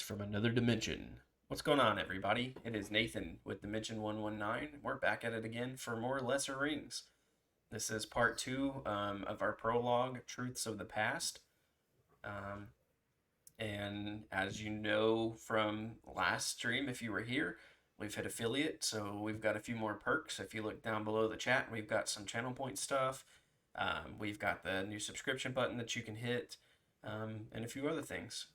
from another dimension. What's going on, everybody? It is Nathan with Dimension 119. We're back at it again for more Lesser Rings. This is part two of our prologue, Truths of the Past. And as you know from last stream, if you were here, we've hit affiliate, so we've got a few more perks. If you look down below the chat, we've got some channel point stuff. We've got the new subscription button that you can hit, and a few other things.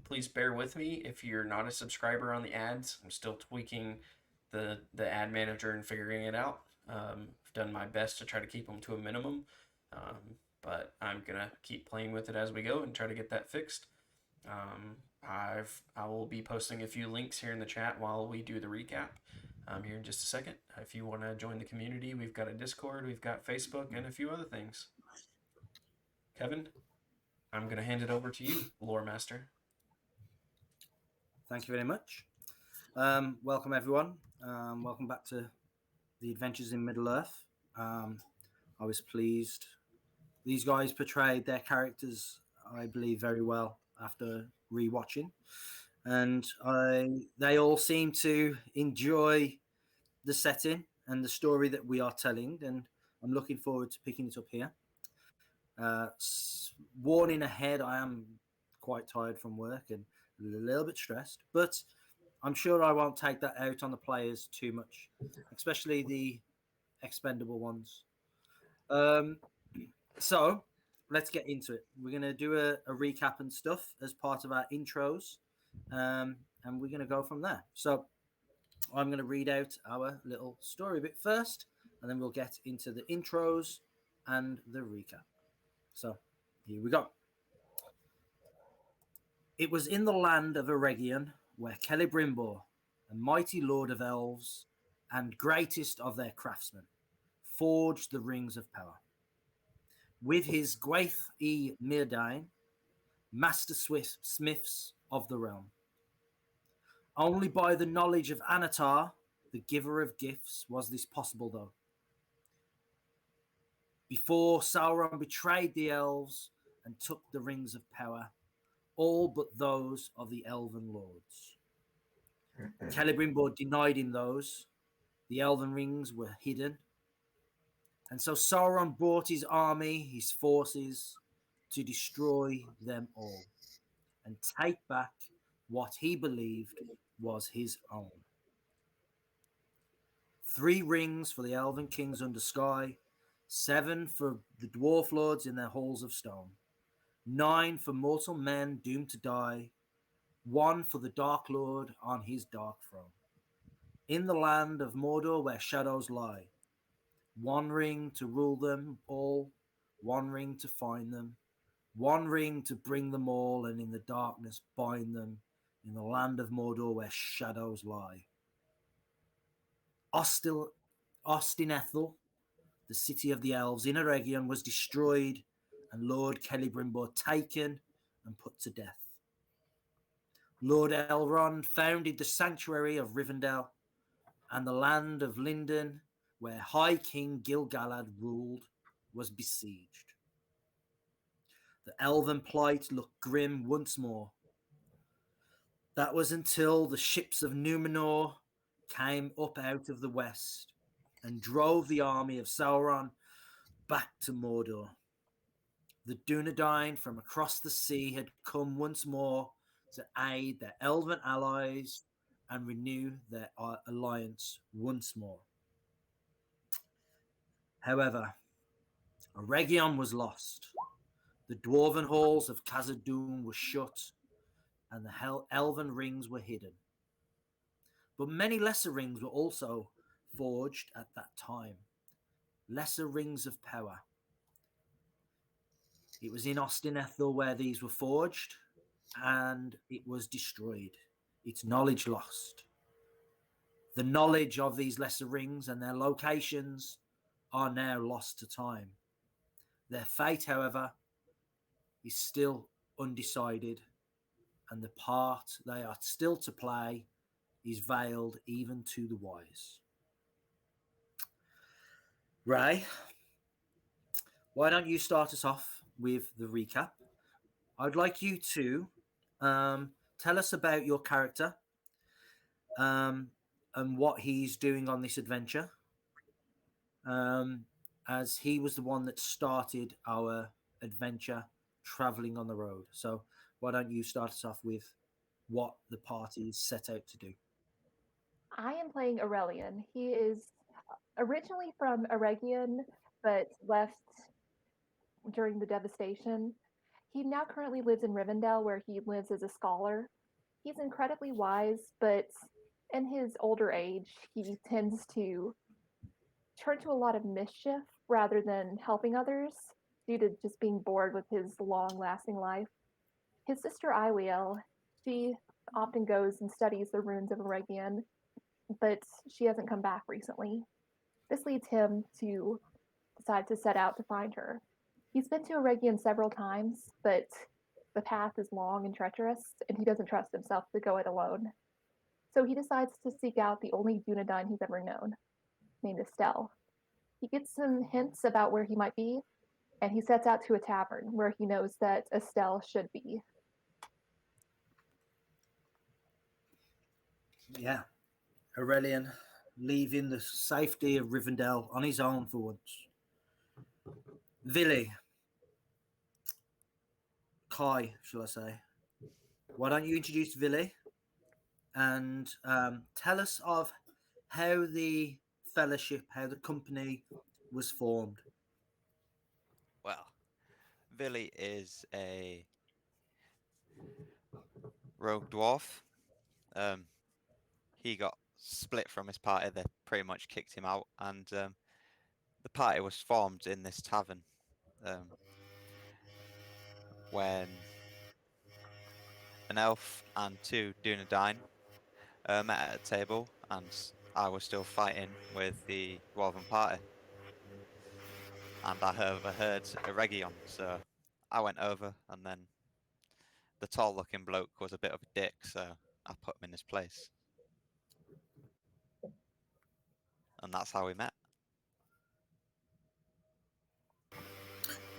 Please bear with me if you're not a subscriber on the ads. I'm still tweaking the ad manager and figuring it out. I've done my best to try to keep them to a minimum, but I'm gonna keep playing with it as we go and try to get that fixed. I will be posting a few links here in the chat while we do the recap here in just a second. If you want to join the community, we've got a Discord, we've got Facebook, and a few other things. Kevin, I'm going to hand it over to you, Lore Master. Thank you very much. Welcome, everyone. Welcome back to the Adventures in Middle-earth. I was pleased. These guys portrayed their characters, I believe, very well after rewatching, and they all seem to enjoy the setting and the story that we are telling, and I'm looking forward to picking it up here. Warning ahead, I am quite tired from work and a little bit stressed, but I'm sure I won't take that out on the players too much, especially the expendable ones. So let's get into it. We're going to do a recap and stuff as part of our intros, and we're going to go from there. So I'm going to read out our little story bit first, and then we'll get into the intros and the recap. So here we go. It was in the land of Eregion where Celebrimbor, a mighty lord of elves and greatest of their craftsmen, forged the rings of power. With his Gwaith e Myrdain, master smiths of the realm. Only by the knowledge of Anatar, the giver of gifts, was this possible, though. Before Sauron betrayed the elves and took the rings of power, all but those of the elven lords. Celebrimbor denied him those. The elven rings were hidden. And so Sauron brought his army, his forces, to destroy them all and take back what he believed was his own. 3 rings for the elven kings under sky, 7 for the dwarf lords in their halls of stone, 9 for mortal men doomed to die, 1 for the Dark Lord on his dark throne. In the land of Mordor where shadows lie, 1 ring to rule them all, 1 ring to find them, 1 ring to bring them all, and in the darkness bind them, in the land of Mordor where shadows lie. Ostinethel, the city of the elves in Eregion, was destroyed, and Lord Celebrimbor taken and put to death. Lord Elrond founded the sanctuary of Rivendell, and the land of Lindon, where High King Gil-galad ruled, was besieged. The elven plight looked grim once more. That was until the ships of Numenor came up out of the west and drove the army of Sauron back to Mordor. The Dunedain from across the sea had come once more to aid their elven allies and renew their alliance once more. However, Eregion was lost. The dwarven halls of Khazad-dûm were shut, and the elven rings were hidden. But many lesser rings were also forged at that time. Lesser rings of power. It was in Ostinethel where these were forged, and it was destroyed. Its knowledge lost. The knowledge of these lesser rings and their locations are now lost to time. Their fate, however, is still undecided, and the part they are still to play is veiled even to the wise. Ray, why don't you start us off with the recap? I'd like you to tell us about your character, and what he's doing on this adventure. As he was the one that started our adventure traveling on the road. So why don't you start us off with what the party is set out to do? I am playing Aurelian. He is originally from Eregion, but left during the devastation. He now currently lives in Rivendell, where he lives as a scholar. He's incredibly wise, but in his older age, he tends to turn to a lot of mischief rather than helping others due to just being bored with his long lasting life. His sister Iwiel, she often goes and studies the ruins of Eregion, but she hasn't come back recently. This leads him to decide to set out to find her. He's been to Eregion several times, but the path is long and treacherous, and he doesn't trust himself to go it alone. So he decides to seek out the only Dunedain he's ever known, named Estelle. He gets some hints about where he might be, and he sets out to a tavern where he knows that Estelle should be. Yeah, Aurelian leaving the safety of Rivendell on his own for once. Villy, Kai, shall I say? Why don't you introduce Villy and tell us of how the fellowship, how the company was formed? Well, Villy is a rogue dwarf. He got split from his party. They pretty much kicked him out, and the party was formed in this tavern when an elf and two Dunedain met at a table, and I was still fighting with the dwarven party. And I overheard Eregion, so I went over, and then the tall-looking bloke was a bit of a dick, so I put him in his place. And that's how we met.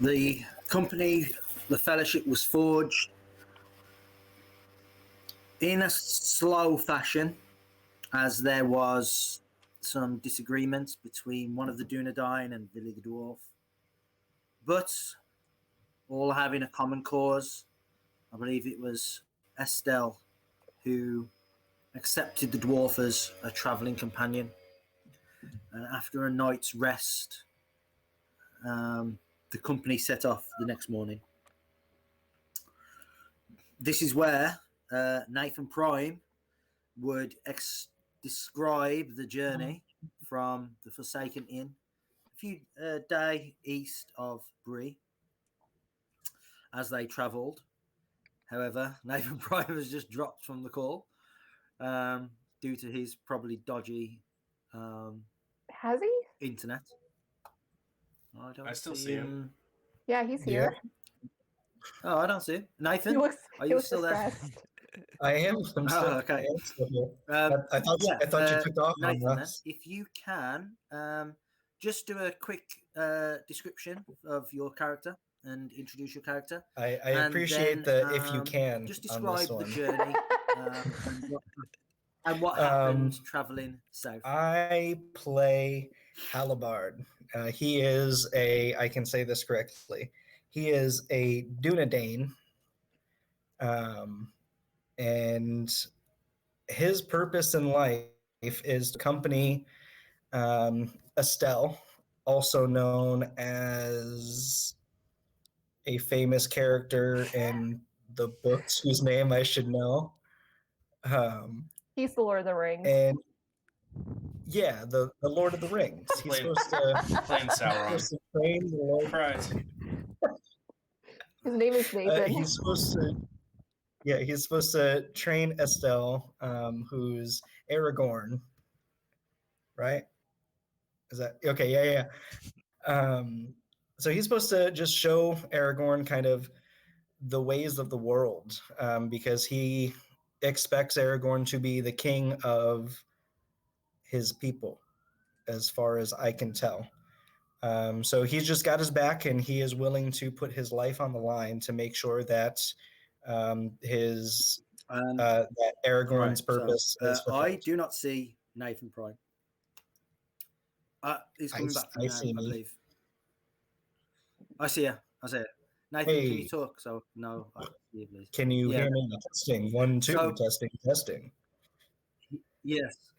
The company, the fellowship was forged in a slow fashion, as there was some disagreements between one of the Dunedain and Villy the dwarf, but all having a common cause. I believe it was Estelle who accepted the dwarf as a travelling companion, and after a night's rest, the company set off the next morning. This is where Nathan Prime would describe the journey from the Forsaken Inn, a few day east of Bree, as they travelled. However, Nathan Prime has just dropped from the call due to his probably dodgy Has he? internet. I don't I still see him. Yeah, he's here. Oh, I don't see him. Nathan, He looks, are he you looks still there? distressed. I am. Okay. I am still here. I yeah, thought you took off on Nathan, us. if you can, just do a quick description of your character and introduce your character. I and appreciate then, the if you can just on describe this the one. journey and what happened traveling south. I play Halibard. He is I can say this correctly. He is a Dunedain, and his purpose in life is to accompany Estelle, also known as a famous character in the books whose name I should know. He's the Lord of the Rings. And yeah, the Lord of the Rings. He's supposed to Playing Sauron. train the Lord. Surprise. His name is Nathan. He's supposed to train Estelle, who's Aragorn, right? Is that okay? Yeah. So he's supposed to just show Aragorn kind of the ways of the world, because he expects Aragorn to be the king of his people, as far as I can tell. So he's just got his back, and he is willing to put his life on the line to make sure that his that Aragorn's Right, purpose so, is I fulfilled. do not see Nathan Prime. He's coming back from I now, see I me. believe. I see you. Nathan, can you Hey, talk? So no, I see you, please. can you Yeah. hear me? Testing 1 2 So- testing testing. Yes.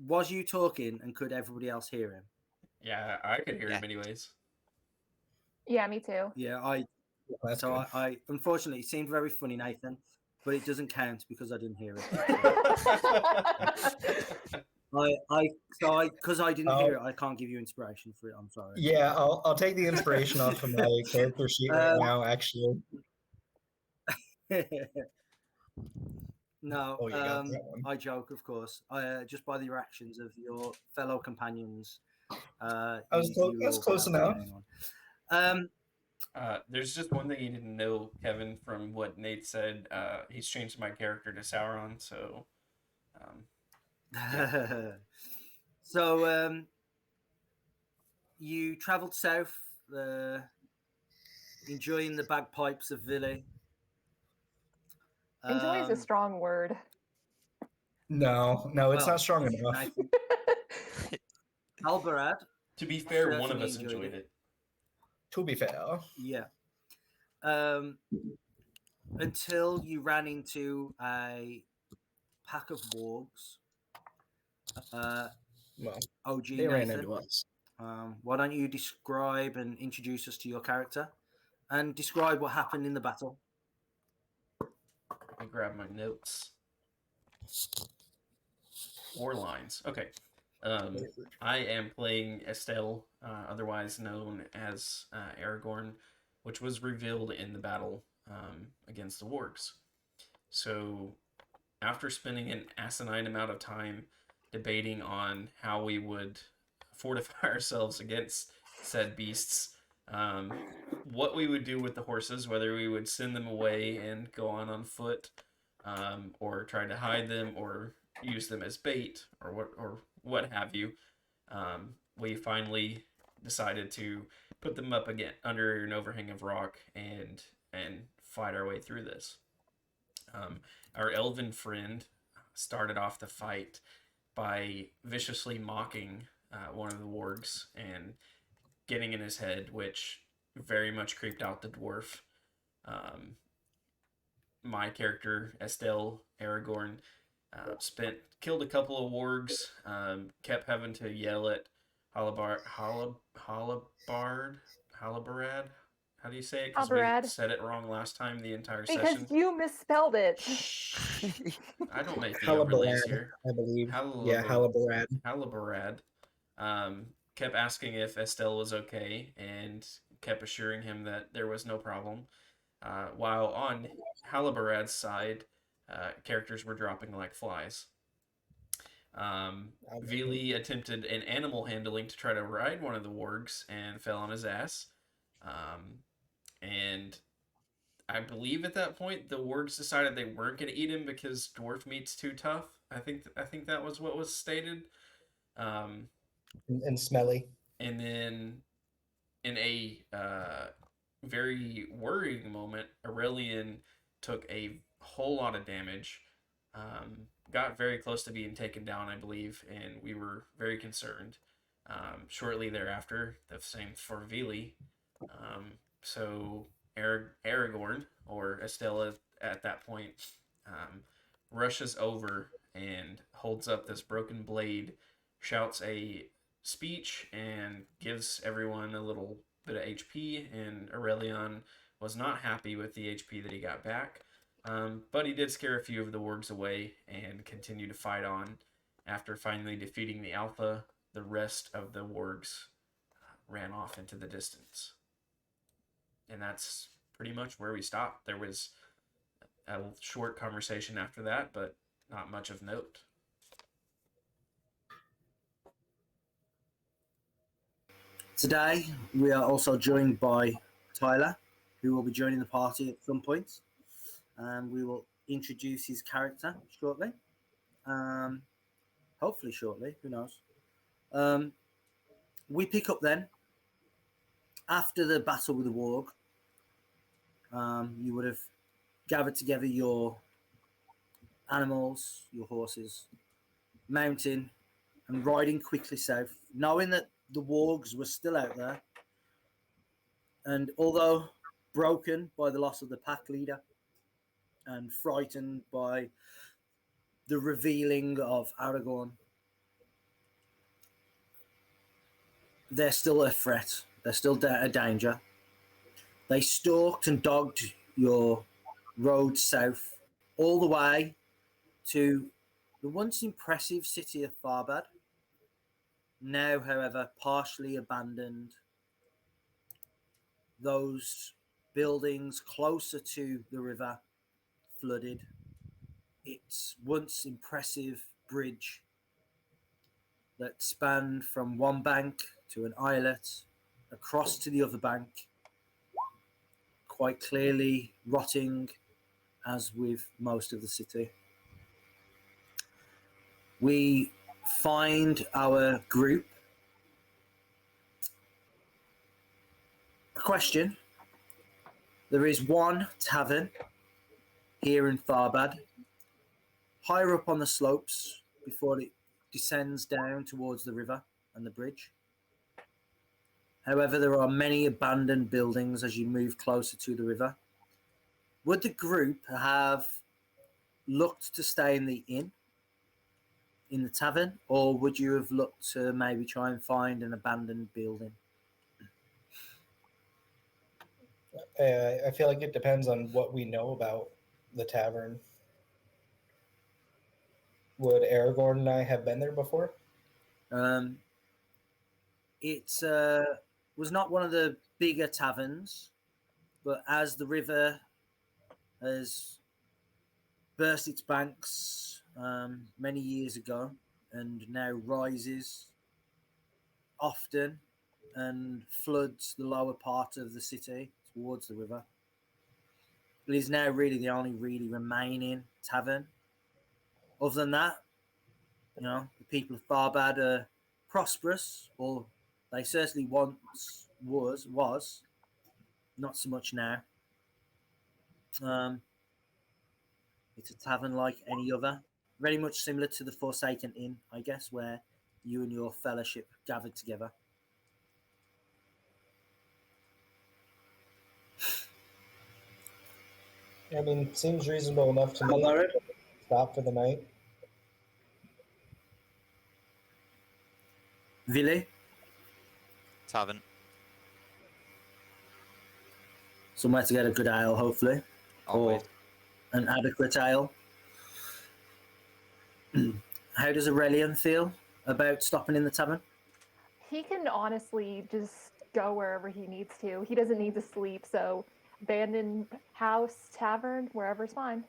Was you talking, and could everybody else hear him? Yeah, I could hear Yeah. him anyways. Yeah, me too. Yeah, That's so good. I unfortunately it seemed very funny, Nathan, but it doesn't count because I didn't hear it. Because I didn't hear it, I can't give you inspiration for it. I'm sorry. Yeah, I'll take the inspiration off of my character sheet right now. Actually, No, oh, you got that one. I joke, of course. Just by the reactions of your fellow companions, I was you will close be able to enough. gain one. There's just one thing you didn't know, Kevin, from what Nate said. He's changed my character to Sauron, so So you travelled south, enjoying the bagpipes of Vili. Enjoy is a strong word. No, it's well, not strong enough. Nathan, Albarad to be fair, one of certainly us enjoyed it. To be fair, Yeah. Until you ran into a pack of wargs. well, OG they ran Nathan, into us. why don't you describe and introduce us to your character, and describe what happened in the battle? Let me grab my notes. 4 lines. Okay. I am playing Estelle, otherwise known as Aragorn, which was revealed in the battle against the wargs. So, after spending an asinine amount of time debating on how we would fortify ourselves against said beasts, what we would do with the horses, whether we would send them away and go on foot, or try to hide them, or use them as bait, or what have you. We finally decided to put them up again under an overhang of rock and fight our way through this. Our elven friend started off the fight by viciously mocking one of the wargs and getting in his head, which very much creeped out the dwarf. My character, Estelle Aragorn, killed a couple of wargs, kept having to yell at Halabarad. How do you say it? Because we Halbarad. said it wrong last time the entire Because session. you misspelled it. I don't make the overlays Halabarad, here. I believe. Yeah, Halabarad. Halabarad kept asking if Estelle was okay and kept assuring him that there was no problem. While on Halabarad's side, characters were dropping like flies. Vili attempted an animal handling to try to ride one of the wargs and fell on his ass. And I believe at that point the wargs decided they weren't going to eat him because dwarf meat's too tough. I think that was what was stated. And smelly. And then in a very worrying moment, Aurelian took a whole lot of damage, got very close to being taken down, I believe, and we were very concerned. Shortly thereafter, the same for Vili. So Aragorn, or Estella at that point, rushes over and holds up this broken blade, shouts a speech, and gives everyone a little bit of HP. And Aurelion was not happy with the HP that he got back, but he did scare a few of the wargs away and continued to fight on. After finally defeating the Alpha, the rest of the wargs ran off into the distance. And that's pretty much where we stopped. There was a short conversation after that, but not much of note. Today, we are also joined by Tyler, who will be joining the party at some point. We will introduce his character shortly. Hopefully shortly, who knows. We pick up then, after the battle with the warg. You would have gathered together your animals, your horses, mounting and riding quickly south, knowing that the wargs were still out there. And although broken by the loss of the pack leader and frightened by the revealing of Aragorn, they're still a threat. They're still a danger. They stalked and dogged your road south all the way to the once impressive city of Tharbad, now, however, partially abandoned. Those buildings closer to the river flooded. Its once impressive bridge that spanned from one bank to an islet across to the other bank, quite clearly rotting, as with most of the city. We find our group. Question: there is one tavern here in Tharbad, higher up on the slopes before it descends down towards the river and the bridge. However, there are many abandoned buildings as you move closer to the river. Would the group have looked to stay in the inn, in the tavern, or would you have looked to maybe try and find an abandoned building? I feel like it depends on what we know about the tavern. Would Aragorn and I have been there before? It was not one of the bigger taverns, but as the river has burst its banks many years ago and now rises often and floods the lower part of the city towards the river, it is now really the only really remaining tavern. Other than that, the people of Tharbad are prosperous, or they certainly once was not so much now. It's a tavern like any other, very much similar to the Forsaken Inn, I guess, where you and your fellowship gathered together. I mean, seems reasonable enough to me. Stop for the night. Ville, Tavern. somewhere to get a good ale, hopefully, Always. or an adequate ale. How does Aurelian feel about stopping in the tavern? He can honestly just go wherever he needs to. He doesn't need to sleep, so abandoned house, tavern, wherever's fine.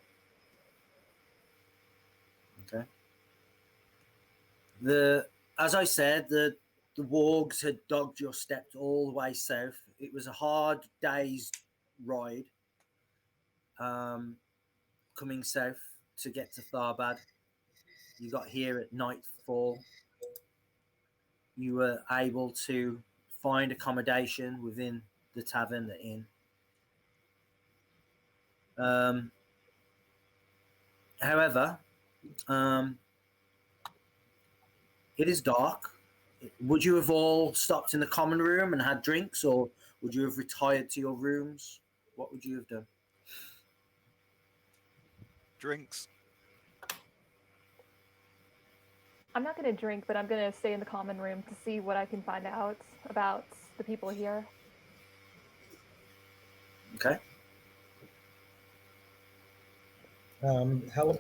Okay. As I said, the wargs had dogged your steps all the way south. It was a hard day's ride, coming south to get to Tharbad. You got here at nightfall. You were able to find accommodation within the tavern, the inn. However, it is dark. Would you have all stopped in the common room and had drinks, or would you have retired to your rooms? What would you have done? Drinks. I'm not going to drink, but I'm going to stay in the common room to see what I can find out about the people here. Okay. Halibard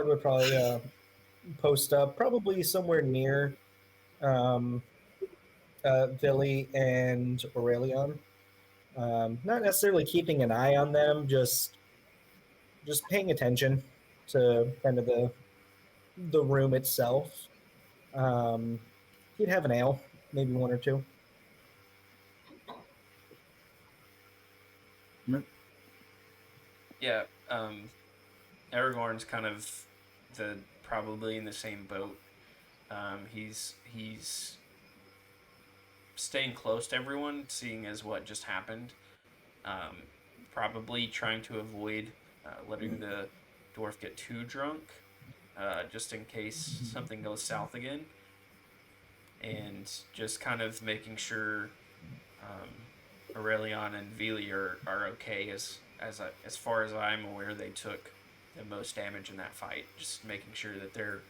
would probably post up, probably somewhere near Villy and Aurelion. Not necessarily keeping an eye on them, just paying attention to kind of the room itself. He'd have an ale, maybe one or two. Yeah, Aragorn's kind of probably in the same boat. He's staying close to everyone, seeing as what just happened. Probably trying to avoid letting the dwarf get too drunk, just in case something goes south again, and just kind of making sure Aurelion and Vili are okay as far as I'm aware. They took the most damage in that fight. Just making sure that they're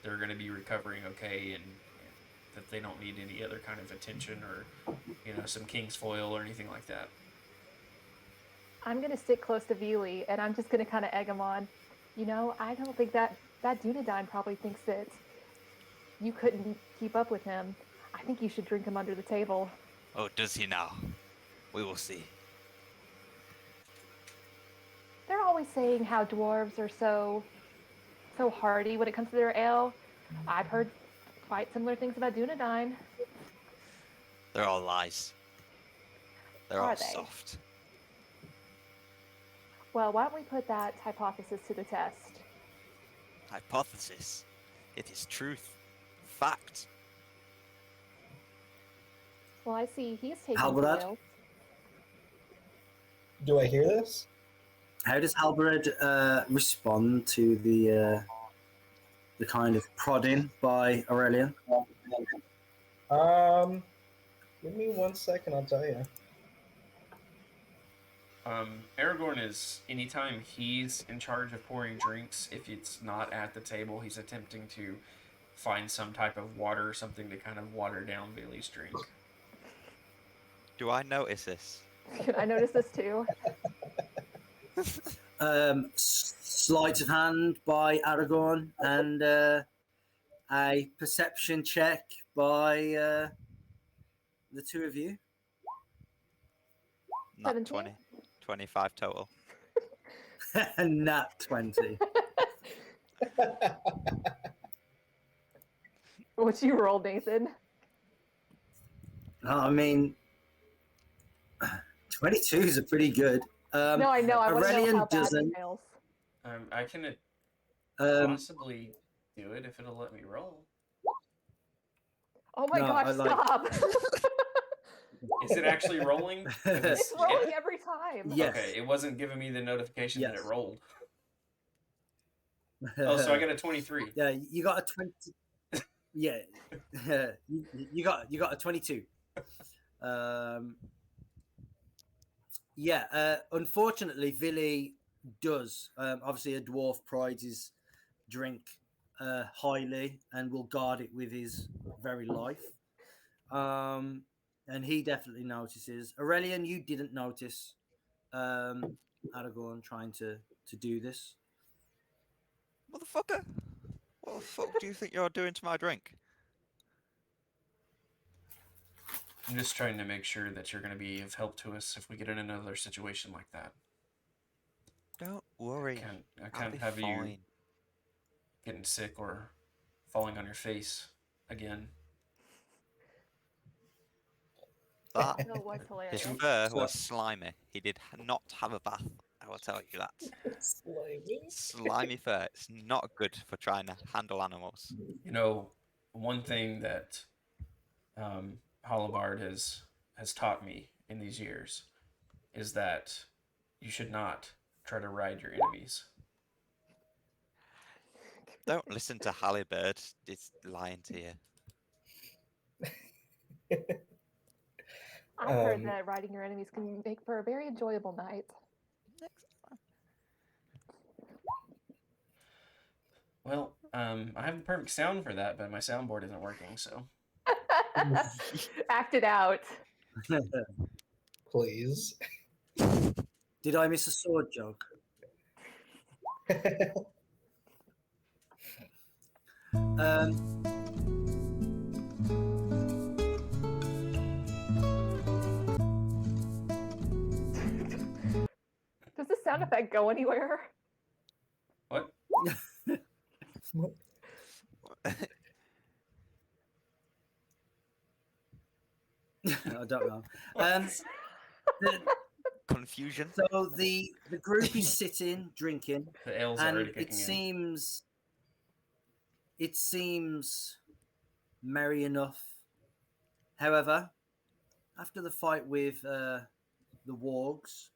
going to be recovering okay, and that they don't need any other kind of attention or some king's foil or anything like that. I'm going to stick close to Vili, and I'm just going to kind of egg him on. I don't think that Dunedain probably thinks that you couldn't keep up with him. I think you should drink him under the table. Oh, does he now? We will see. They're always saying how dwarves are so hardy when it comes to their ale. I've heard quite similar things about Dunedain. They're all lies. They're Are all they? soft. Well, why don't we put that hypothesis to the test? Hypothesis. It is truth. Fact. Well, I see he's taking Halbrad? foil. Do I hear this? How does Halberd respond to the kind of prodding by Aurelian? Give me 1 second, I'll tell you. Aragorn is, anytime he's in charge of pouring drinks, if it's not at the table, he's attempting to find some type of water or something to kind of water down Vili's drink. Do I notice this? I noticed this too. Sleight of hand by Aragorn and a perception check by the two of you. Not 17? 20. 25 total. Nat 20. What you rolled, Nathan? I mean, 22s are pretty good. No, I know. I want to know Aurelian how bad he doesn't. fails. I can possibly do it if it'll let me roll. Oh my No, gosh, I like- stop! Is it actually rolling? It's rolling every time. Yes. Okay, it wasn't giving me the notification that Yes. it rolled. Oh, so I got a 23. Yeah, you got a 20. Yeah, you got a 22. Unfortunately, Vili does. Obviously, a dwarf prides his drink highly and will guard it with his very life. And he definitely notices. Aurelian, you didn't notice Aragorn trying to do this. Motherfucker! What the fuck do you think you're doing to my drink? I'm just trying to make sure that you're going to be of help to us if we get in another situation like that. Don't worry. I I'll can't be have you fine. getting sick or falling on your face again. That No, it was hilarious. his fur was slimy. He did not have a bath. I will tell you that. Slimy fur. It's not good for trying to handle animals. One thing that Hollabard has taught me in these years is that you should not try to ride your enemies. Don't listen to Halliburd. It's lying to you. I've heard that riding your enemies can make for a very enjoyable night. Well, I have the perfect sound for that, but my soundboard isn't working, so. Act it out. Please. Did I miss a sword joke? Does this sound effect go anywhere? What? I don't know. Confusion. So the group is sitting, drinking, The ale's and already kicking it seems merry enough. However, after the fight with the wargs,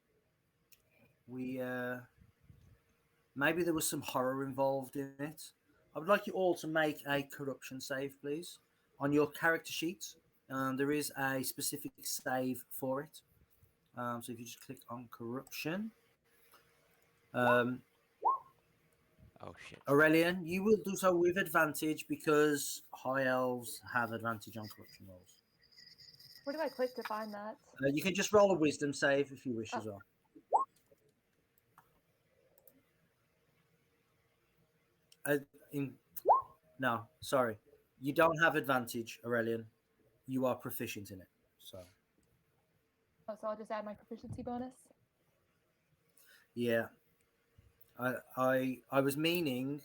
we maybe there was some horror involved in it. I would like you all to make a corruption save, please. On your character sheet, there is a specific save for it. So if you just click on corruption. Oh shit. Aurelian, you will do so with advantage because high elves have advantage on corruption rolls. Where do I click to find that? You can just roll a wisdom save if you wish Oh. as well. No, sorry. You don't have advantage, Aurelian. You are proficient in it. So Oh, so I'll just add my proficiency bonus. yeah. I was meaning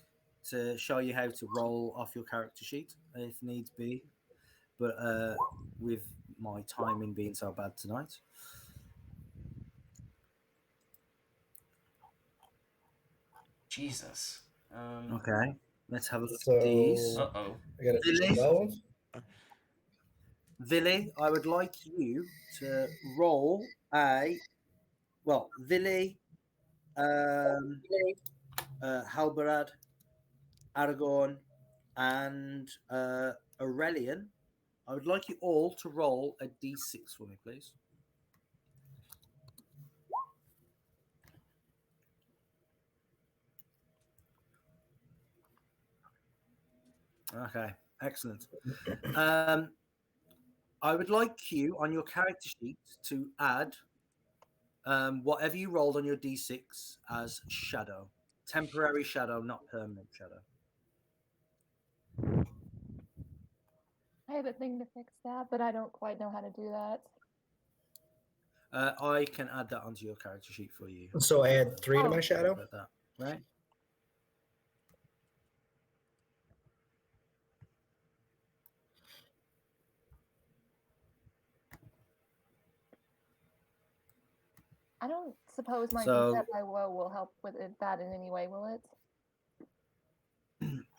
to show you how to roll off your character sheet if needs be, but with my timing being so bad tonight. Jesus. Okay, let's have a look So at these. Uh-oh. I got a Billy? 12. Villy, I would like you to roll Villy, Halbarad, Aragorn, and Aurelian. I would like you all to roll a d6 for me, please. Okay, excellent. I would like you on your character sheet to add whatever you rolled on your d6 as shadow. Temporary shadow, not permanent shadow. I have a thing to fix that, but I don't quite know how to do that. I can add that onto your character sheet for you. So I add 3 to Oh. my shadow. About that, right? I don't suppose my So- reset by woe will help with that in any way, will it?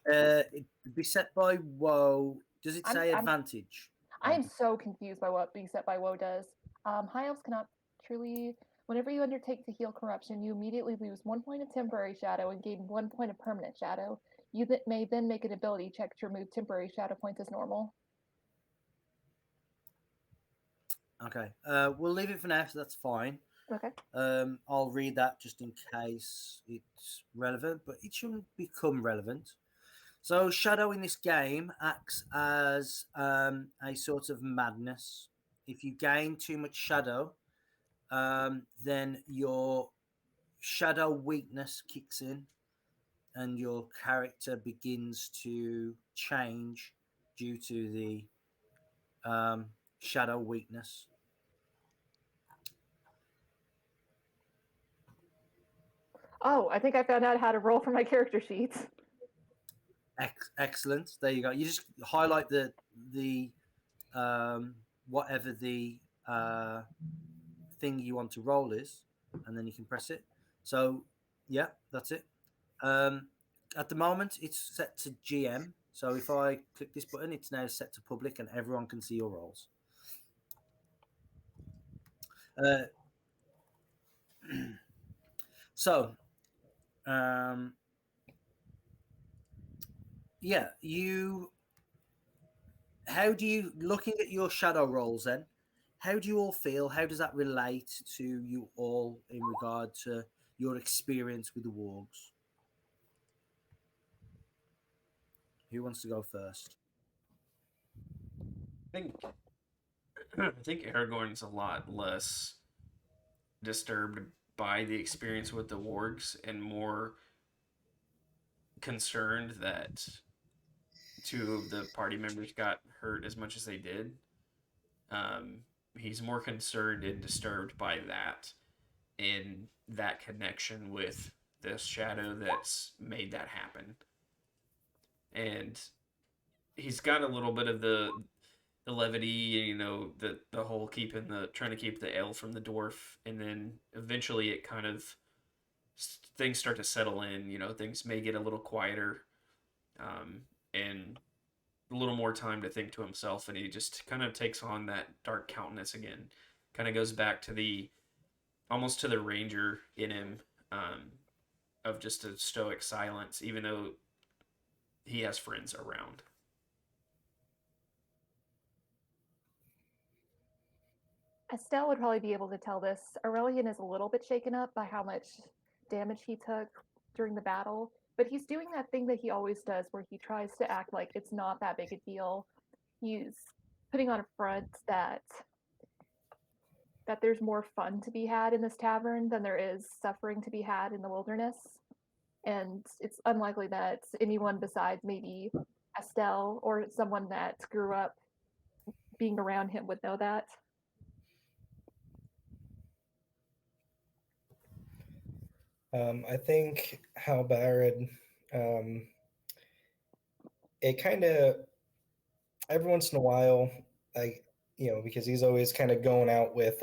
It be set by woe. Does it say advantage? I am so confused by what being set by woe does. High elves cannot truly. Whenever you undertake to heal corruption, you immediately lose 1 point of temporary shadow and gain 1 point of permanent shadow. You may then make an ability check to remove temporary shadow points as normal. Okay. We'll leave it for now, so that's fine. Okay. I'll read that just in case it's relevant, but it shouldn't become relevant. So, shadow in this game acts as a sort of madness. If you gain too much shadow, then your shadow weakness kicks in, and your character begins to change due to the shadow weakness. Oh, I think I found out how to roll for my character sheets. Excellent. There you go. You just highlight the whatever the thing you want to roll is, and then you can press it. So yeah, that's it. At the moment, it's set to GM. So if I click this button, it's now set to public, and everyone can see your rolls. So, yeah, how do you, looking at your shadow rolls then, how do you all feel? How does that relate to you all in regard to your experience with the wargs? Who wants to go first? I think Aragorn's a lot less disturbed by the experience with the wargs and more concerned that 2 of the party members got hurt as much as they did. He's more concerned and disturbed by that and that connection with the shadow that's made that happen. And he's got a little bit of the levity, you know, the whole trying to keep the ale from the dwarf, and then eventually it kind of things start to settle in. You know, things may get a little quieter, and a little more time to think to himself, and he just kind of takes on that dark countenance again. Kind of goes back to almost to the ranger in him, of just a stoic silence, even though he has friends around. Estelle would probably be able to tell this. Aurelian is a little bit shaken up by how much damage he took during the battle, but he's doing that thing that he always does where he tries to act like it's not that big a deal. He's putting on a front that there's more fun to be had in this tavern than there is suffering to be had in the wilderness. And it's unlikely that anyone besides maybe Estelle or someone that grew up being around him would know that. I think Halbarad, it kind of, every once in a while, because he's always kind of going out with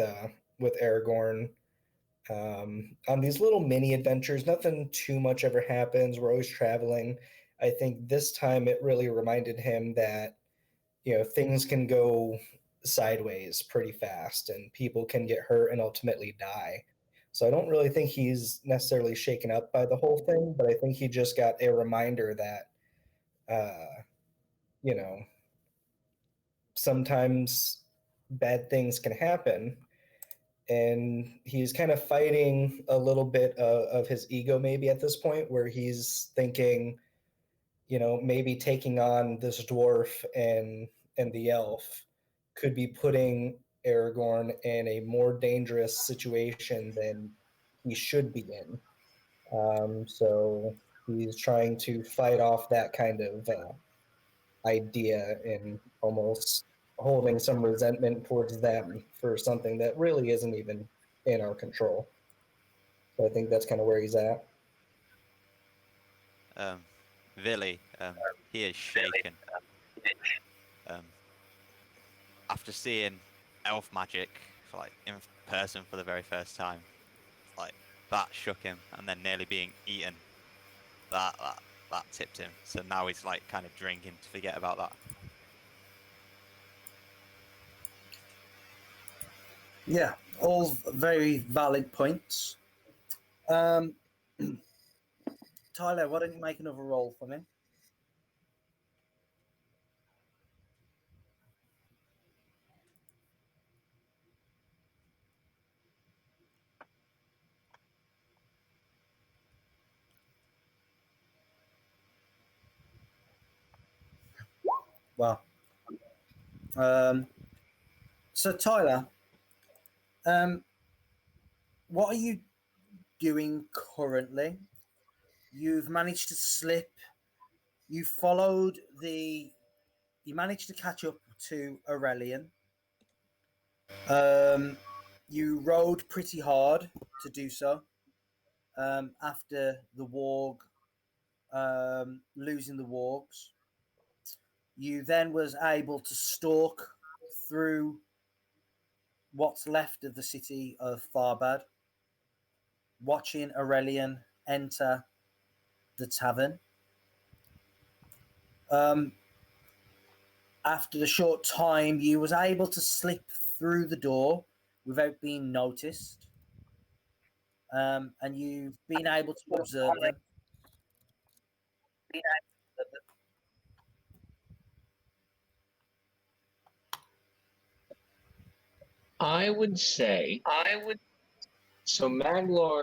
Aragorn on these little mini adventures. Nothing too much ever happens. We're always traveling. I think this time it really reminded him that things can go sideways pretty fast, and people can get hurt and ultimately die. So I don't really think he's necessarily shaken up by the whole thing, but I think he just got a reminder that you know sometimes bad things can happen, and he's kind of fighting a little bit of his ego maybe at this point, where he's thinking, maybe taking on this dwarf and the elf could be putting Aragorn in a more dangerous situation than he should be in. So he's trying to fight off that kind of idea and almost holding some resentment towards them for something that really isn't even in our control. So I think that's kind of where he's at. Vili, he is shaken. After seeing elf magic in person for the very first time, that shook him, and then nearly being eaten, that tipped him. So now he's kind of drinking to forget about that. Yeah, all very valid points. Tyler, why don't you make another roll for me? Well, so Tyler, what are you doing currently? You've managed to slip. You managed to catch up to Aurelian. You rode pretty hard to do so. After the warg, losing the wargs, you then was able to stalk through what's left of the city of Farbad, watching Aurelian enter the tavern. After the short time, you was able to slip through the door without being noticed, and you've been able to observe them. I would say so. Maglor,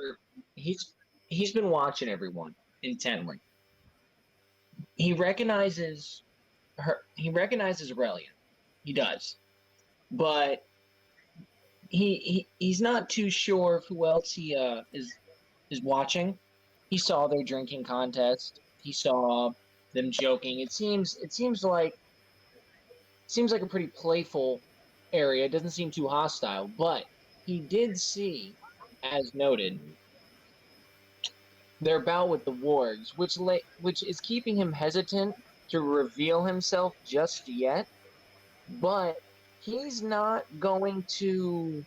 he's been watching everyone intently. He recognizes her. He recognizes Aurelian. He does, but he's not too sure of who else he is watching. He saw their drinking contest. He saw them joking. It seems like a pretty playful area. It doesn't seem too hostile, but he did see, as noted, their bout with the wargs, which is keeping him hesitant to reveal himself just yet. But he's not going to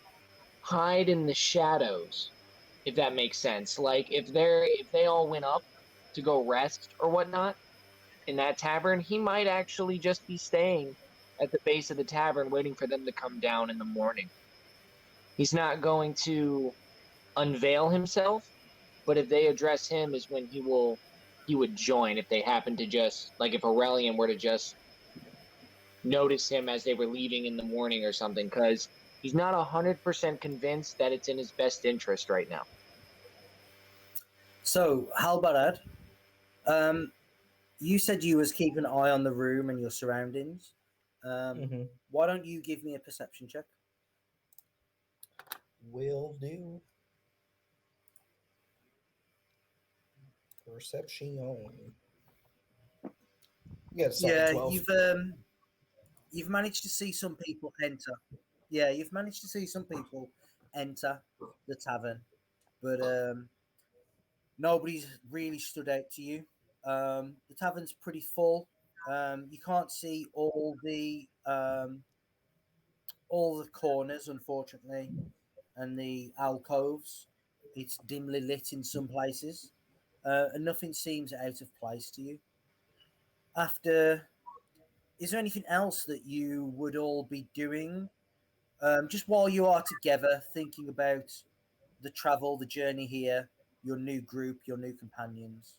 hide in the shadows, if that makes sense. Like if they all went up to go rest or whatnot in that tavern, he might actually just be staying at the base of the tavern waiting for them to come down in the morning. He's not going to unveil himself But if they address him, is when he would join. If they happen to just like if Aurelian were to just notice him as they were leaving in the morning or something, because he's not 100% convinced that it's in his best interest right now. So, Halbarad, you said you was keeping an eye on the room and your surroundings. Mhm. Why don't you give me a perception check? Will do. Perception. You got a solid 12. You've managed to see some people enter. Yeah, you've managed to see some people enter the tavern, but nobody's really stood out to you. The tavern's pretty full. You can't see all the corners, unfortunately, and the alcoves. It's dimly lit in some places, and nothing seems out of place to you. After, is there anything else that you would all be doing, just while you are together, thinking about the travel, the journey here, your new group, your new companions?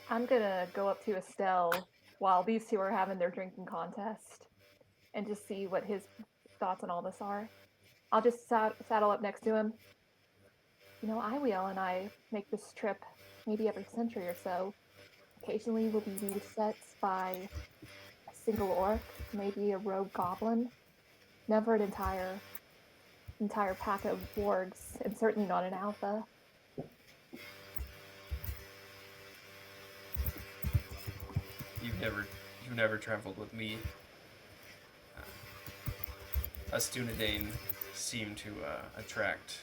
I'm gonna go up to Estelle while these two are having their drinking contest and just see what his thoughts on all this are. I'll just saddle up next to him. You know, Iwiel and I make this trip maybe every century or so. Occasionally we'll be beset by a single orc, maybe a rogue goblin. Never an entire pack of wargs, and certainly not an alpha. You've never traveled with me. Us Dunedain seem to attract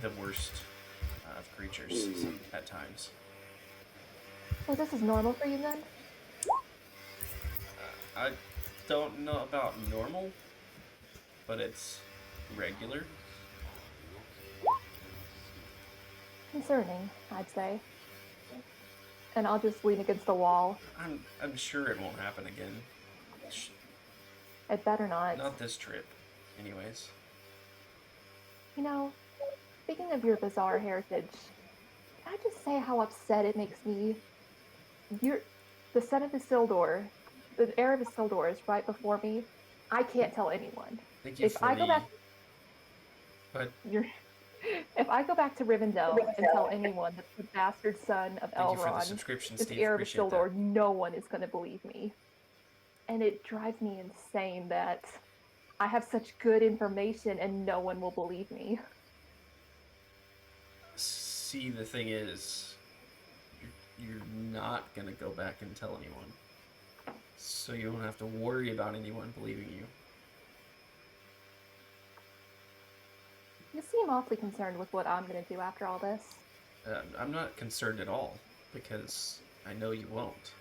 the worst of creatures at times. Well, this is normal for you then? I don't know about normal, but it's regular. Concerning, I'd say. And I'll just lean against the wall. I'm sure it won't happen again. It better not. Not this trip, anyways. You know, speaking of your bizarre heritage, can I just say how upset it makes me? The son of Isildur, the heir of Isildur is right before me. I can't tell anyone. Thank you If for I go back, But if I go back to Rivendell and tell anyone that the bastard son of thank you for the Elrond subscription, is the Steve. heir of Appreciate Isildur, that. no one is going to believe me. And it drives me insane that I have such good information and no one will believe me. See, the thing is, you're not gonna go back and tell anyone, so you don't have to worry about anyone believing you. You seem awfully concerned with what I'm going to do after all this. I'm not concerned at all because I know you won't.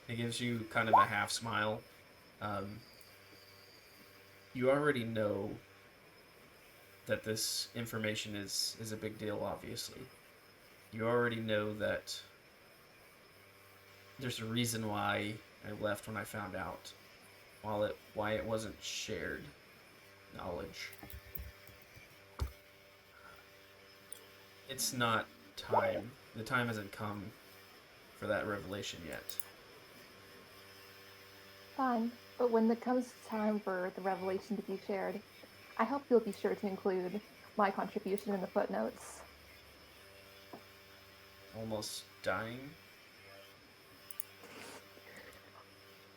It gives you kind of a half smile. You already know that this information is a big deal, obviously. You already know that there's a reason why I left when I found out, why it wasn't shared knowledge. It's not time. The time hasn't come for that revelation yet. Fine, but when it comes time for the revelation to be shared, I hope you'll be sure to include my contribution in the footnotes. Almost dying.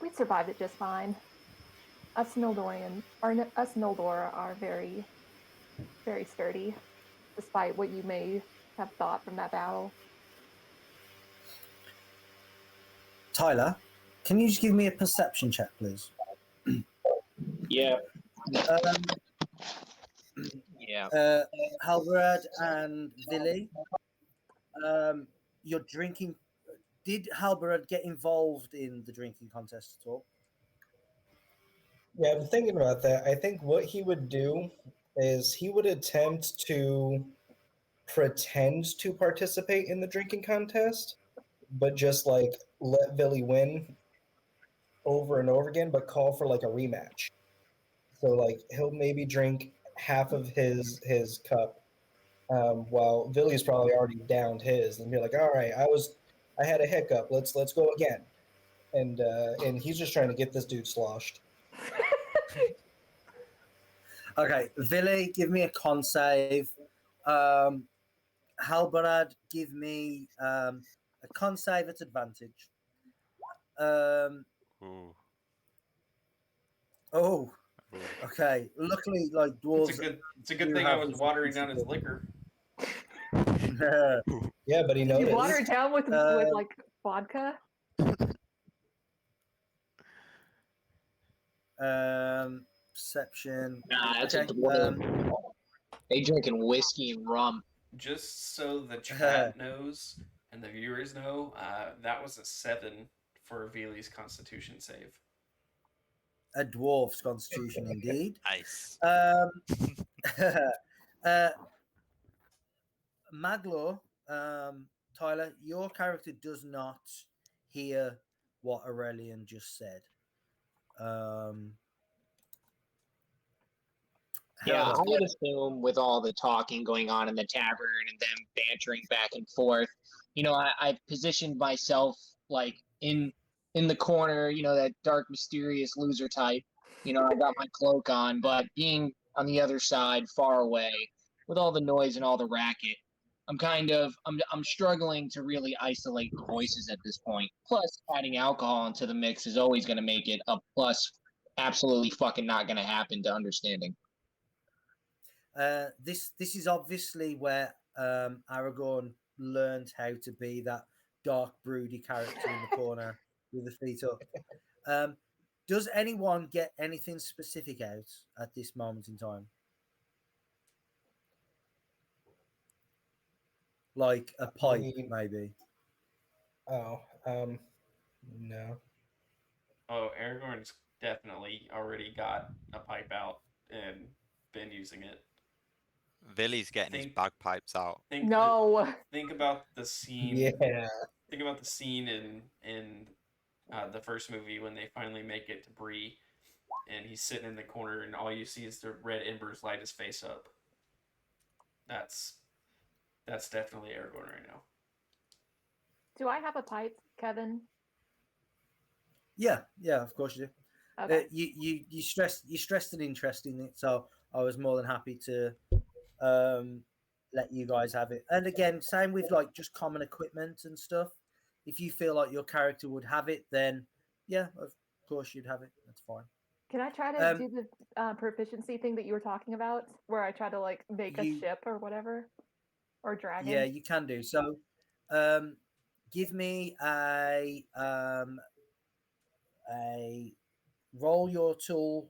We survived it just fine. Us Noldor are very, very sturdy, despite what you may have thought from that battle. Tyler, can you just give me a perception check, please? Yeah. Um, Yeah. Halvarad and Vili, you're drinking. Did Halvarad get involved in the drinking contest at all? Yeah, I'm thinking about that. I think what he would do is he would attempt to pretend to participate in the drinking contest, but just like let Billy win over and over again, but call for like a rematch. So like he'll maybe drink half of his cup, while Villy's probably already downed his, and be like, "All right, I had a hiccup. Let's go again." And he's just trying to get this dude sloshed. Okay, Villy, give me a con save. Halbarad, give me a con save at advantage. Ooh. Oh, Ooh. okay. Luckily, like dwarves, It's a good you thing I have was this watering down his ability. liquor. Yeah, but he Did you water noticed. it down with Uh, like vodka? Perception. Nah, that's a Okay. dwarf. They drinking whiskey and rum. Just so the chat knows and the viewers know, that was a 7 for Vili's Constitution save. A dwarf's constitution, indeed. Nice. Maglor, Tyler, your character does not hear what Aurelian just said. Yeah, I However, would assume with all the talking going on in the tavern and them bantering back and forth, I positioned myself like in the corner, that dark, mysterious loser type. I got my cloak on, but being on the other side, far away, with all the noise and all the racket, I'm struggling to really isolate the voices at this point. Plus, adding alcohol into the mix is always going to make it a plus. Absolutely fucking not going to happen to understanding. this is obviously where Aragorn learned how to be that dark, broody character in the corner with the feet up. Does anyone get anything specific out at this moment in time? Like a pipe, maybe. Oh, no. Oh, Aragorn's definitely already got a pipe out and been using it. Villy's getting his Think- bagpipes out. No. Think about the scene. Yeah. Think about the scene in the first movie when they finally make it to Bree, and he's sitting in the corner, and all you see is the red embers light his face up. That's definitely Aragorn right now. Do I have a pipe, Kevin? Yeah, of course you do. Okay. You stressed an interest in it, so I was more than happy to let you guys have it. And again, same with like just common equipment and stuff. If you feel like your character would have it, then yeah, of course you'd have it. That's fine. Can I try to do the proficiency thing that you were talking about, where I try to like make a ship or whatever, or dragon? Yeah, you can do so. Give me a roll your tool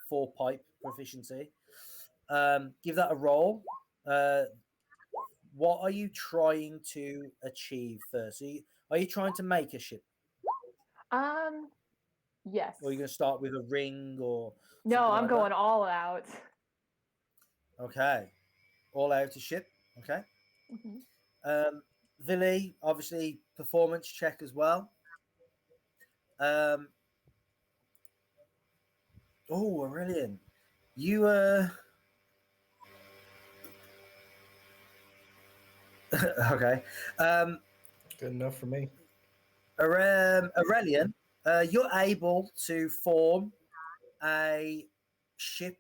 for pipe proficiency. Give that a roll. What are you trying to achieve first? Are you trying to make a ship? Yes. Or are you going to start with a ring or No, I'm like going that? all out. Okay. All out a ship. Okay. Mm-hmm. Villy, obviously performance check as well. Oh, Aurelian. You okay. Good enough for me. Aurelian, you're able to form a ship.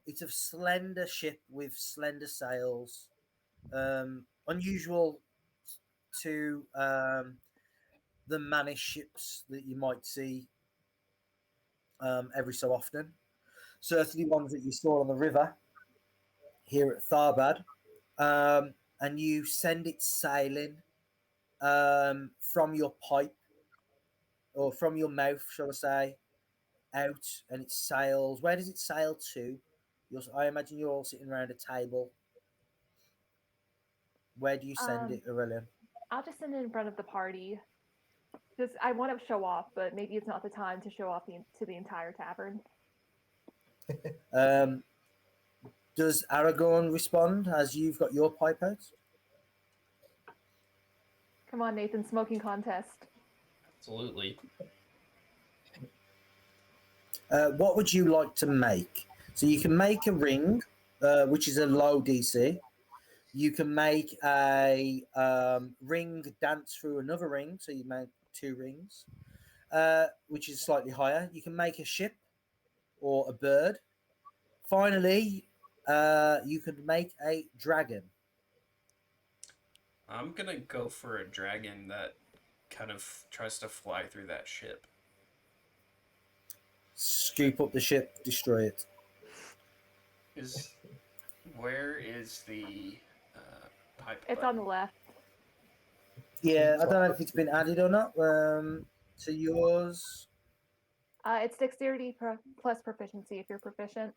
It's a slender ship with slender sails. Unusual to the Manish ships that you might see every so often. Certainly ones that you saw on the river here at Tharbad. And you send it sailing from your pipe or from your mouth, shall I say, out, and it sails. Where does it sail to? I imagine you're all sitting around a table. Where do you send it, Aurelian? I'll just send it in front of the party. Just I want to show off, but maybe it's not the time to show off to the entire tavern. Does Aragorn respond as you've got your pipe out? Come on, Nathan, smoking contest. Absolutely. What would you like to make? So you can make a ring, which is a low DC. You can make a ring dance through another ring, so you make 2 rings, which is slightly higher. You can make a ship or a bird. Finally, you can make a dragon. I'm gonna go for a dragon that kind of tries to fly through that ship. Scoop up the ship, destroy it. Where is the pipe It's button? on the left. Yeah, I don't know if it's been added or not. To yours, It's dexterity plus proficiency if you're proficient.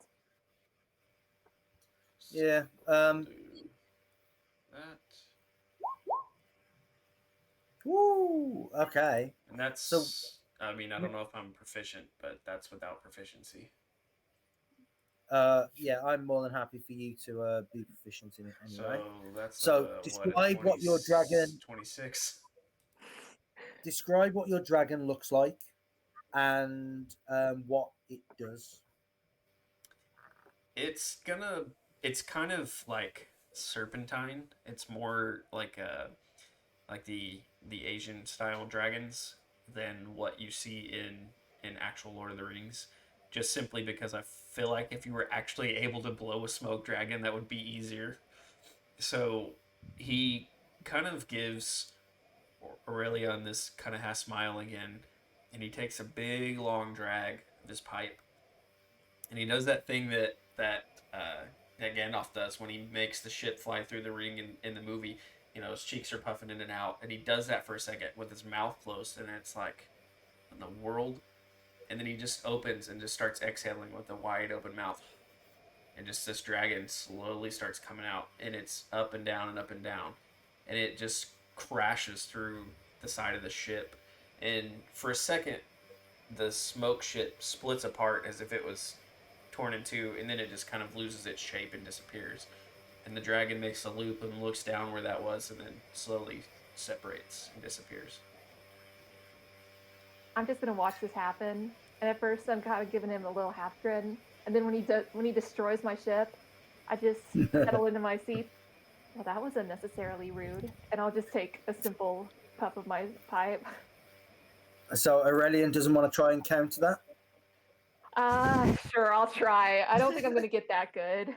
yeah. Do that. Woo. Okay. And that's So- I mean, I don't know if I'm proficient, but that's without proficiency. Yeah, I'm more than happy for you to be proficient in it anyway. So that's So what, describe what your dragon. 26. Describe what your dragon looks like, and what it does. It's kind of like serpentine. It's more like the Asian style dragons than what you see in actual Lord of the Rings. Just simply because I feel like if you were actually able to blow a smoke dragon, that would be easier. So he kind of gives Aurelion this kind of half smile again, and he takes a big long drag of his pipe, and he does that thing that Gandalf does when he makes the ship fly through the ring in the movie. You know, his cheeks are puffing in and out, and he does that for a second with his mouth closed, and it's like, in the world? And then he just opens and just starts exhaling with a wide open mouth, and just this dragon slowly starts coming out, and it's up and down and up and down, and it just crashes through the side of the ship, and for a second, the smoke ship splits apart as if it was torn in two, and then it just kind of loses its shape and disappears. And the dragon makes a loop and looks down where that was, and then slowly separates and disappears. I'm just gonna watch this happen. And at first, I'm kind of giving him a little half grin, and then when he destroys my ship, I just settle into my seat. Well, that was unnecessarily rude, and I'll just take a simple puff of my pipe. So Aurelian doesn't want to try and counter that. Sure, I'll try. I don't think I'm gonna get that good.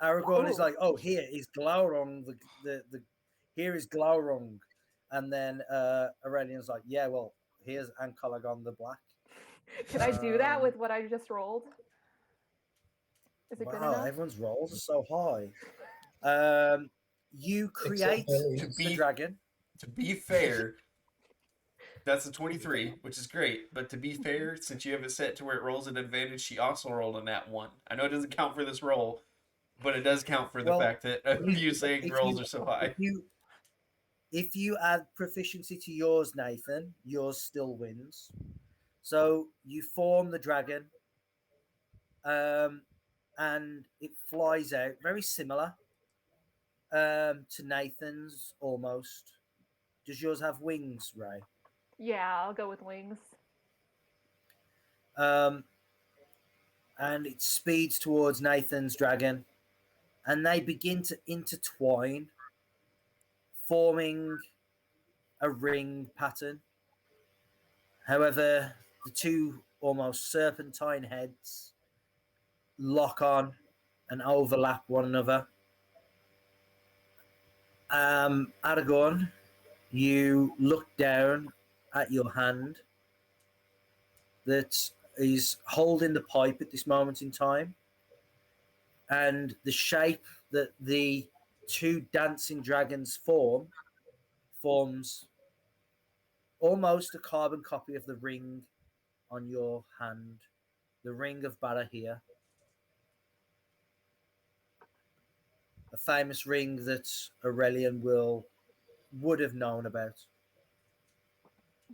Aragorn is Ooh. like, "Oh, here is Glaurung. The here is Glaurung," and then Aurelian's like, "Yeah, well, here's Ankalagon the Black." Can I do that with what I just rolled? Is it good Wow, enough? everyone's rolls are so high. You create Billy's. the dragon. To be fair, that's a 23, which is great. But to be fair, since you have it set to where it rolls at advantage, she also rolled a nat 1. I know it doesn't count for this roll, but it does count for the Well, fact that you saying rolls are so high. If you add proficiency to yours, Nathan, yours still wins. So you form the dragon, and it flies out, very similar to Nathan's almost. Does yours have wings, Ray? Yeah, I'll go with wings. And it speeds towards Nathan's dragon, and they begin to intertwine, forming a ring pattern. However, the two almost serpentine heads lock on and overlap one another. Aragorn, you look down at your hand that is holding the pipe at this moment in time, and the shape that the two dancing dragons forms almost a carbon copy of the ring on your hand, the ring of Barahir, a famous ring that Aurelian would have known about.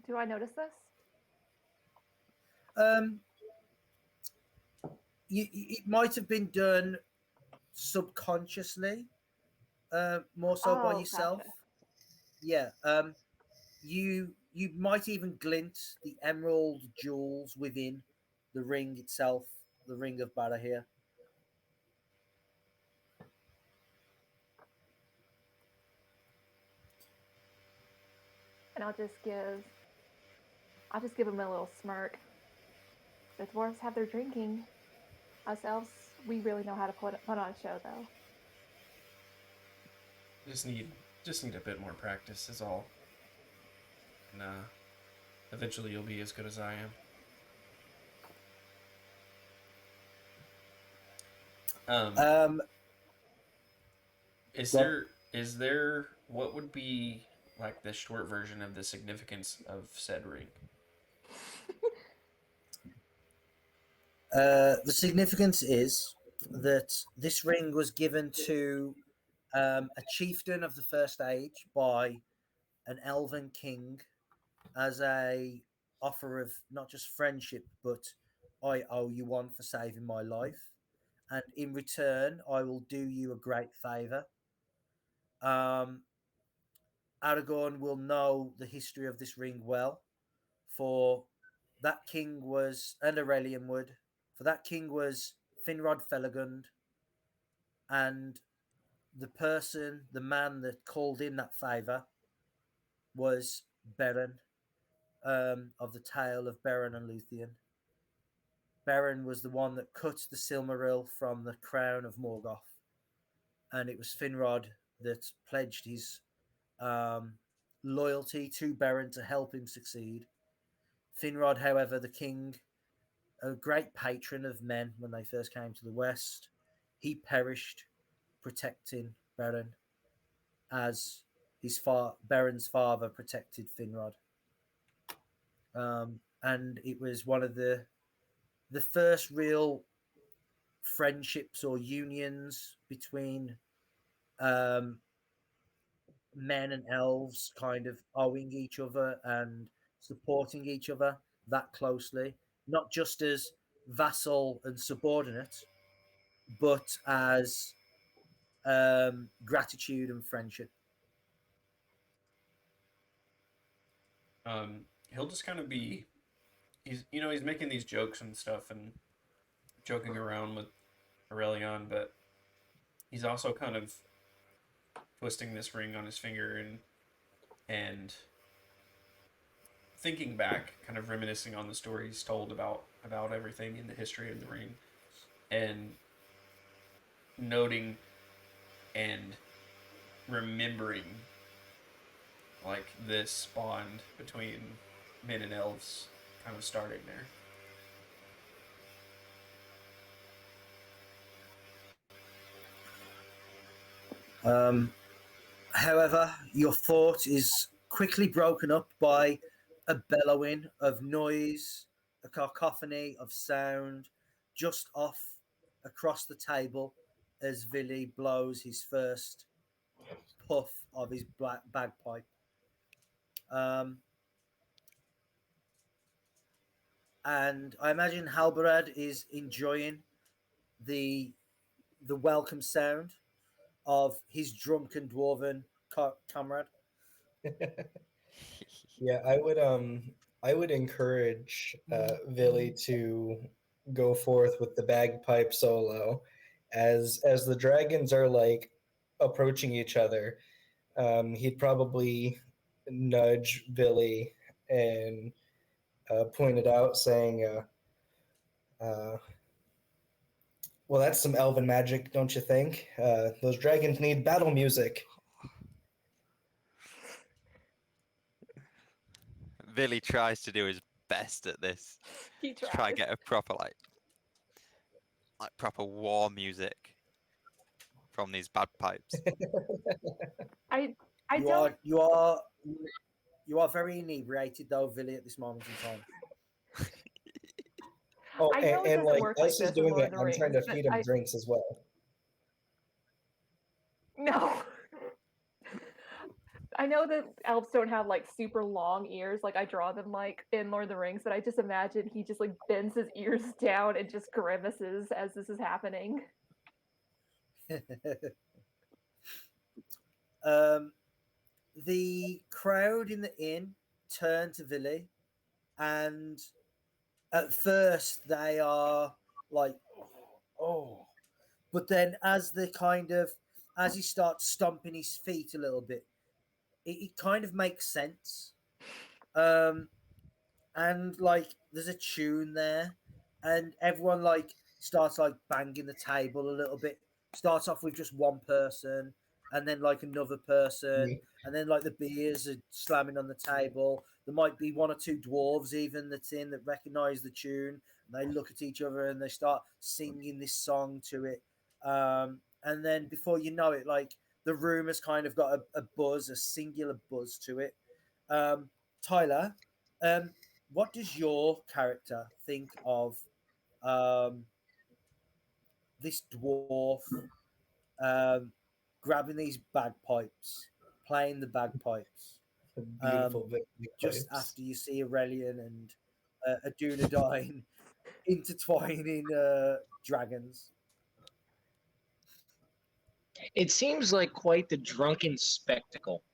Do I notice this? It might have been done subconsciously, more so by Oh, yourself. gotcha. Yeah. You might even glint the emerald jewels within the ring itself the Ring of Barahir. And I'll just give him a little smirk. The dwarves have their drinking. Us elves, we really know how to put on a show, though. Just need a bit more practice is all. And eventually you'll be as good as I am. Is there what would be like the short version of the significance of said ring? The significance is that this ring was given to a chieftain of the First Age by an elven king as a offer of not just friendship, but I owe you one for saving my life, and in return, I will do you a great favor. Aragorn will know the history of this ring well, for that king was, and Aurelian would, for that king was Finrod Felagund, and the man that called in that favour was Beren, of the tale of Beren and Luthien. Beren was the one that cut the Silmaril from the crown of Morgoth, and it was Finrod that pledged his loyalty to Beren to help him succeed. Finrod, however, the king, a great patron of men when they first came to the West, he perished protecting Beren as Beren's father protected Finrod. And it was one of the first real friendships or unions between men and elves, kind of owing each other and supporting each other that closely, not just as vassal and subordinate, but as gratitude and friendship. He'll just kind of be he's making these jokes and stuff and joking around with Aurelion, but he's also kind of twisting this ring on his finger and thinking back, kind of reminiscing on the stories told about everything in the history of the ring, and noting and remembering like this bond between men and elves kind of starting there. However, your thought is quickly broken up by a bellowing of noise, a cacophony of sound just off across the table as Vili blows his first puff of his black bagpipe. And I imagine Halbarad is enjoying the welcome sound of his drunken dwarven comrade. Yeah, I would encourage Vili to go forth with the bagpipe solo as the dragons are like approaching each other. He'd probably nudge Vili and point it out, saying, well, that's some elven magic, don't you think? Those dragons need battle music. Billy tries to do his best at this. He To tries. try and get a proper like proper war music from these bagpipes. I You don't. you are very inebriated though, Vili, at this moment in time. Oh, I know it and doesn't like work as like he's this in doing Lord it, of the I'm trying to Rings, but feed him drinks as well. No. I know that elves don't have like super long ears, like I draw them like in Lord of the Rings, but I just imagine he just like bends his ears down and just grimaces as this is happening. The crowd in the inn turn to Vili, and at first they are like, oh. But then as he starts stomping his feet a little bit, it kind of makes sense. Um, and like there's a tune there, and everyone like starts like banging the table a little bit. Starts off with just one person, and then like another person, and then like the beers are slamming on the table. There might be one or two dwarves even that's in that recognize the tune. And they look at each other and they start singing this song to it. And then before you know it, like the room has kind of got a buzz, a singular buzz to it. Um, Tyler, um, what does your character think of um, this dwarf um, grabbing these bagpipes, playing the bagpipes, Beautiful just pipes. after you see Aurelian and a Dunedain intertwining dragons? It seems like quite the drunken spectacle.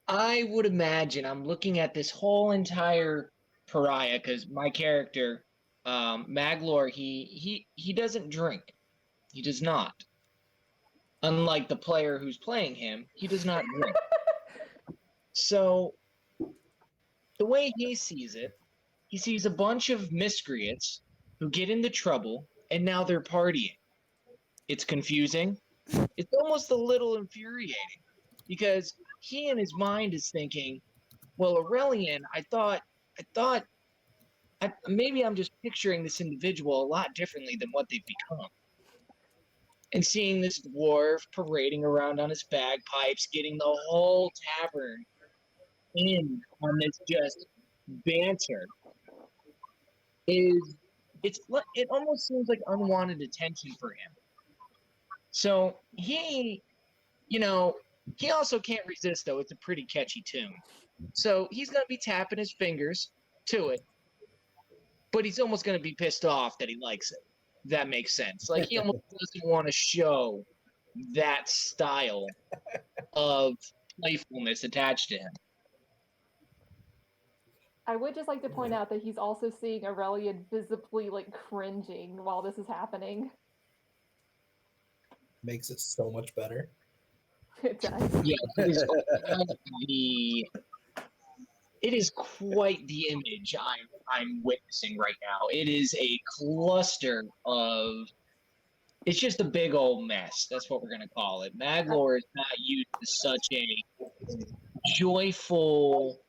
I would imagine I'm looking at this whole entire pariah because my character, Maglor, he doesn't drink. He does not. Unlike the player who's playing him, he does not drink. So the way he sees it, he sees a bunch of miscreants who get into trouble and now they're partying. It's confusing. It's almost a little infuriating because he in his mind is thinking, well, Aurelian, I thought, maybe I'm just picturing this individual a lot differently than what they've become. And seeing this dwarf parading around on his bagpipes, getting the whole tavern in on this just banter is it almost seems like unwanted attention for him. So you know, he also can't resist though. It's a pretty catchy tune. So he's gonna be tapping his fingers to it, but he's almost gonna be pissed off that he likes it. That makes sense. Like he almost doesn't want to show that style of playfulness attached to him. I would just like to point out that he's also seeing Aurelian visibly like cringing while this is happening. Makes it so much better. It does. Yeah, it is quite the image I'm witnessing right now. It is a cluster of it's just a big old mess. That's what we're gonna call it. Maglor is not used to such a joyful,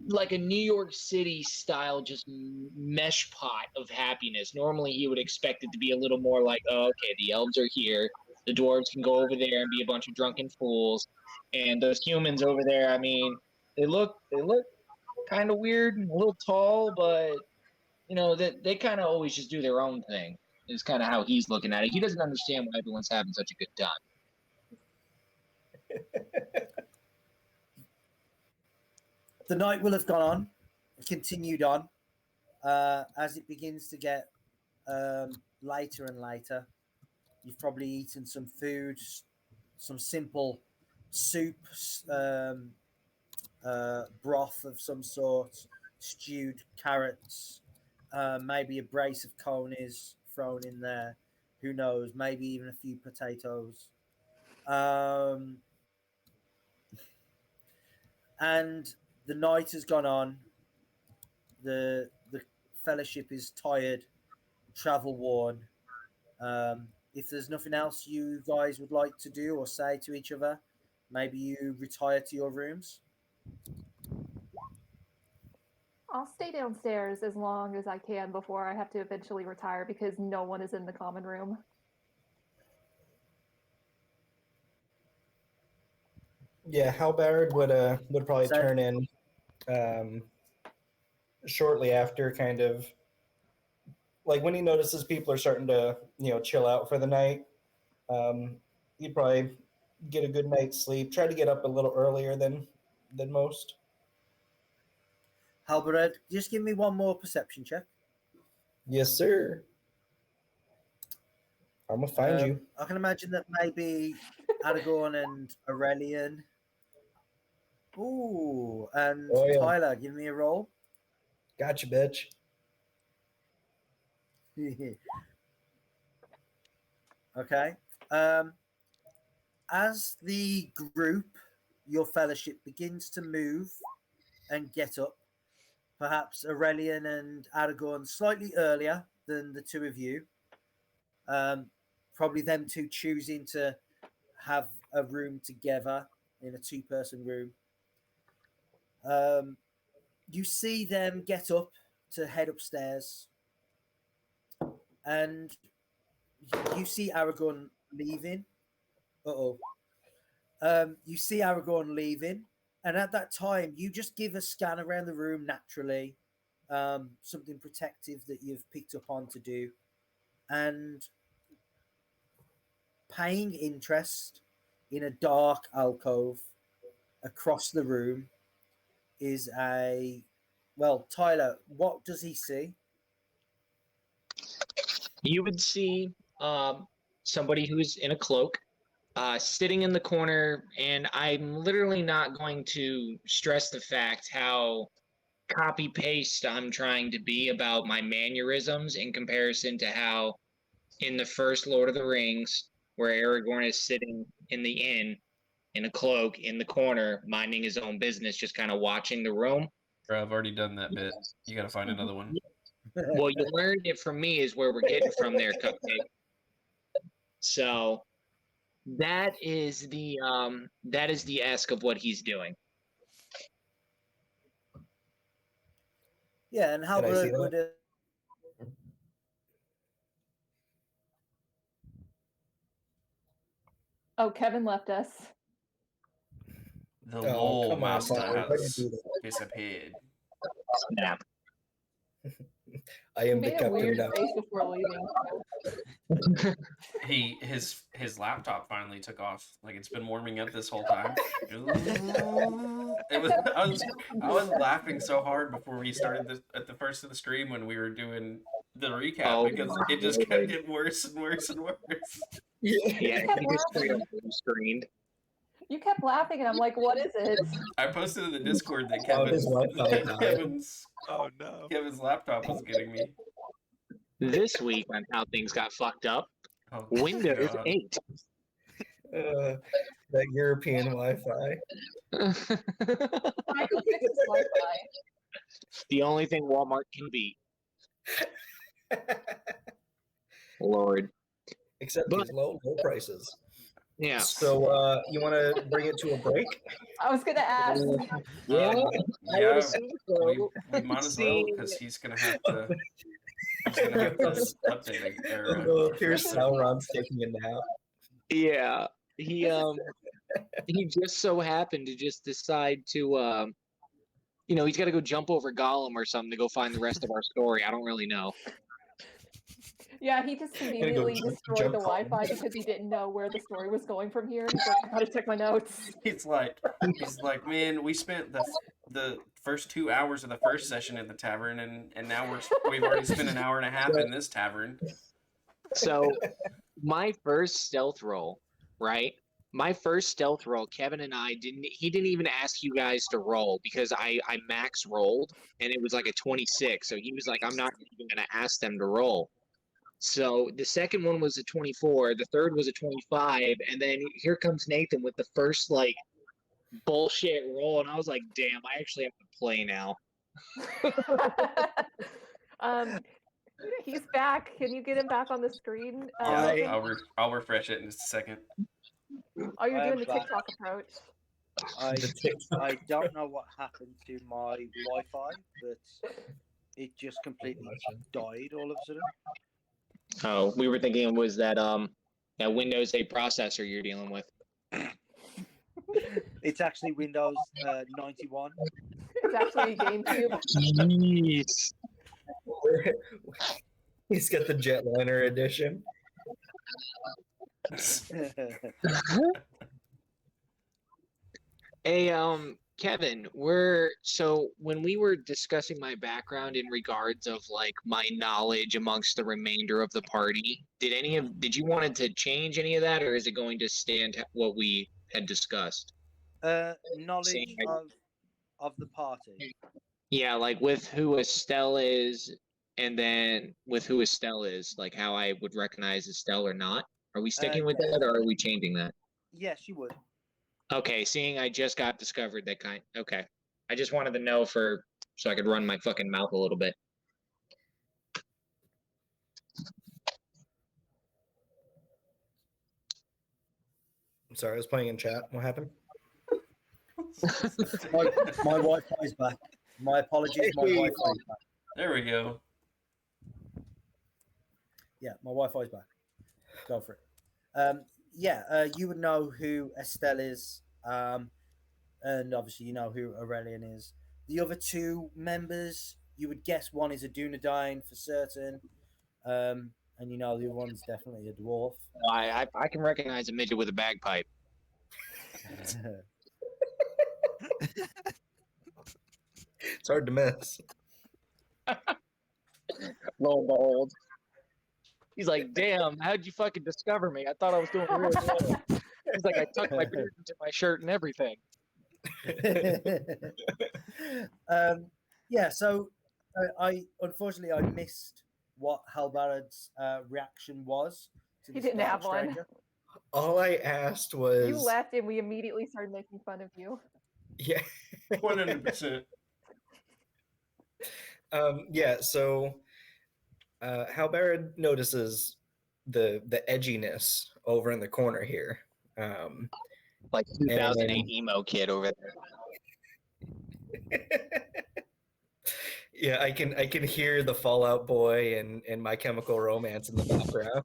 like a New York City style, just mesh pot of happiness. Normally, he would expect it to be a little more like, oh, okay, the elves are here, the dwarves can go over there and be a bunch of drunken fools, and those humans over there. I mean, they look kind of weird and a little tall, but they kind of always just do their own thing. Is kind of how he's looking at it. He doesn't understand why everyone's having such a good time. The night will have gone on, continued on, as it begins to get later and later. You've probably eaten some food, some simple soup, broth of some sort, stewed carrots, maybe a brace of conies thrown in there. Who knows? Maybe even a few potatoes. Um, and the night has gone on. The fellowship is tired, travel worn. If there's nothing else you guys would like to do or say to each other, maybe you retire to your rooms. I'll stay downstairs as long as I can before I have to eventually retire because no one is in the common room. Yeah, Halberd would probably So- turn in um, shortly after, kind of like when he notices people are starting to chill out for the night. Um, he'd probably get a good night's sleep. Try to get up a little earlier than most. Halbered, just give me one more perception check. Yes, sir. I'm gonna find you. I can imagine that maybe Aragorn and Aurelian. Ooh, and Oh yeah, Tyler, give me a roll. gotcha, bitch. Okay. As the group, your fellowship, begins to move and get up, perhaps Aurelian and Aragorn slightly earlier than the two of you, probably them two choosing to have a room together in a two-person room. You see them get up to head upstairs, and you see Aragorn leaving. You see Aragorn leaving, and at that time, you just give a scan around the room naturally, something protective that you've picked up on to do, and paying interest in a dark alcove across the room is a well, Tyler. What does he see? You would see somebody who's in a cloak sitting in the corner, and I'm literally not going to stress the fact how copy paste I'm trying to be about my mannerisms in comparison to how in the first Lord of the Rings, where Aragorn is sitting in the inn in a cloak in the corner, minding his own business, just kind of watching the room. Bro, I've already done that bit. You got to find another one. Well, you learned it from me is where we're getting from there, Cupcake. So that is the ask of what he's doing. Yeah, and how Can I see would that? Oh, Kevin left us. The Oh, Lowell come on, Master Tyler, why has did you do that? disappeared. Snap. I He am the made a captain weird now. face before leaving. His laptop finally took off. Like it's been warming up this whole time. It was I was laughing so hard before we started this at the first of the stream when we were doing the recap Oh, because it just kept getting worse and worse and worse. Yeah, You kept he just straight up laughing. blue screened. You kept laughing, and I'm like, "What is it?" I posted in the Discord that Oh, his Wi-Fi died. Oh no. Kevin's laptop was getting me. This week on how things got fucked up, Oh, Windows God. 8. That European Wi-Fi. Michael fixes Wi-Fi. The only thing Walmart can beat. Lord. Except But- these low prices. Yeah. So you want to bring it to a break? I was gonna ask. Yeah. I Yeah, would assume so. we might as well because he's gonna have to. He's gonna have to update it. Or, Oh, here's refresh it. Sauron's taking a nap. Yeah. He just so happened to just decide to he's got to go jump over Gollum or something to go find the rest of our story. I don't really know. Yeah, he just immediately destroyed jump the on. Wi-Fi because he didn't know where the story was going from here. He's like, I gotta check my notes. He's like, man, we spent the first 2 hours of the first session at the tavern, and now we've already spent an hour and a half in this tavern. So my first stealth roll, right? My first stealth roll, Kevin and I he didn't even ask you guys to roll because I max rolled and it was like a 26. So he was like, I'm not even gonna ask them to roll. So the second one was a 24, the third was a 25, and then here comes Nathan with the first like bullshit roll, and I was like, damn, I actually have to play now. He's back. Can you get him back on the screen? Yeah, I'll refresh it in just a second. Oh, you're I doing am the back. TikTok approach. I don't know what happened to my Wi-Fi, but it just completely died all of a sudden. Oh, we were thinking it was that that Windows 8 processor you're dealing with. It's actually Windows 91. It's actually a GameCube. Jeez. He's got the Jetliner edition. Hey, Kevin, so when we were discussing my background in regards of like my knowledge amongst the remainder of the party, did you wanted to change any of that, or is it going to stand what we had discussed? Knowledge of the party. Yeah, like with who Estelle is, and then with who Estelle is, like how I would recognize Estelle or not. Are we sticking with Yes. that, or are we changing that? Yes, you would. Okay, seeing I just got discovered, that kind. Okay, I just wanted to know so I could run my fucking mouth a little bit. I'm sorry, I was playing in chat. What happened? My Wi-Fi's back. My apologies. My Hey. Wi-Fi's back. There we go. Yeah, my Wi-Fi's back. Go for it. You would know who Estelle is, and obviously you know who Aurelian is. The other two members, you would guess one is a Dunedain for certain, and you know the other one's definitely a dwarf. I can recognize a midget with a bagpipe. It's hard to miss. Lo and behold. He's like, damn, how'd you fucking discover me? I thought I was doing real well. He's like, I tucked my beard into my shirt and everything. So I unfortunately I missed what Halbarad's reaction was to He this didn't have one. stranger. All I asked was You left and we immediately started making fun of you. Yeah. 100%. So Halbarad notices the edginess over in the corner here. Like 2008 And- emo kid over there. Yeah, I can hear the Fallout Boy and My Chemical Romance in the background.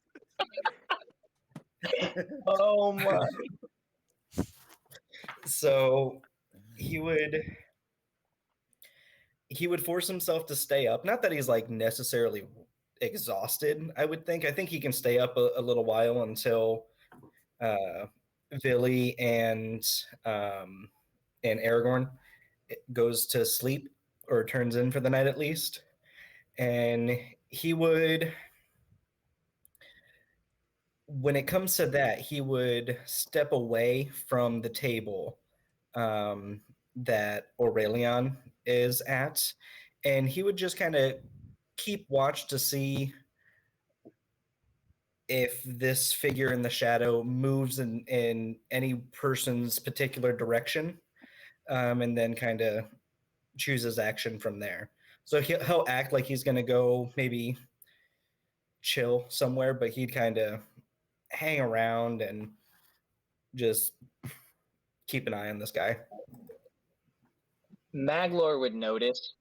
Oh my. So he would force himself to stay up. Not that he's like necessarily exhausted. I think he can stay up a little while until Villy and Aragorn goes to sleep or turns in for the night at least. And he would, when it comes to that, he would step away from the table that Aurelian is at, and he would just kind of keep watch to see if this figure in the shadow moves in any person's particular direction, and then kind of chooses action from there. So he'll act like he's going to go maybe chill somewhere, but he'd kind of hang around and just keep an eye on this guy. Maglor would notice,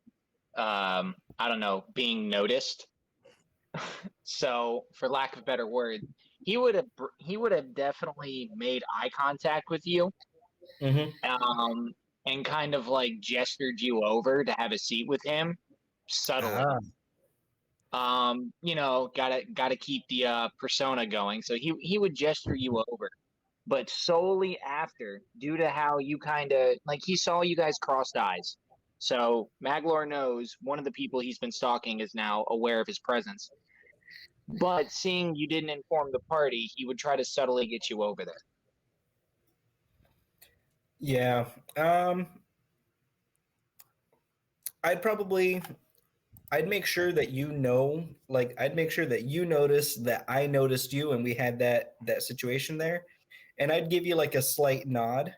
I don't know, being noticed. So, for lack of a better word, he would have definitely made eye contact with you, and kind of like gestured you over to have a seat with him, subtly. Gotta keep the persona going. So he would gesture you over, but solely after, due to how you kind of like he saw you guys crossed eyes. So Maglor knows one of the people he's been stalking is now aware of his presence. But seeing you didn't inform the party, he would try to subtly get you over there. Yeah. I'd make sure that I'd make sure that you noticed that I noticed you and we had that situation there. And I'd give you like a slight nod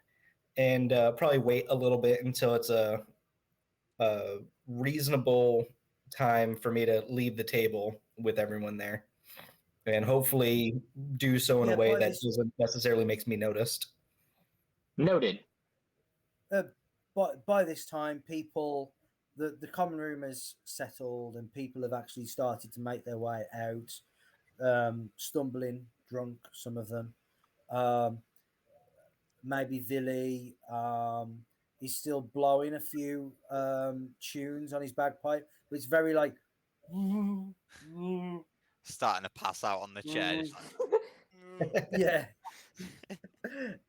and probably wait a little bit until it's a reasonable time for me to leave the table with everyone there. And hopefully do so in a way that doesn't necessarily makes me noticed. Noted. But by this time, people, the common room has settled and people have actually started to make their way out, stumbling, drunk, some of them. Maybe Villy is still blowing a few tunes on his bagpipe, but it's very like... Starting to pass out on the chair. Yeah.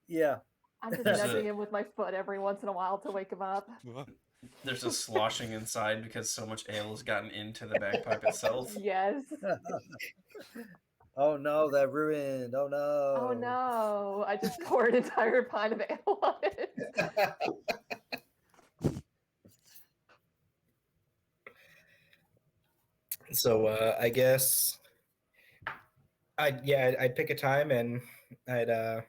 Yeah. I'm just nudging him with my foot every once in a while to wake him up. There's a sloshing inside because so much ale has gotten into the bagpipe itself. Yes. Oh no, they're ruined. Oh no. Oh no. I just poured an entire pint of ale on it. So I guess I'd pick a time and I'd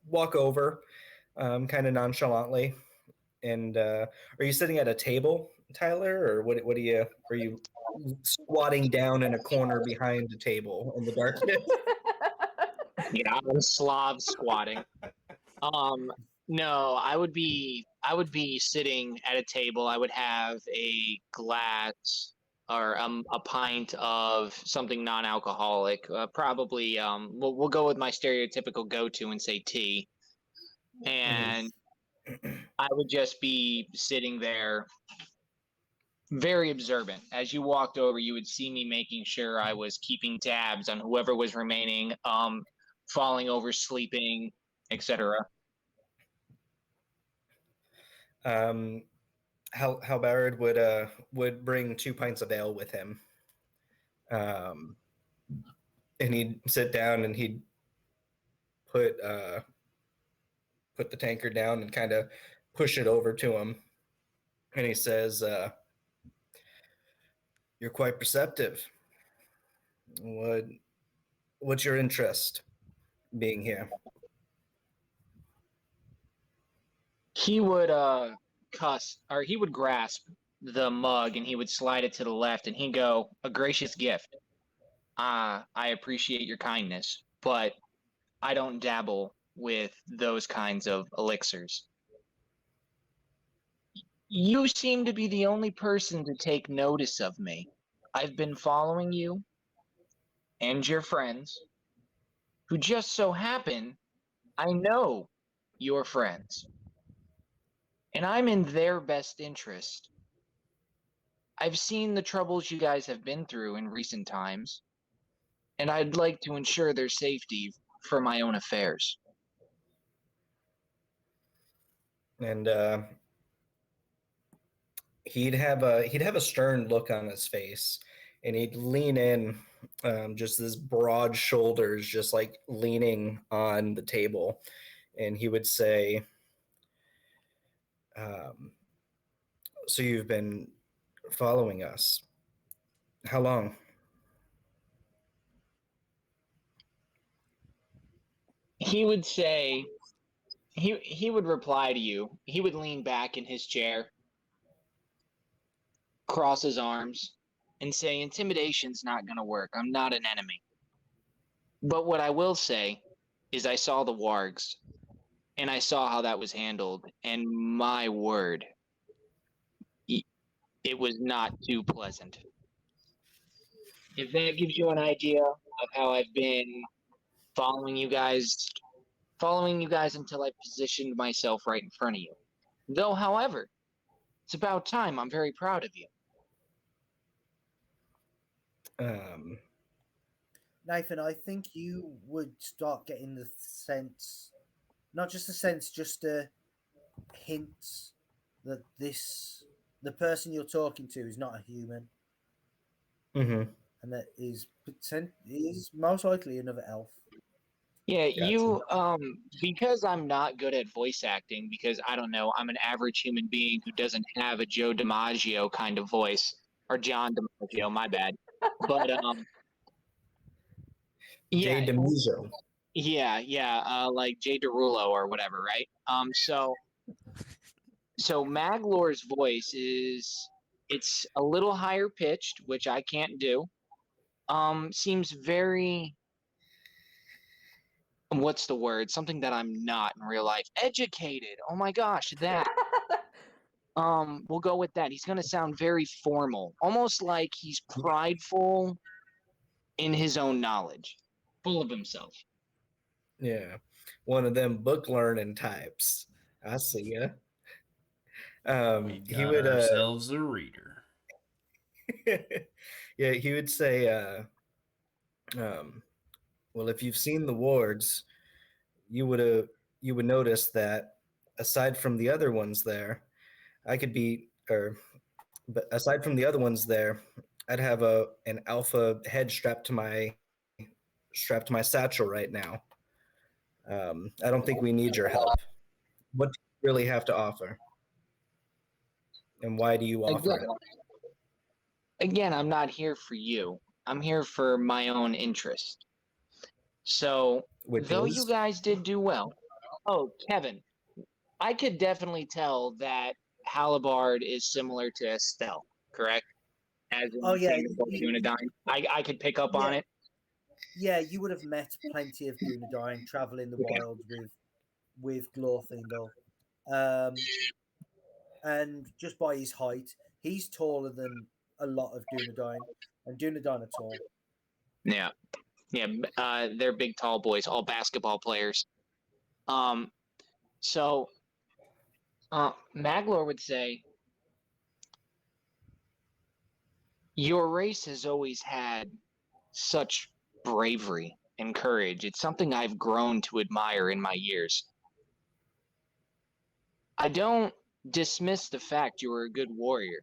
walk over, kind of nonchalantly. And are you sitting at a table, Tyler, or what? Are you squatting down in a corner behind a table in the darkness? Yeah, I'm Slav squatting. No, I would be sitting at a table. I would have a glass or a pint of something non-alcoholic. Probably we'll go with my stereotypical go-to and say tea. And I would just be sitting there very observant. As you walked over, you would see me making sure I was keeping tabs on whoever was remaining, falling over, sleeping, etc. Halberd would bring 2 pints of ale with him, and he'd sit down and he'd put the tankard down and kind of push it over to him, and he says, "You're quite perceptive. What's your interest being here?" He would he would grasp the mug and he would slide it to the left and he'd go, "A gracious gift. I appreciate your kindness, but I don't dabble with those kinds of elixirs. You seem to be the only person to take notice of me. I've been following you and your friends, who just so happen I know your friends, and I'm in their best interest. I've seen the troubles you guys have been through in recent times, and I'd like to ensure their safety for my own affairs." And he'd have a stern look on his face, and he'd lean in, just his broad shoulders, just like leaning on the table, and he would say, "So you've been following us? How long?" He would say, he would reply to you. He would lean back in his chair, cross his arms, and say, "Intimidation's not going to work. I'm not an enemy. But what I will say is I saw the wargs, and I saw how that was handled, and my word, it was not too pleasant." If that gives you an idea of how I've been following you guys, until I positioned myself right in front of you. Though, however, it's about time. I'm very proud of you. Nathan, I think you would start getting the sense, not just a sense, just a hint that the person you're talking to is not a human, Mm-hmm. and that is most likely another elf. Yeah, Gotcha. you because I'm not good at voice acting, because I don't know, I'm an average human being who doesn't have a Joe DiMaggio kind of voice, or John DiMaggio, my bad. But Jay yeah, DeMuso. yeah, like Jay Derulo or whatever, right? So Maglor's voice it's a little higher pitched, which I can't do. Seems very, what's the word? Something that I'm not in real life. Educated. Oh my gosh, that. We'll go with that. He's gonna sound very formal, almost like he's prideful in his own knowledge, full of himself. Yeah, one of them book learning types. I see ya. We got He would ourselves a reader. yeah, he would say, well, if you've seen the wards, you would notice that aside from the other ones there, but aside from the other ones there, I'd have an alpha head strapped to my satchel right now. I don't think we need your help. What do you really have to offer? And why do you offer Again, it? again, I'm not here for you. I'm here for my own interest. So, Which though you is guys did do well. Oh, Kevin, I could definitely tell that Halibard is similar to Estelle, correct? As Oh in yeah, same as Dunedain. I could pick up on yeah, it. yeah. You would have met plenty of Dunedain traveling the Okay. wilds with Glorfindel. Um, and just by his height, he's taller than a lot of Dunedain, and Dunedain are tall. Yeah. Yeah. They're big, tall boys, all basketball players. Um, so Maglor would say, your race has always had such bravery and courage. It's something I've grown to admire in my years. I don't dismiss the fact you are a good warrior.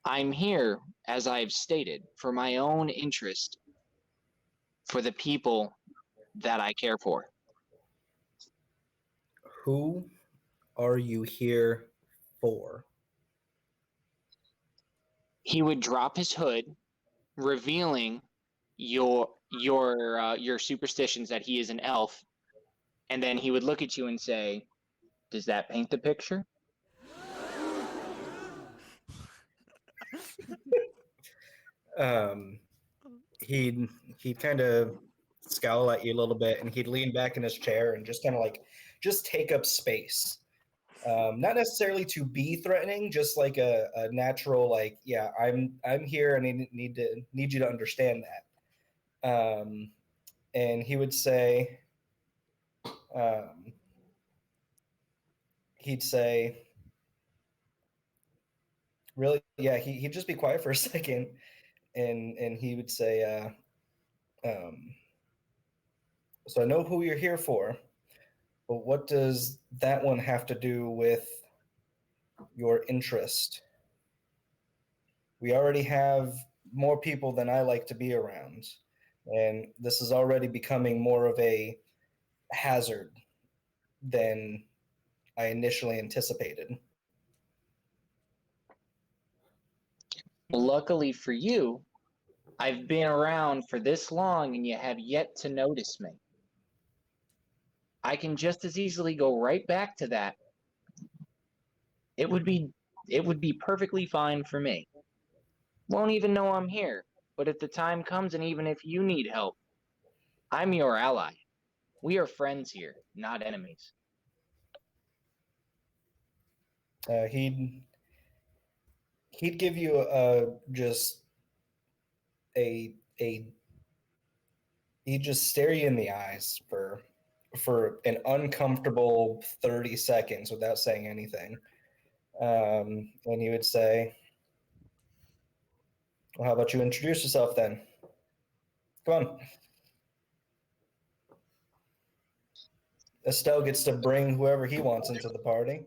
I'm here, as I've stated, for my own interest, for the people that I care for. who are you here for? He would drop his hood, revealing your superstitions that he is an elf, and then he would look at you and say, "Does that paint the picture?" Um, he'd kind of scowl at you a little bit, and he'd lean back in his chair and just kind of like just take up space. Not necessarily to be threatening, just like a natural like, yeah, I'm here and I need you to understand that. And he would say, um, he'd say, really, yeah, he'd just be quiet for a second, and he would say, so I know who you're here for, but what does that one have to do with your interest? We already have more people than I like to be around, and this is already becoming more of a hazard than I initially anticipated. Luckily for you, I've been around for this long and you have yet to notice me. I can just as easily go right back to that. It would be perfectly fine for me. Won't even know I'm here, but if the time comes and even if you need help, I'm your ally. We are friends here, not enemies. He'd give you just a he'd just stare you in the eyes for an uncomfortable 30 seconds without saying anything. And he would say, well, how about you introduce yourself then? Come on. Estelle gets to bring whoever he wants into the party.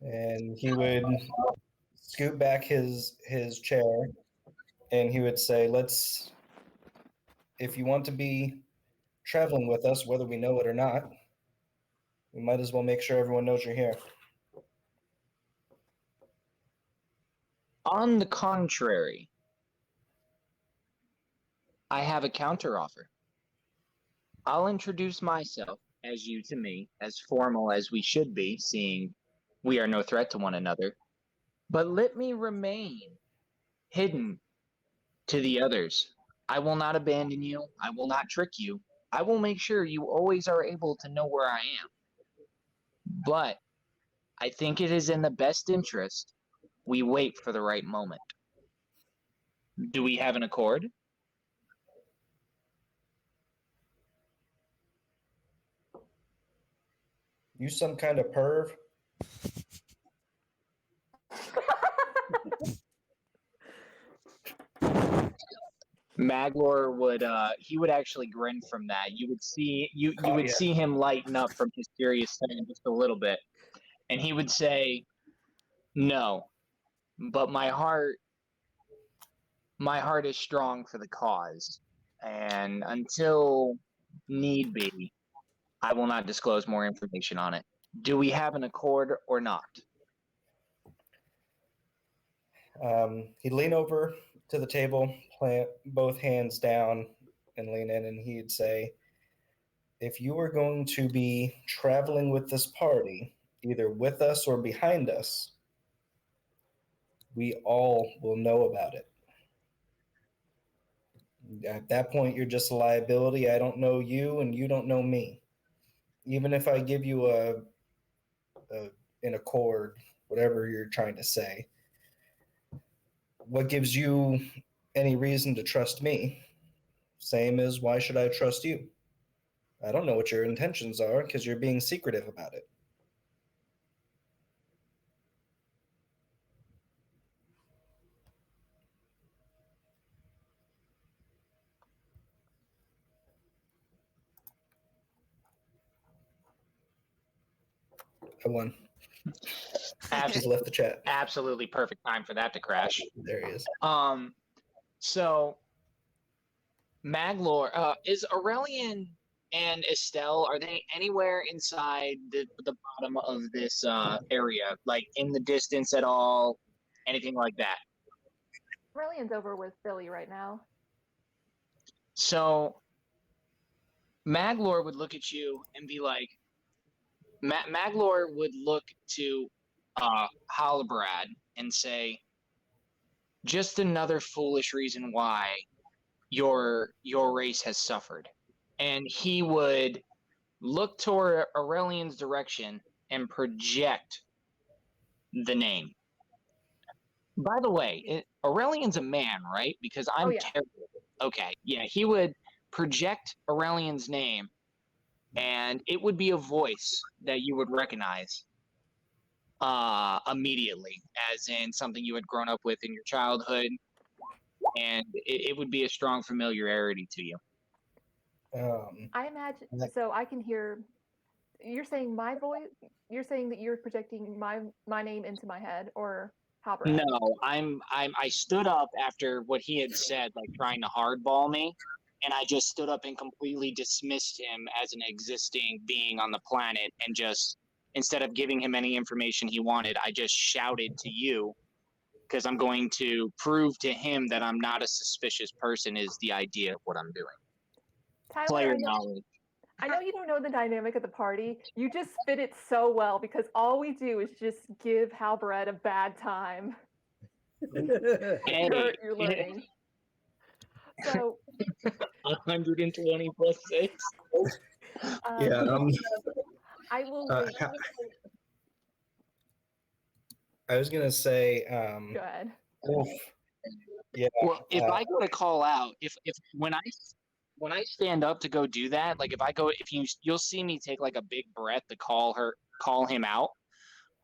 And he would scoot back his chair and he would say, let's, if you want to be traveling with us, whether we know it or not, we might as well make sure everyone knows you're here. On the contrary, I have a counteroffer. I'll introduce myself as you to me, as formal as we should be, seeing we are no threat to one another. But let me remain hidden to the others. I will not abandon you. I will not trick you. I will make sure you always are able to know where I am. But I think it is in the best interest we wait for the right moment. Do we have an accord? You some kind of perv? Maglor would he would actually grin from that. You would see see him lighten up from his serious tone just a little bit. And he would say, "No, but my heart is strong for the cause. And until need be, I will not disclose more information on it. Do we have an accord or not?" He'd lean over to the table, plant both hands down, and lean in, and he'd say, if you are going to be traveling with this party, either with us or behind us, we all will know about it. At that point, you're just a liability. I don't know you, and you don't know me. Even if I give you an accord, whatever you're trying to say, what gives you any reason to trust me? Same as why should I trust you? I don't know what your intentions are because you're being secretive about it. I won. She's left the chat. Absolutely perfect time for that to crash. There he is. So Maglor, is Aurelian and Estelle, are they anywhere inside the bottom of this area, like in the distance at all, anything like that? Aurelian's over with Billy right now. So Maglor would look at you and be like, Maglor would look to Halbrad and say, just another foolish reason why your race has suffered. And he would look toward Aurelian's direction and project the name. By the way, Aurelian's a man, right? Because I'm terrible. Okay, yeah, he would project Aurelian's name, and it would be a voice that you would recognize immediately, as in something you had grown up with in your childhood, and it would be a strong familiarity to you. I imagine, so I can hear, you're saying my voice, you're saying that you're projecting my name into my head, or Halbrad? No, I stood up after what he had said, like trying to hardball me, and I just stood up and completely dismissed him as an existing being on the planet, and just, instead of giving him any information he wanted, I just shouted to you, because I'm going to prove to him that I'm not a suspicious person, is the idea of what I'm doing. Tyler, Player knowledge. I know you don't know the dynamic of the party. You just spit it so well, because all we do is just give Halbrad a bad time. Hey. You're learning. So 120 plus 6. Yeah. I will wait. I was gonna say. Go ahead. Yeah. Well, if I go to call out, if when I stand up to go do that, like if you'll see me take like a big breath to call him out.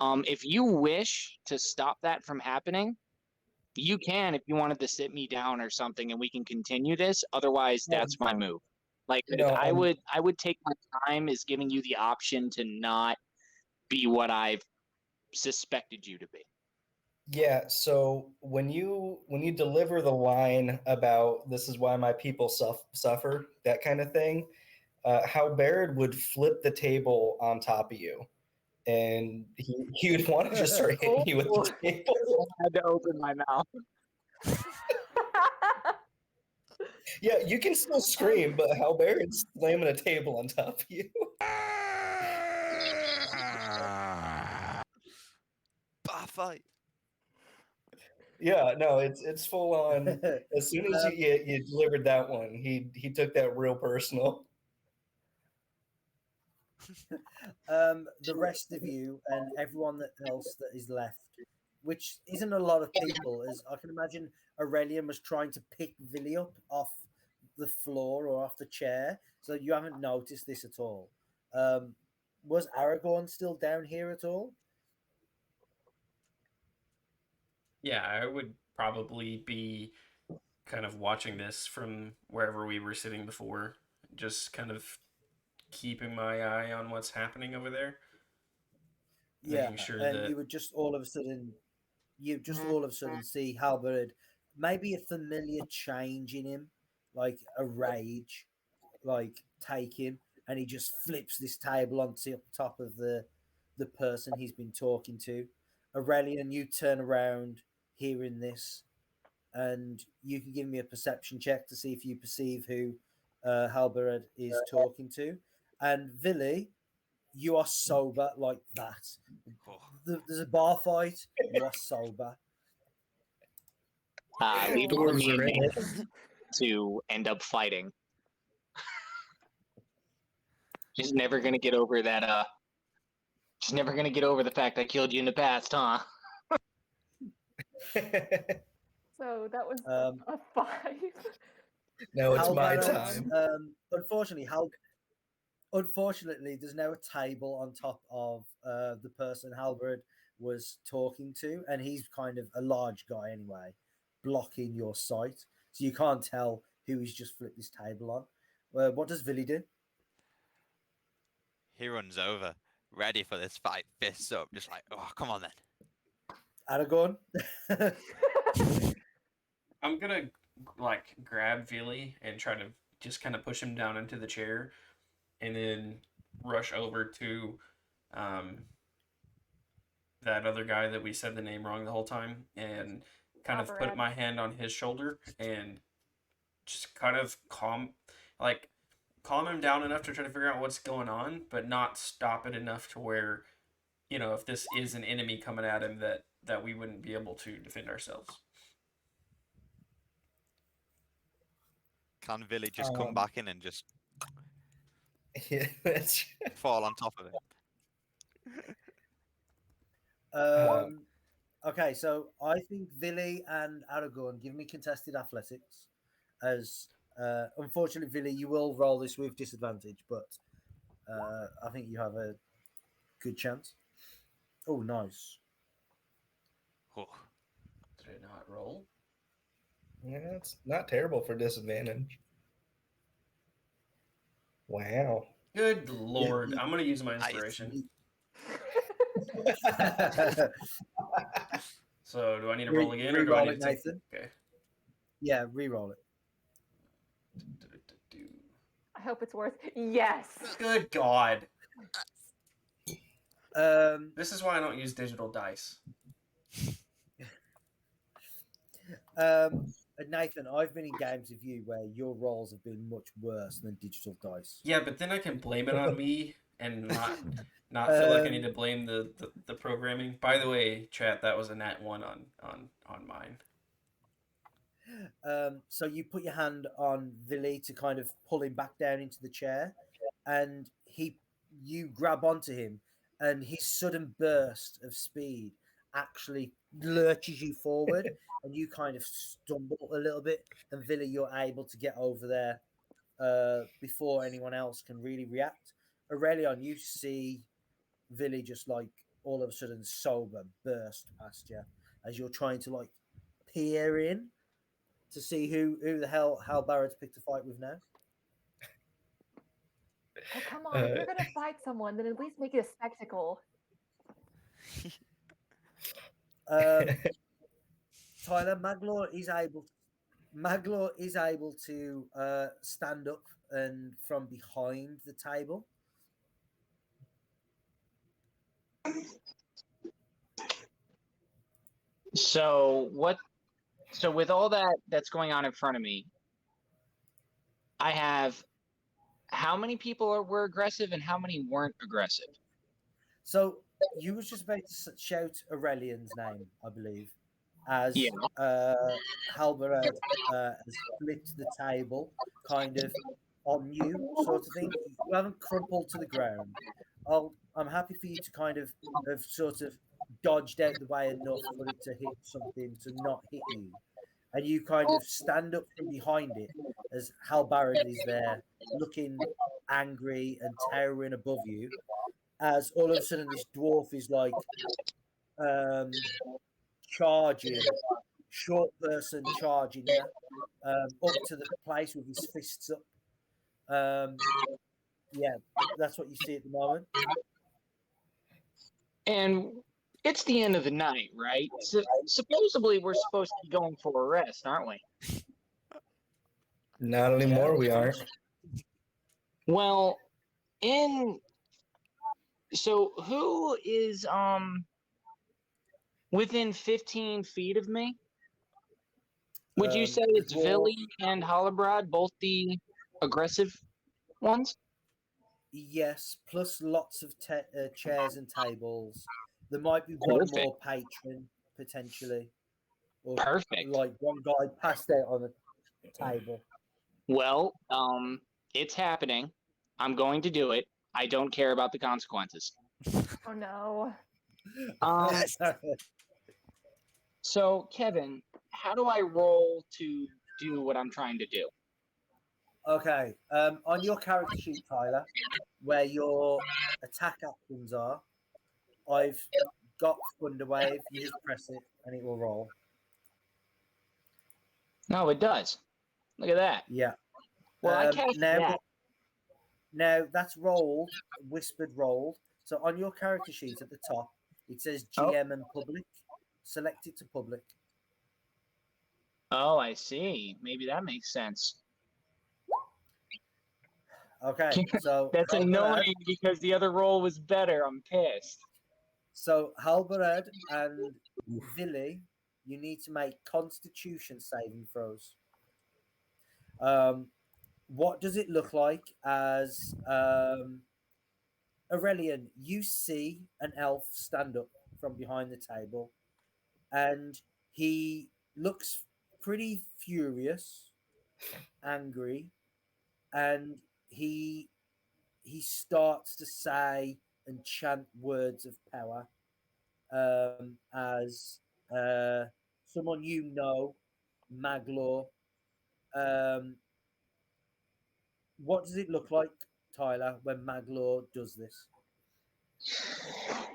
If you wish to stop that from happening, you can, if you wanted to sit me down or something, and we can continue this. Otherwise, that's my move. Like, No, I would take my time as giving you the option to not be what I've suspected you to be. Yeah, so when you deliver the line about this is why my people suffer, that kind of thing, how Baird would flip the table on top of you, and he would want to just start hitting you with the table. I had to open my mouth. Yeah, you can still scream, but Hal Baird's slamming a table on top of you. Bar fight. Yeah, no, it's full on. As soon as you delivered that one, he took that real personal. The rest of you and everyone else that is left, which isn't a lot of people, as I can imagine Aurelian was trying to pick Villy up off the floor or off the chair, so you haven't noticed this at all. Was Aragorn still down here at all? Yeah, I would probably be kind of watching this from wherever we were sitting before, just kind of keeping my eye on what's happening over there. Yeah, making sure and that you would just all of a sudden see Halberd, maybe a familiar change in him, like a rage, like take him, and he just flips this table onto top of the person he's been talking to. Aurelian, you turn around hearing this, and you can give me a perception check to see if you perceive who Halberad is talking to. And Villy, you are sober like that. There's a bar fight. You are sober. Leave it to Dwarves me are in it. to end up fighting. Just never gonna get over that. Just never gonna get over the fact I killed you in the past, huh? So that was Um, a 5. No, it's my Halberad, time. unfortunately, there's now a table on top of the person Halberad was talking to, and he's kind of a large guy anyway, blocking your sight, so you can't tell who he's just flipped this table on. What does Villy do? He runs over, ready for this fight, fists up, just like, oh, come on then. Aragorn? I'm gonna like grab Villy and try to just kind of push him down into the chair, and then rush over to that other guy that we said the name wrong the whole time, and kind of put Alvarad. my hand on his shoulder and just kind of calm him down enough to try to figure out what's going on, but not stop it enough to where, if this is an enemy coming at him, that we wouldn't be able to defend ourselves. Can Villy just come back in and just Yeah, fall on top of it? Okay, so I think Villy and Aragorn give me contested athletics. As unfortunately, Villy, you will roll this with disadvantage, but I think you have a good chance. Oh, nice. Oh. Did it not roll? Yeah, it's not terrible for disadvantage. Wow. Good lord. I'm going to use my Nice. inspiration. So do I need to roll again, or do I Re-roll need it, to take... Nathan. Okay. Yeah, re-roll it. I hope it's worth. Yes. Good God. Um, This is why I don't use digital dice. Nathan, I've been in games with you where your rolls have been much worse than digital dice. Yeah, but then I can blame it on me and not feel like I need to blame the programming. By the way, chat, that was a nat 1 on mine. So you put your hand on Villy to kind of pull him back down into the chair, and you grab onto him, and his sudden burst of speed actually lurches you forward, and you kind of stumble a little bit, and Villy, you're able to get over there before anyone else can really react. Aurelion, you see Villy just like all of a sudden sober burst past you as you're trying to like peer in to see who the hell Halbarad's picked a fight with now. Oh, come on. If you're going to fight someone, then at least make it a spectacle. Tyler, Maglor is able to stand up and from behind the table. So with all that's going on in front of me, I have how many people were aggressive and how many weren't aggressive? So you was just about to shout Aurelion's name, I believe, as Halberad has flipped the table kind of on you, sort of thing. You haven't crumpled to the ground. I'm happy for you to kind of have sort of dodged out the way enough for it to hit something to not hit you. And you kind of stand up from behind it as Halbarad is there looking angry and towering above you. As all of a sudden this dwarf is like charging, short person charging you up to the place with his fists up. Yeah, that's what you see at the moment. And it's the end of the night, right? So supposedly we're supposed to be going for a rest, aren't we? Not anymore, we aren't. Well, so who is Within 15 feet of me? Would you say The it's dwarf, Villy and Holobrad, both the aggressive ones? yes, plus lots of chairs and tables. There might be one Perfect. more patron potentially, or Perfect. like one guy passed out on the table. Well, it's happening. I'm going to do it. I don't care about the consequences. Oh no. Um, so Kevin, how do I roll to do what I'm trying to do? Okay, on your character sheet, Tyler, where your attack actions are, I've got Thunderwave. You just press it and it will roll. No, it does. Look at that. Yeah. Well, I cast that. Now that's rolled, whispered rolled. So on your character sheet at the top, it says GM and public. Select it to public. Oh, I see. Maybe that makes sense. Okay, so That's Halberad, annoying because the other roll was better. I'm pissed. so Halberad and Villy, you need to make Constitution saving throws. What does it look like as Aurelian? You see an elf stand up from behind the table, and he looks pretty furious, angry, and he starts to say and chant words of power as someone you know, Maglor. Um, what does it look like, Tyler, when Maglor does this?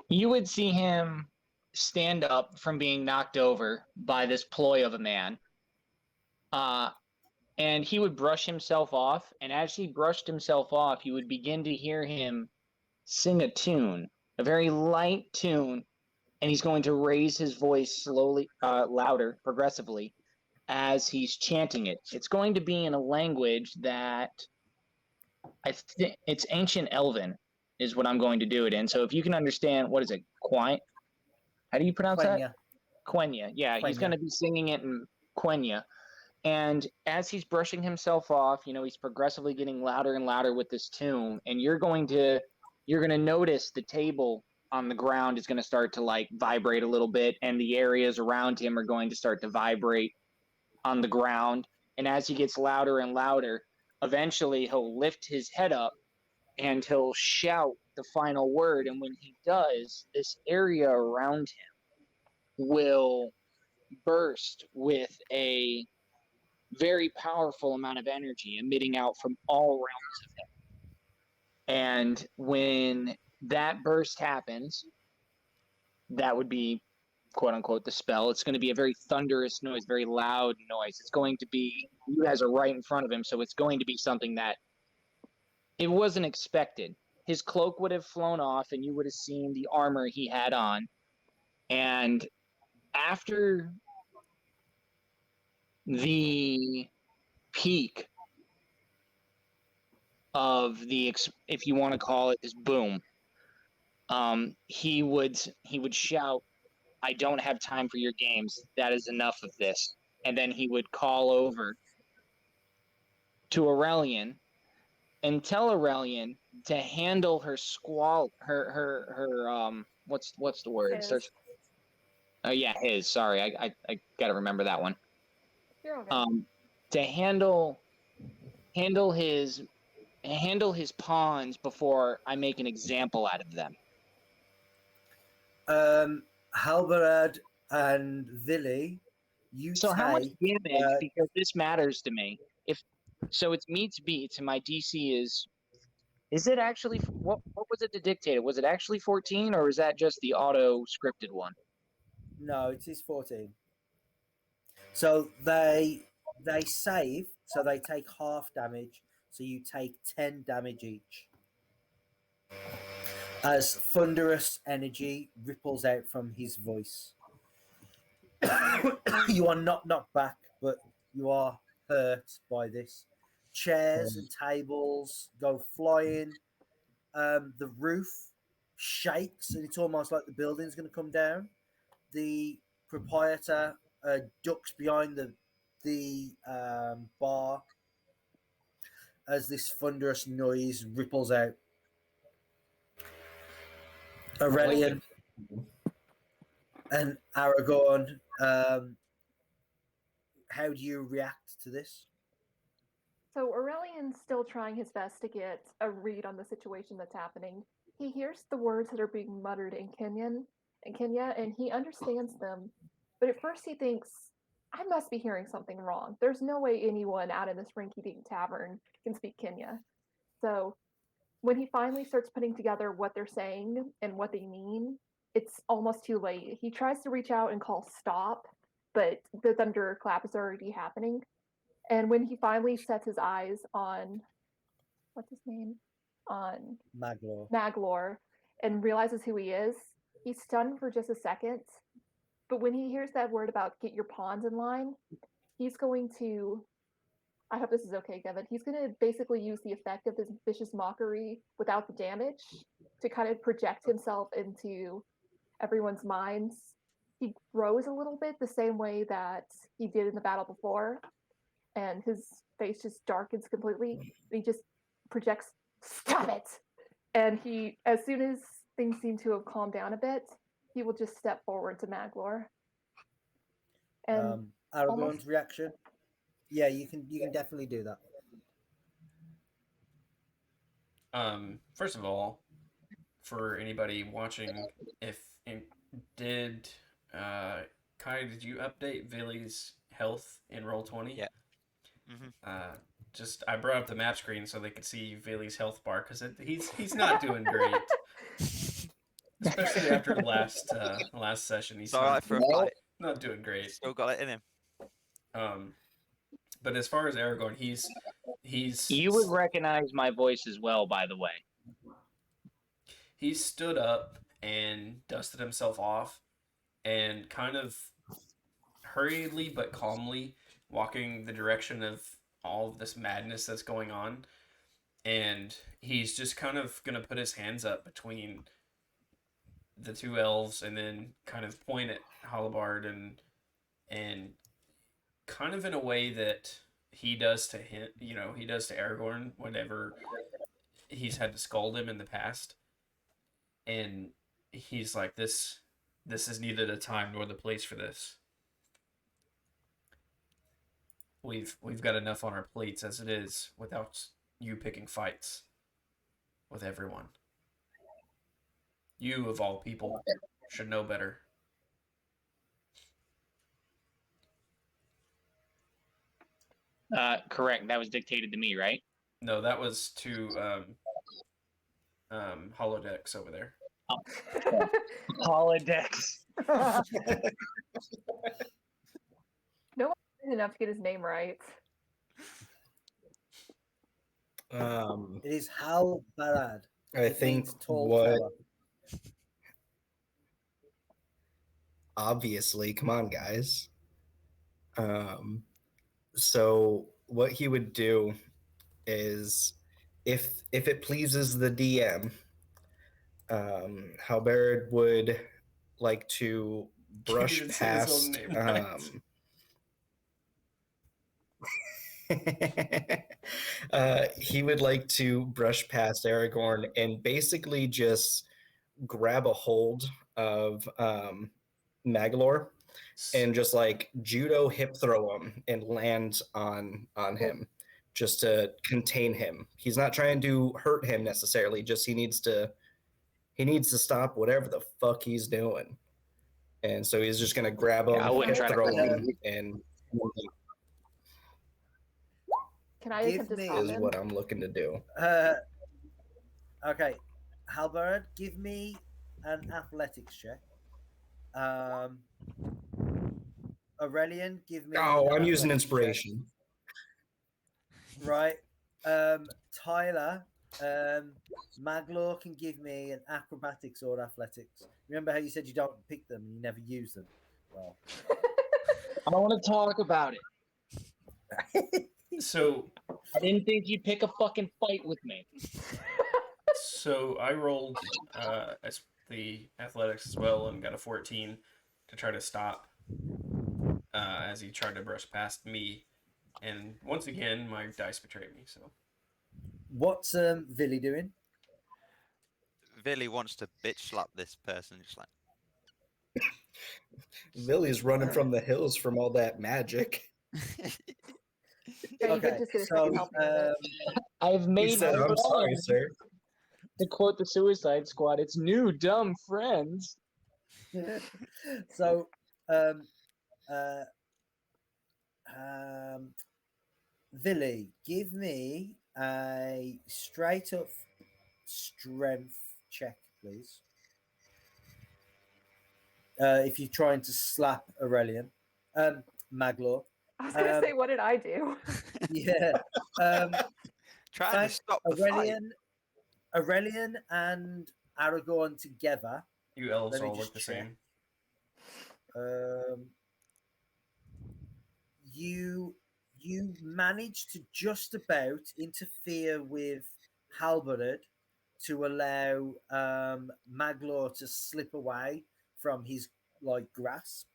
You would see him stand up from being knocked over by this ploy of a man. And he would brush himself off. And as he brushed himself off, you would begin to hear him sing a tune, a very light tune. And he's going to raise his voice slowly, louder, progressively, as he's chanting it. It's going to be in a language that I think it's ancient Elven, is what I'm going to do it in. So if you can understand, what is it? How do you pronounce that? Quenya. Quenya. Yeah, he's going to be singing it in Quenya. And as he's brushing himself off, he's progressively getting louder and louder with this tune. And you're going to notice the table on the ground is going to start to like vibrate a little bit, and the areas around him are going to start to vibrate on the ground. And as he gets louder and louder, eventually he'll lift his head up and he'll shout the final word. And when he does, this area around him will burst with a very powerful amount of energy emitting out from all realms of him. And when that burst happens, that would be quote unquote the spell. It's going to be a very thunderous noise, very loud noise. It's going to be, you guys are right in front of him, so it's going to be something that it wasn't expected. His cloak would have flown off and you would have seen the armor he had on. And after the peak of the, if you want to call it, this boom, he would shout, "I don't have time for your games. That is enough of this." And then he would call over to Aurelian and tell Aurelian to handle her what's the word? His. Oh yeah, his. Sorry, I gotta remember that one. You're okay. To handle his pawns before I make an example out of them. Halberad and Villy, you So take, how much damage? Because this matters to me. If so, it's meets beats, and my DC is. Is it actually what was it to dictate it? Was it actually 14, or was that just the auto scripted one? No, it is 14. So they save, so they take half damage, so you take 10 damage each. As thunderous energy ripples out from his voice. You are not knocked back, but you are hurt by this. Chairs and tables go flying. The roof shakes, and it's almost like the building's going to come down. the proprietor ducks behind the bar as this thunderous noise ripples out. Aurelian and Aragorn, how do you react to this? So Aurelian's still trying his best to get a read on the situation that's happening. He hears the words that are being muttered in Kenya, and he understands them. But at first he thinks, I must be hearing something wrong. There's no way anyone out in this rinky-dink tavern can speak Kenya. So when he finally starts putting together what they're saying and what they mean, it's almost too late. He tries to reach out and call stop, but the thunderclap is already happening. And when he finally sets his eyes on what's his name? On Maglor and realizes who he is, he's stunned for just a second. But when he hears that word about get your pawns in line, he's going to, I hope this is okay, Kevin. He's going to basically use the effect of his vicious mockery without the damage to kind of project himself into everyone's minds. He grows a little bit the same way that he did in the battle before, and his face just darkens completely. He just projects, stop it! And he, as soon as things seem to have calmed down a bit, he will just step forward to Maglor. And Aragorn's reaction? Yeah, you can definitely do that. First of all, for anybody watching, did Kai, did you update Villy's health in Roll20? Yeah. Mm-hmm. I brought up the map screen so they could see Villy's health bar because he's not doing great, especially after last session. He's all right for a fight. Not doing great. Still got it in him. But as far as Aragorn, he's You would recognize my voice as well, by the way. He stood up and dusted himself off and kind of hurriedly but calmly walking the direction of all of this madness that's going on. And he's just kind of going to put his hands up between the two elves and then kind of point at Halibard and kind of in a way that he does to him, he does to Aragorn whenever he's had to scold him in the past. And he's like, this is neither the time nor the place for this. We've got enough on our plates as it is without you picking fights with everyone. You, of all people, should know better. Correct. That was dictated to me, right? No, that was to Holodecks over there. Holodecks. No one did enough to get his name right. It is Halbarad. I think what obviously, come on, guys. So what he would do is, if it pleases the DM, Halberd would like to brush past. He would like to brush past Aragorn and basically just grab a hold of Maglor and just like judo hip throw him and land on him just to contain him. He's not trying to hurt him necessarily, just he needs to stop whatever the fuck he's doing. And so he's just gonna grab him, hip throw him, and can I attempt to stop is him? what I'm looking to do. Okay, Halberd, give me an athletics check. Aurelian, give me. Oh, I'm using inspiration. Check. Right. Tyler, Maglor can give me an acrobatics or athletics. Remember how you said you don't pick them and you never use them? Well, I don't want to talk about it. So I didn't think you'd pick a fucking fight with me. So I rolled as the athletics as well and got a 14. to try to stop as he tried to brush past me. And once again, my dice betrayed me. So What's Villy doing? Villy wants to bitch slap this person. Just like, Villy's running from the hills from all that magic. Are you Okay, good? Just get a so, second help me with it. I've He made said, "I'm sorry, friends. sir." To quote the Suicide Squad, it's new dumb friends. So, uh, Villy, give me a straight up strength check, please. If you're trying to slap Aurelian, Maglor. I was gonna Um, say, what did I do? Yeah. trying to Thank stop the fight. Aurelian and Aragorn together. you elves Let me all just look the check. same. You managed to just about interfere with Halberad to allow Maglor to slip away from his grasp,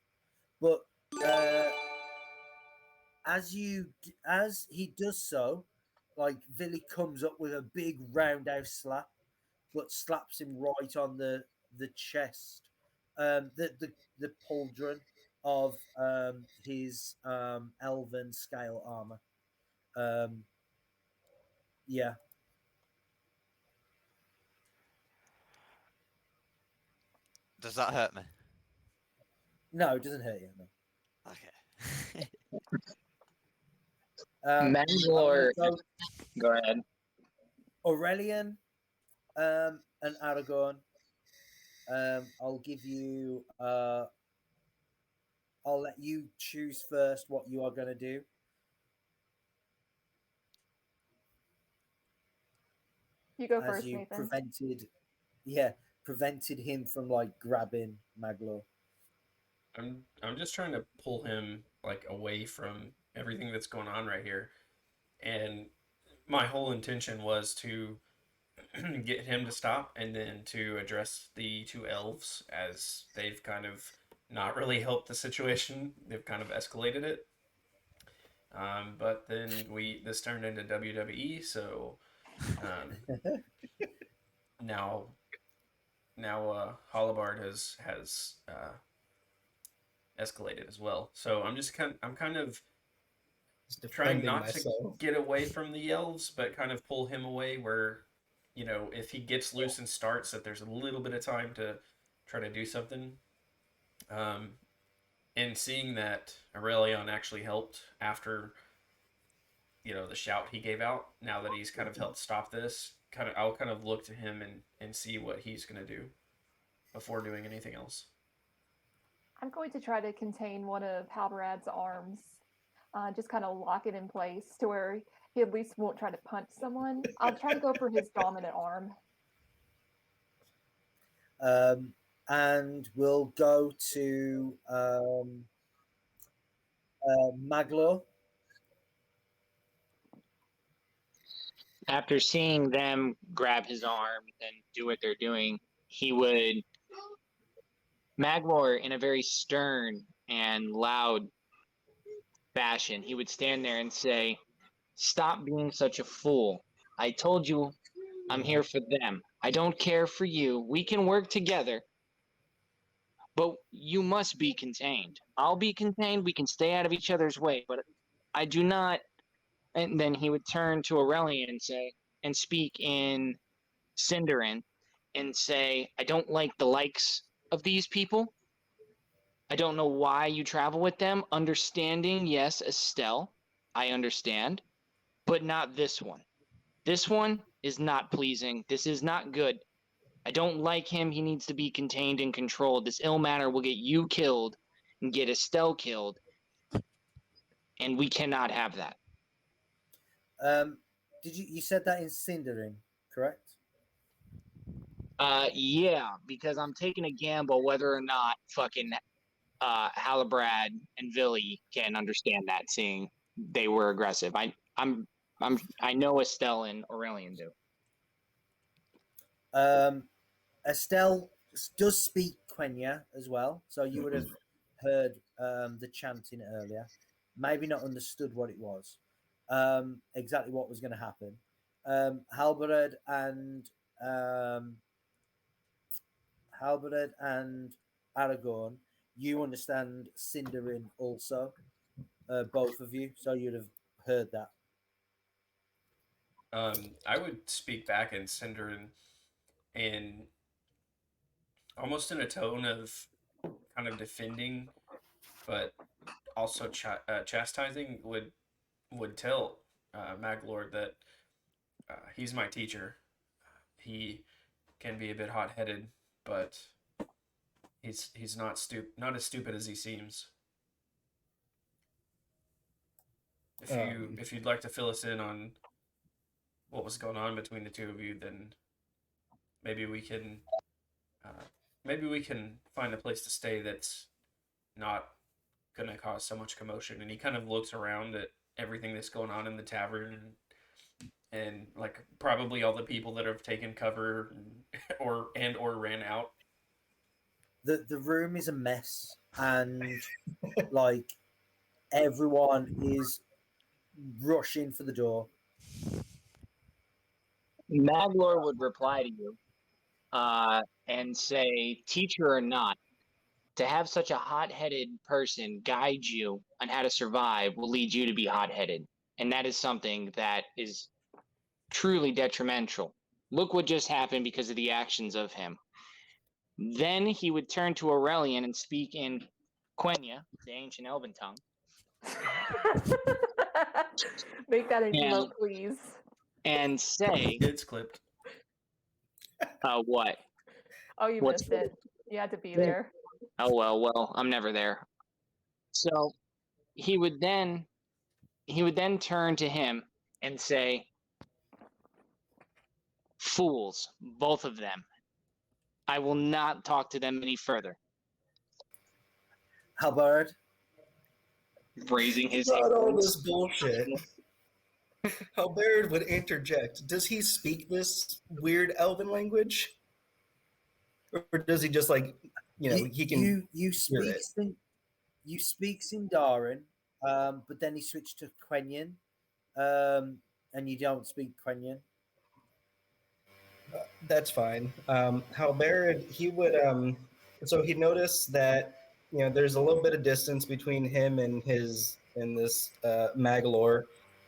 but uh, as he does so, Villy comes up with a big roundhouse slap, but slaps him right on the chest, the pauldron of his elven scale armor. Yeah, Does that hurt me? no, it doesn't hurt you. No. Okay. I'm Manglor, gonna go go ahead. Aurelian and Aragorn. I'll give you. I'll let you choose first what you are going to do. You go As first, you Nathan. prevented him from grabbing Maglor. I'm just trying to pull him away from everything that's going on right here, and my whole intention was to get him to stop and then to address the two elves as they've kind of not really helped the situation. They've kind of escalated it. But then this turned into WWE, so now Hollabard has escalated as well. So I'm kind of Just trying defending not to myself. get away from the elves, but kind of pull him away where, if he gets loose and starts, that there's a little bit of time to try to do something. Um, and seeing that Aurelion actually helped after, the shout he gave out, now that he's kind of helped stop this, I'll kind of look to him and see what he's going to do before doing anything else. I'm going to try to contain one of Halberad's arms, just kind of lock it in place to where he at least won't try to punch someone. I'll try to go for his dominant arm. And we'll go to Maglor. After seeing them grab his arm and do what they're doing, he would Maglor, in a very stern and loud fashion, he would stand there and say, "Stop being such a fool. I told you I'm here for them. I don't care for you. We can work together, but you must be contained. I'll be contained. We can stay out of each other's way, but I do not." And then he would turn to Aurelian and speak in Sindarin and say, "I don't like the likes of these people. I don't know why you travel with them. Understanding, yes, Estelle, I understand, but not this one. This one is not pleasing. This is not good. I don't like him. He needs to be contained and controlled. This ill manner will get you killed and get Estelle killed, and we cannot have that." Did you said that in Sindarin, correct? Yeah, because I'm taking a gamble whether or not fucking Halibrad and Villy can understand that, seeing they were aggressive. I know Estelle and Aurelian do. Estelle does speak Quenya as well, so you would have heard the chanting earlier, maybe not understood what it was, exactly what was going to happen. Halberad and um, Halberad and Aragorn, you understand Sindarin also, both of you, so you'd have heard that. I would speak back in Cinderin and almost in a tone of kind of defending, but also chastising. Would tell Maglord that he's my teacher. He can be a bit hot headed, but he's not as stupid as he seems. If you'd like to fill us in on what was going on between the two of you, then maybe we can maybe we can find a place to stay that's not gonna cause so much commotion. And he kind of looks around at everything that's going on in the tavern and like probably all the people that have taken cover or ran out. The room is a mess, and like everyone is rushing for the door. Maglor would reply to you and say, teacher or not, to have such a hot-headed person guide you on how to survive will lead you to be hot-headed. And that is something that is truly detrimental. Look what just happened because of the actions of him. Then he would turn to Aurelian and speak in Quenya, the ancient Elven tongue. Make that an And- emote, please. And say, It's clipped. what? Oh, you What's missed it. You had to be there. Oh, well, I'm never there. So he would then turn to him and say, fools, both of them. I will not talk to them any further. Halberad, Raising his Not all hands. this bullshit. How Baird would interject. Does he speak this weird elven language? Or does he just like, he can you speak it. you speak Sindarin, but then he switched to Quenya, and you don't speak Quenya. That's fine. Halberd, he would so he noticed that there's a little bit of distance between him and this Magalore,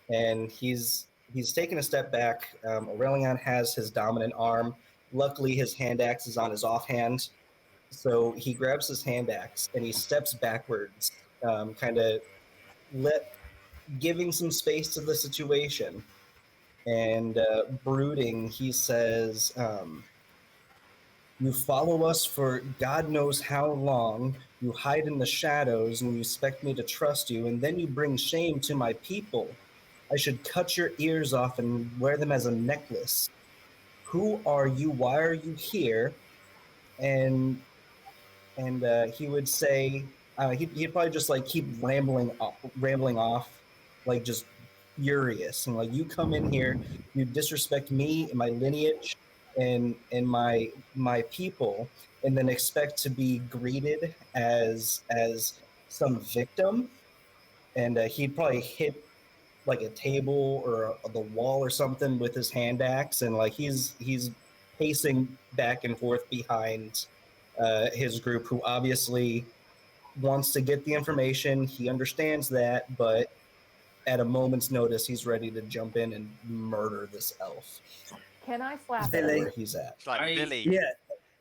and he's taken a step back. Aurelian has his dominant arm. Luckily, his hand axe is on his offhand, so he grabs his hand axe and he steps backwards, kind of giving some space to the situation. And brooding, he says, you follow us for God knows how long. You hide in the shadows and you expect me to trust you, and then you bring shame to my people. I should cut your ears off and wear them as a necklace. Who are you? Why are you here? And he would say, he'd probably just like keep rambling off, like just furious, and like, you come in here, you disrespect me and my lineage and my people, and then expect to be greeted as some victim. And he'd probably hit like a table or the wall or something with his hand axe, and like he's pacing back and forth behind his group, who obviously wants to get the information. He understands that, but at a moment's notice, he's ready to jump in and murder this elf. Can I slap Billy. him? Where he's at. It's like, Billy, Yeah,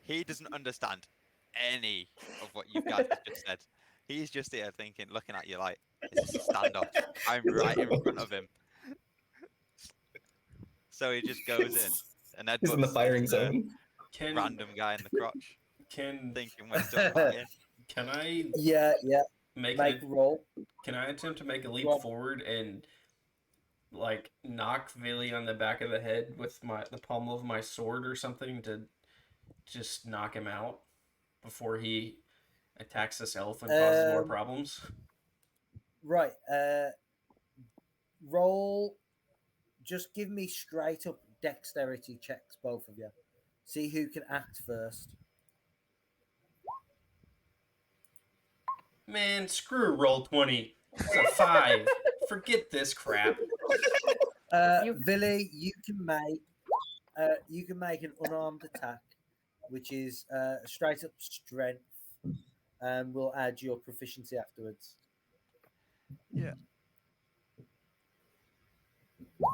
he doesn't understand any of what you guys have just said. He's just here thinking, looking at you like, is this a standoff? I'm right in front of him. So he just goes in and He's in the headbutts firing this, zone. Can random guy in the crotch, can thinking we're still fighting. can I yeah. make Make a, a roll. can I attempt to make a leap Go on. forward and like knock Vili on the back of the head with the pommel of my sword or something to just knock him out before he attacks this elf and causes more problems? Right. Roll. Just give me straight up dexterity checks, both of you. See who can act first. Man, screw roll 20. It's a 5. Forget this crap. Billy, you can make an unarmed attack, which is straight up strength, and we'll add your proficiency afterwards. Yeah.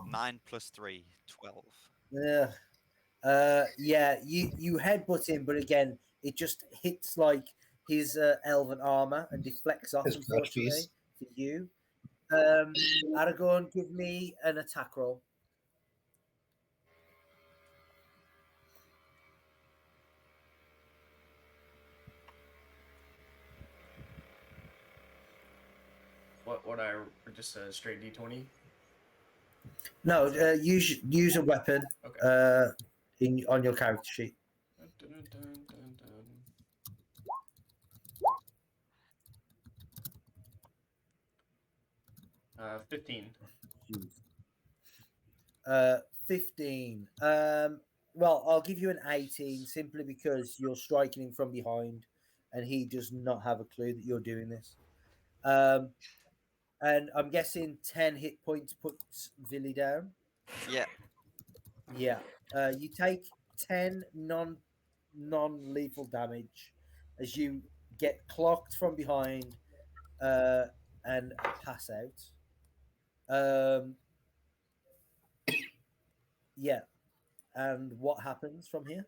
9 plus 3, 12. Yeah, you headbutt him, but again, it just hits like his elven armor and deflects off. His crutch Unfortunately piece. for you, Aragorn, give me an attack roll. What I just a straight D20? No, use a weapon. Okay. On your character sheet. Dun, dun, dun, dun. 15. 15. Well, I'll give you an 18 simply because you're striking him from behind, and he does not have a clue that you're doing this. And I'm guessing 10 hit points puts Villy down. Yeah. Yeah. You take 10 non-lethal damage as you get clocked from behind and pass out. Yeah. And what happens from here?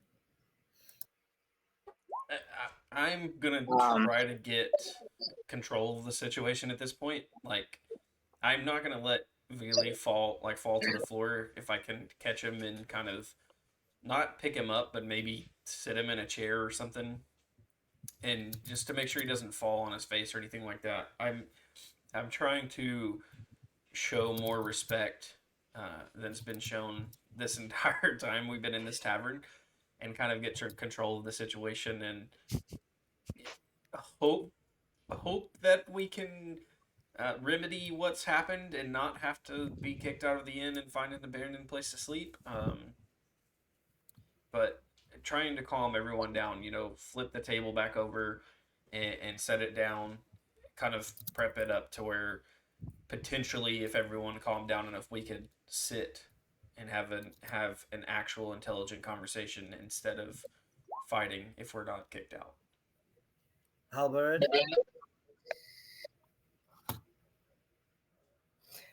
I'm gonna try to get control of the situation at this point. Like, I'm not gonna let Vili fall to the floor if I can catch him and kind of not pick him up, but maybe sit him in a chair or something, and just to make sure he doesn't fall on his face or anything like that. I'm trying to show more respect than's been shown this entire time we've been in this tavern, and kind of get control of the situation and hope that we can remedy what's happened and not have to be kicked out of the inn and find an abandoned place to sleep. But trying to calm everyone down, flip the table back over and set it down, kind of prep it up to where potentially, if everyone calmed down enough, we could sit and have an actual intelligent conversation instead of fighting if we're not kicked out. Halberd?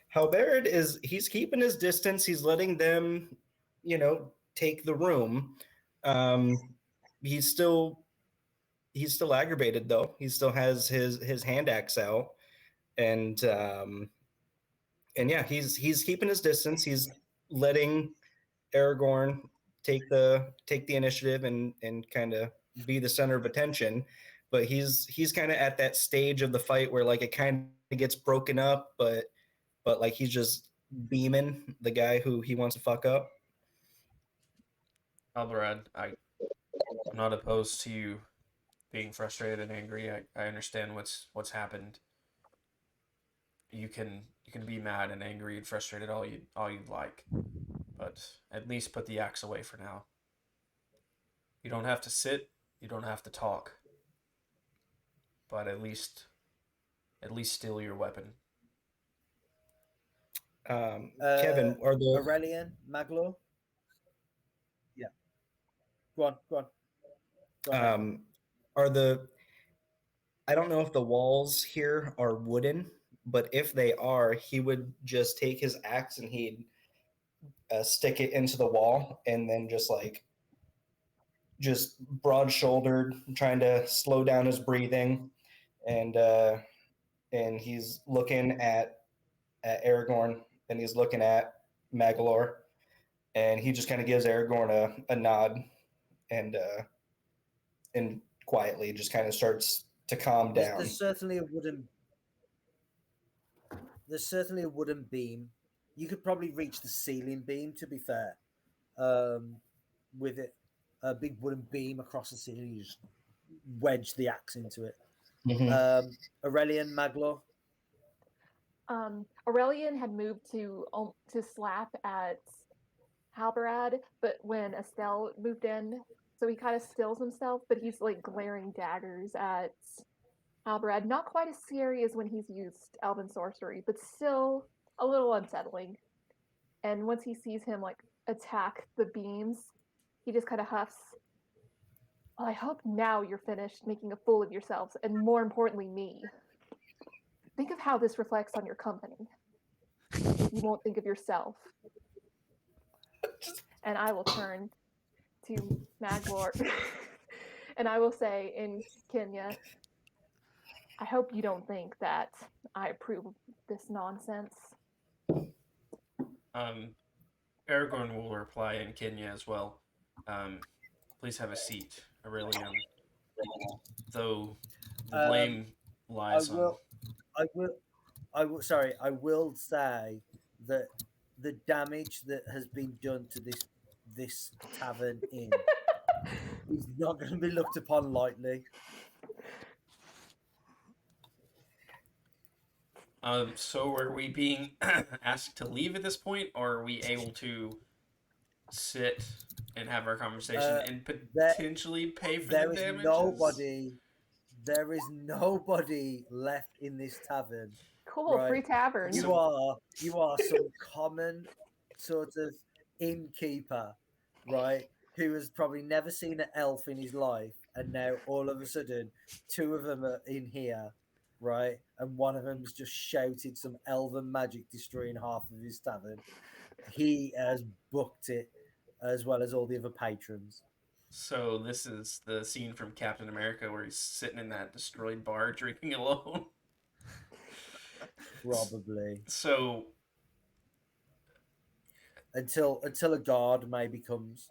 Halberd he's keeping his distance. He's letting them, take the room. He's still aggravated though. He still has his hand axe out, and yeah, he's keeping his distance. He's letting Aragorn take the initiative and kind of be the center of attention. But he's kind of at that stage of the fight where like it kind of gets broken up, but like he's just beaming the guy who he wants to fuck up. Albarad, I'm not opposed to you being frustrated and angry. I understand what's happened. You can be mad and angry and frustrated all you'd like, but at least put the axe away for now. You don't have to sit. You don't have to talk. But at least steal your weapon. Kevin, are the Aurelian, Maglor? Yeah. Go on. Are the I don't know if the walls here are wooden, but if they are, he would just take his axe and he'd stick it into the wall and then just broad-shouldered, trying to slow down his breathing, and he's looking at Aragorn and he's looking at Magalor, and he just kind of gives Aragorn a nod and quietly just kind of starts to calm down. There's certainly a wooden beam. You could probably reach the ceiling beam, to be fair. With it, a big wooden beam across the ceiling, you just wedge the axe into it. Mm-hmm. Aurelian, Maglor? Aurelian had moved to slap at Halberad, but when Estelle moved in, so he kind of stills himself, but he's like glaring daggers at Albrad, not quite as scary as when he's used elven sorcery, but still a little unsettling. And once he sees him like attack the beams, he just kind of huffs. Well, I hope now you're finished making a fool of yourselves, and more importantly, me. Think of how this reflects on your company. You won't think of yourself. And I will turn to Maglor and I will say in Kenya, I hope you don't think that I approve of this nonsense. Aragorn will reply in Kenya as well. Please have a seat, Aurelian. Though the blame lies on. I will say that the damage that has been done to this tavern inn is not going to be looked upon lightly. So are we being asked to leave at this point, or are we able to sit and have our conversation and potentially pay for the damages? There is nobody left in this tavern. Cool, right? free tavern. You are some common sort of innkeeper, right? Who has probably never seen an elf in his life, and now all of a sudden, two of them are in here, right? And one of them's just shouted some elven magic, destroying half of his tavern. He has booked it, as well as all the other patrons. So this is the scene from Captain America where he's sitting in that destroyed bar drinking alone. Probably. So until a guard maybe comes.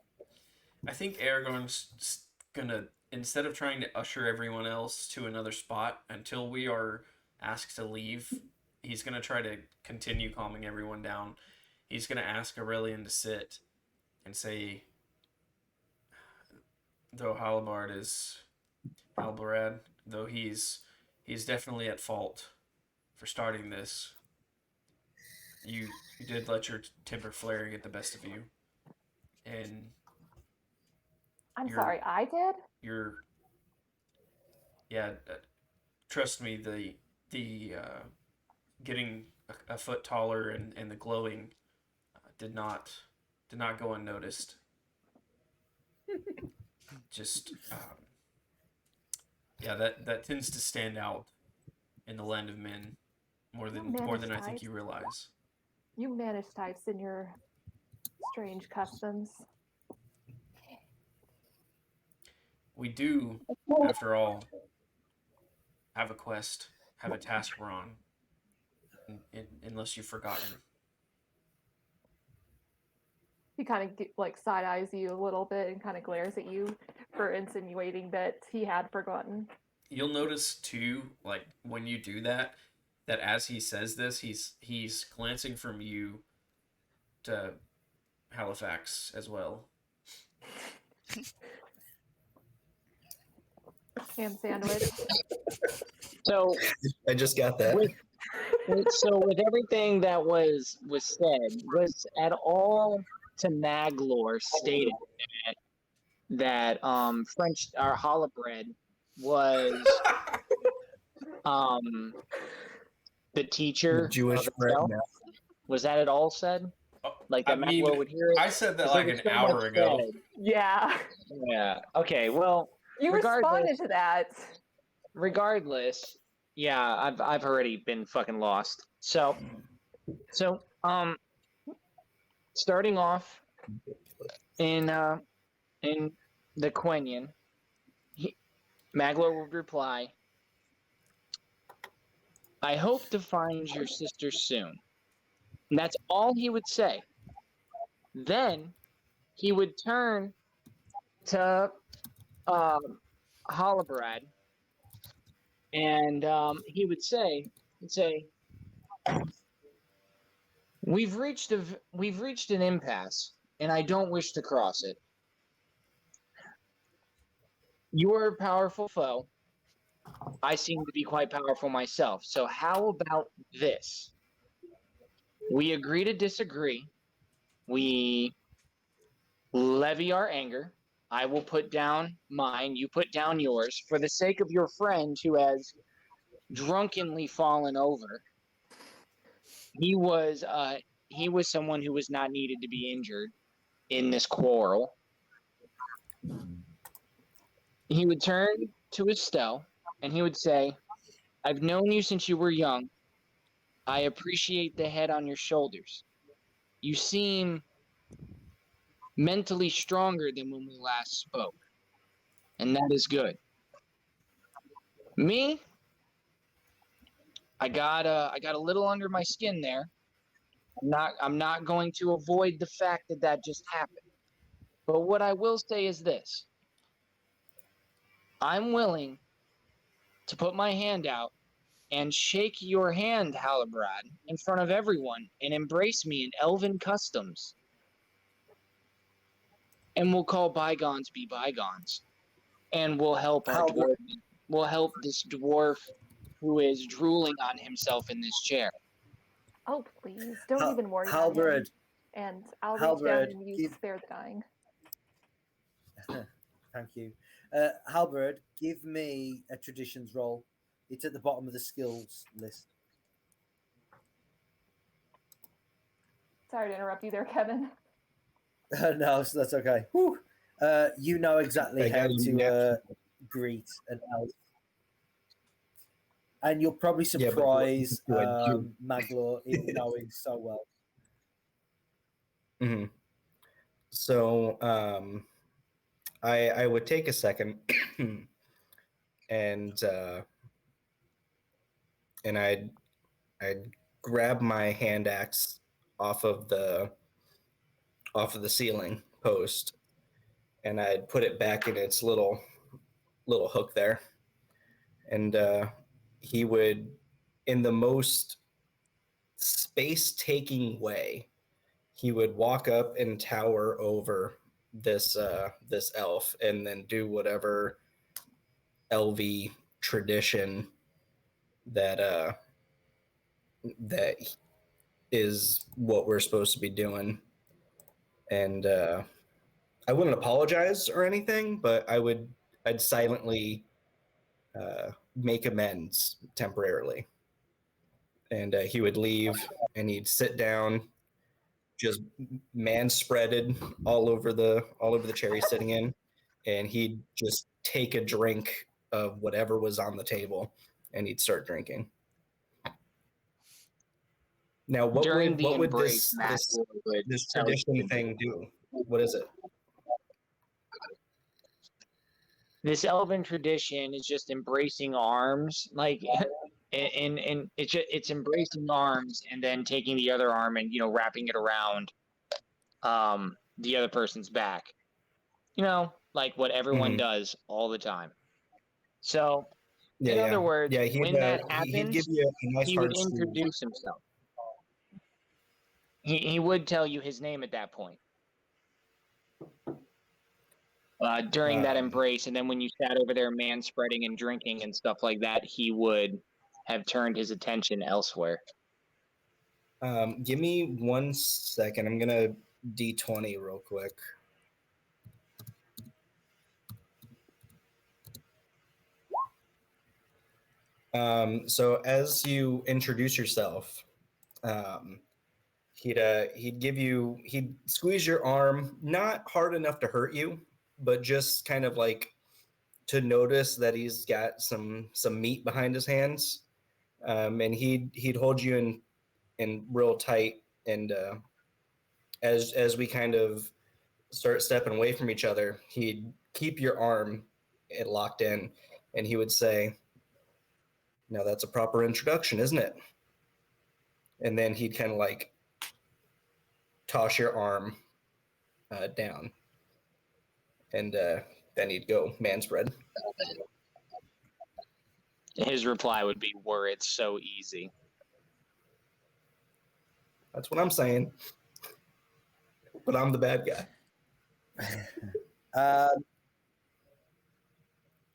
I think Aragorn's gonna, instead of trying to usher everyone else to another spot until we are asked to leave, he's gonna try to continue calming everyone down. He's gonna ask Aurelian to sit and say, though Halbarad, though he's definitely at fault for starting this. You did let your temper flare get the best of you, and I'm sorry, I did. Trust me, the getting a foot taller and the glowing did not go unnoticed. Just that tends to stand out in the land of men more than I think you realize. You manage types in your strange customs. We do, after all, have a quest, have a task we're on, unless you've forgotten. He kind of like side eyes you a little bit and kind of glares at you for insinuating that he had forgotten. You'll notice too, like when you do that as he says this, he's glancing from you to Halifax as well. Ham sandwich. So I just got that. With everything that was said, was at all to Maglor stated that French or challah bread was the teacher Jewish bread. Was that at all said? Like that Maglor would hear it? I said that like an hour ago. Yeah. Yeah. Okay. Well, you responded to that. Regardless, yeah, I've already been fucking lost. So starting off in the Quenya, Maglor would reply, "I hope to find your sister soon." And that's all he would say. Then he would turn to Halabrad, and he would say, "We've reached an impasse, and I don't wish to cross it. You are a powerful foe. I seem to be quite powerful myself. So how about this? We agree to disagree. We levy our anger. I will put down mine. You put down yours for the sake of your friend who has drunkenly fallen over. He was someone who was not needed to be injured in this quarrel. He would turn to Estelle and he would say, "I've known you since you were young. I appreciate the head on your shoulders. You seem mentally stronger than when we last spoke, and that is good. Me, I got a little under my skin there. I'm not going to avoid the fact that that just happened. But what I will say is this. I'm willing to put my hand out and shake your hand, Halbrad, in front of everyone and embrace me in elven customs. And we'll call bygones be bygones. And we'll help our dwarf. We'll help this dwarf who is drooling on himself in this chair." Oh, please. Don't even worry about him. Halberd, And I'll reach Halberd, down and use Spare the Dying. thank you. Halberd, give me a traditions roll. It's at the bottom of the skills list. Sorry to interrupt you there, Kevin. No, so that's okay. Whew. You know exactly how to greet an elf. And you'll probably surprise Maglor in knowing so well. Mm-hmm. So I would take a second and I'd grab my hand axe off of the ceiling post, and I'd put it back in its little hook there, and he would, in the most space-taking way, he would walk up and tower over this elf, and then do whatever LV tradition that is what we're supposed to be doing. And I wouldn't apologize or anything, but I'd silently make amends temporarily. And he would leave, and he'd sit down, just man-spreaded all over the chair he's sitting in, and he'd just take a drink of whatever was on the table, and he'd start drinking. Now, what would this tradition thing do? What is it? This elven tradition is just embracing arms, like, and it's embracing arms and then taking the other arm and wrapping it around the other person's back. Like what everyone does all the time. So, in other words, when that happens, he would introduce himself. He would tell you his name at that point. During that embrace, and then when you sat over there man-spreading and drinking and stuff like that, he would have turned his attention elsewhere. Give me 1 second. I'm gonna D20 real quick. So as you introduce yourself, he'd squeeze your arm, not hard enough to hurt you, but just kind of like to notice that he's got some meat behind his hands, and he'd hold you in real tight, and as we kind of start stepping away from each other, he'd keep your arm locked in, and he would say, "Now that's a proper introduction, isn't it?" And then he'd kind of like toss your arm down, and then he'd go man spread. His reply would be, "Were it so easy." That's what I'm saying. But I'm the bad guy.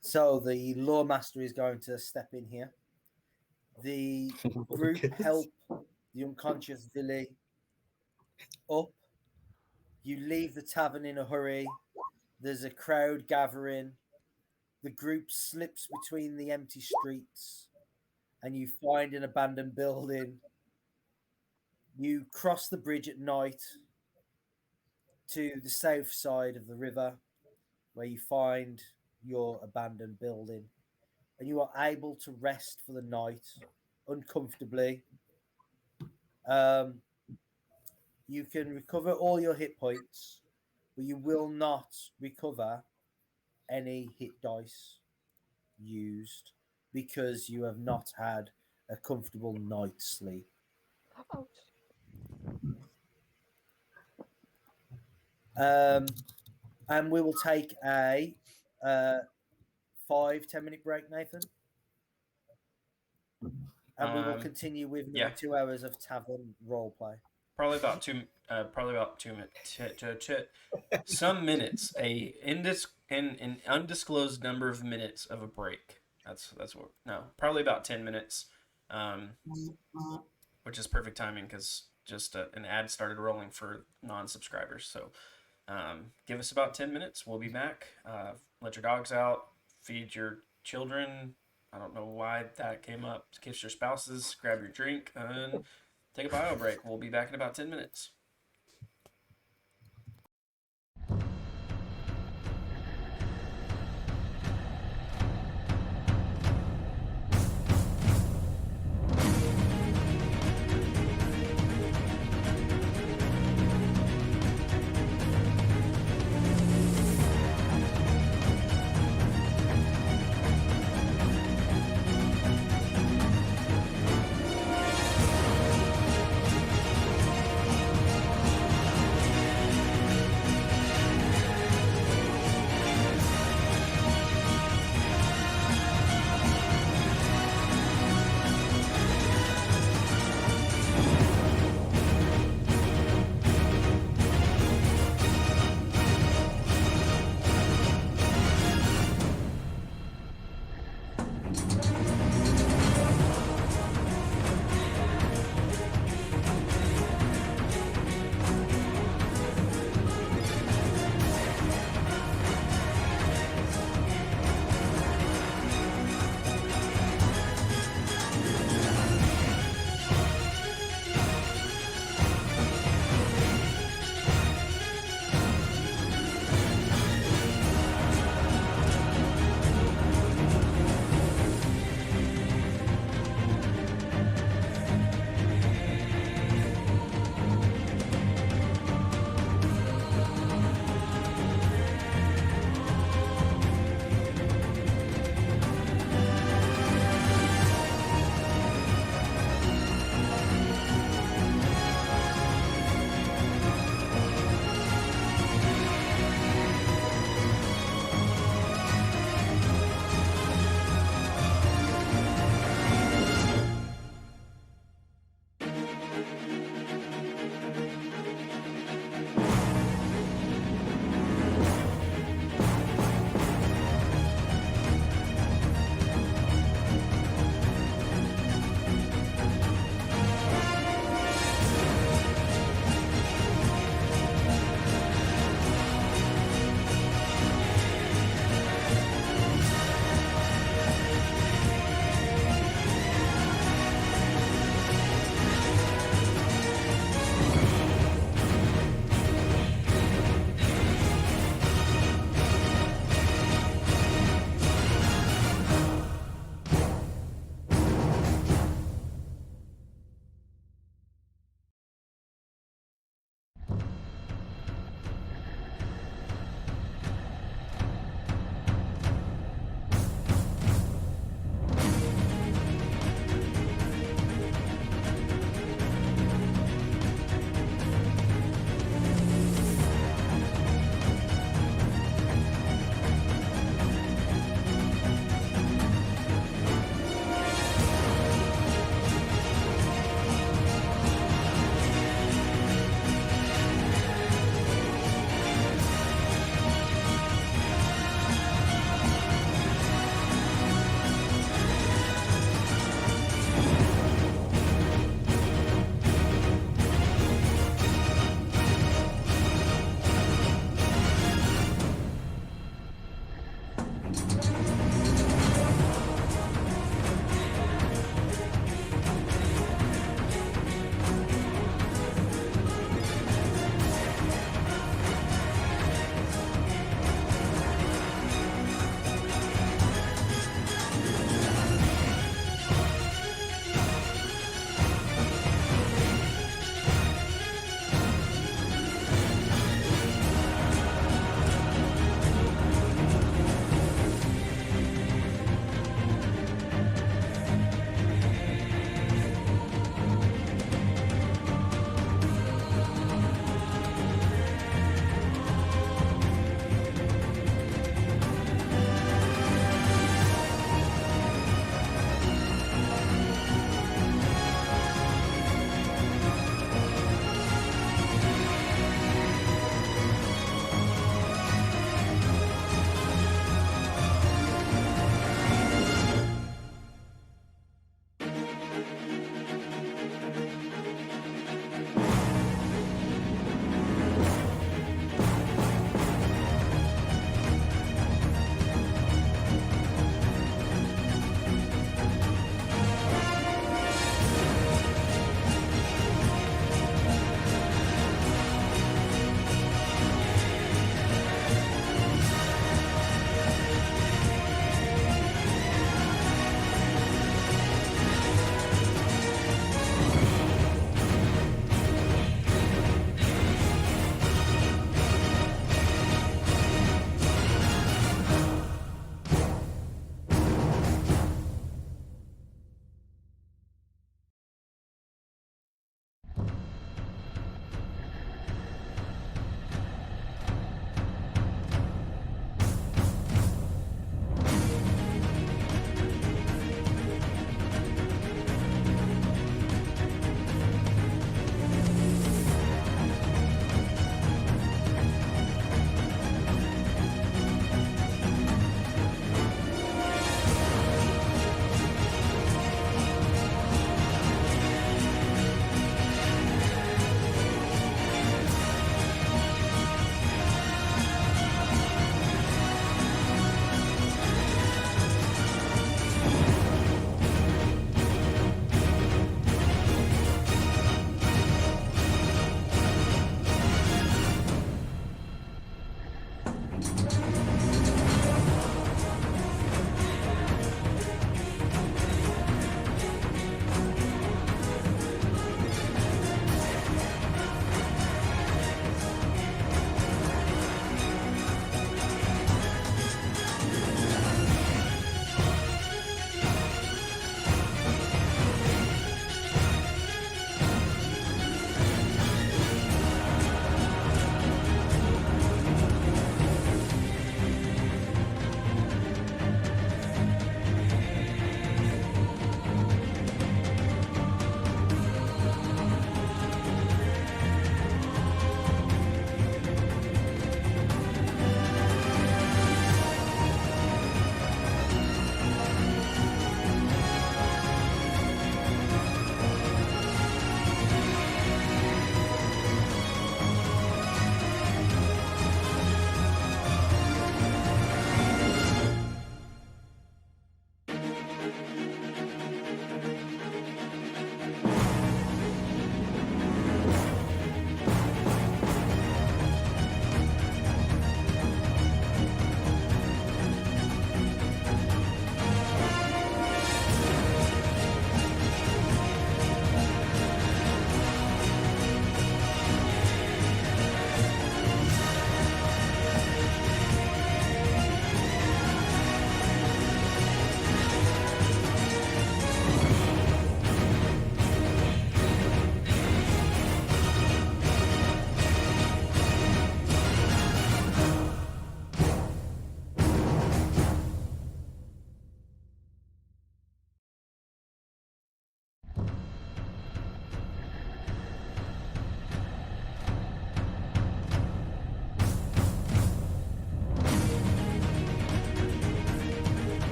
So the law master is going to step in here. The group help the unconscious Villy up. You leave the tavern in a hurry. There's a crowd gathering. The group slips between the empty streets. and you find an abandoned building. You cross the bridge at night to the south side of the river, where you find your abandoned building, and you are able to rest for the night uncomfortably. You can recover all your hit points, but you will not recover any hit dice used because you have not had a comfortable night's sleep. Oh, And we will take a 5-10 minute break, Nathan. And we will continue with another 2 hours of tavern roleplay. Probably about 2 minutes. Some minutes, an undisclosed number of minutes of a break. That's what. No, probably about 10 minutes, which is perfect timing because just an ad started rolling for non-subscribers. So give us about 10 minutes. We'll be back. Let your dogs out. Feed your children. I don't know why that came up. Kiss your spouses. Grab your drink and take a bio break. We'll be back in about 10 minutes.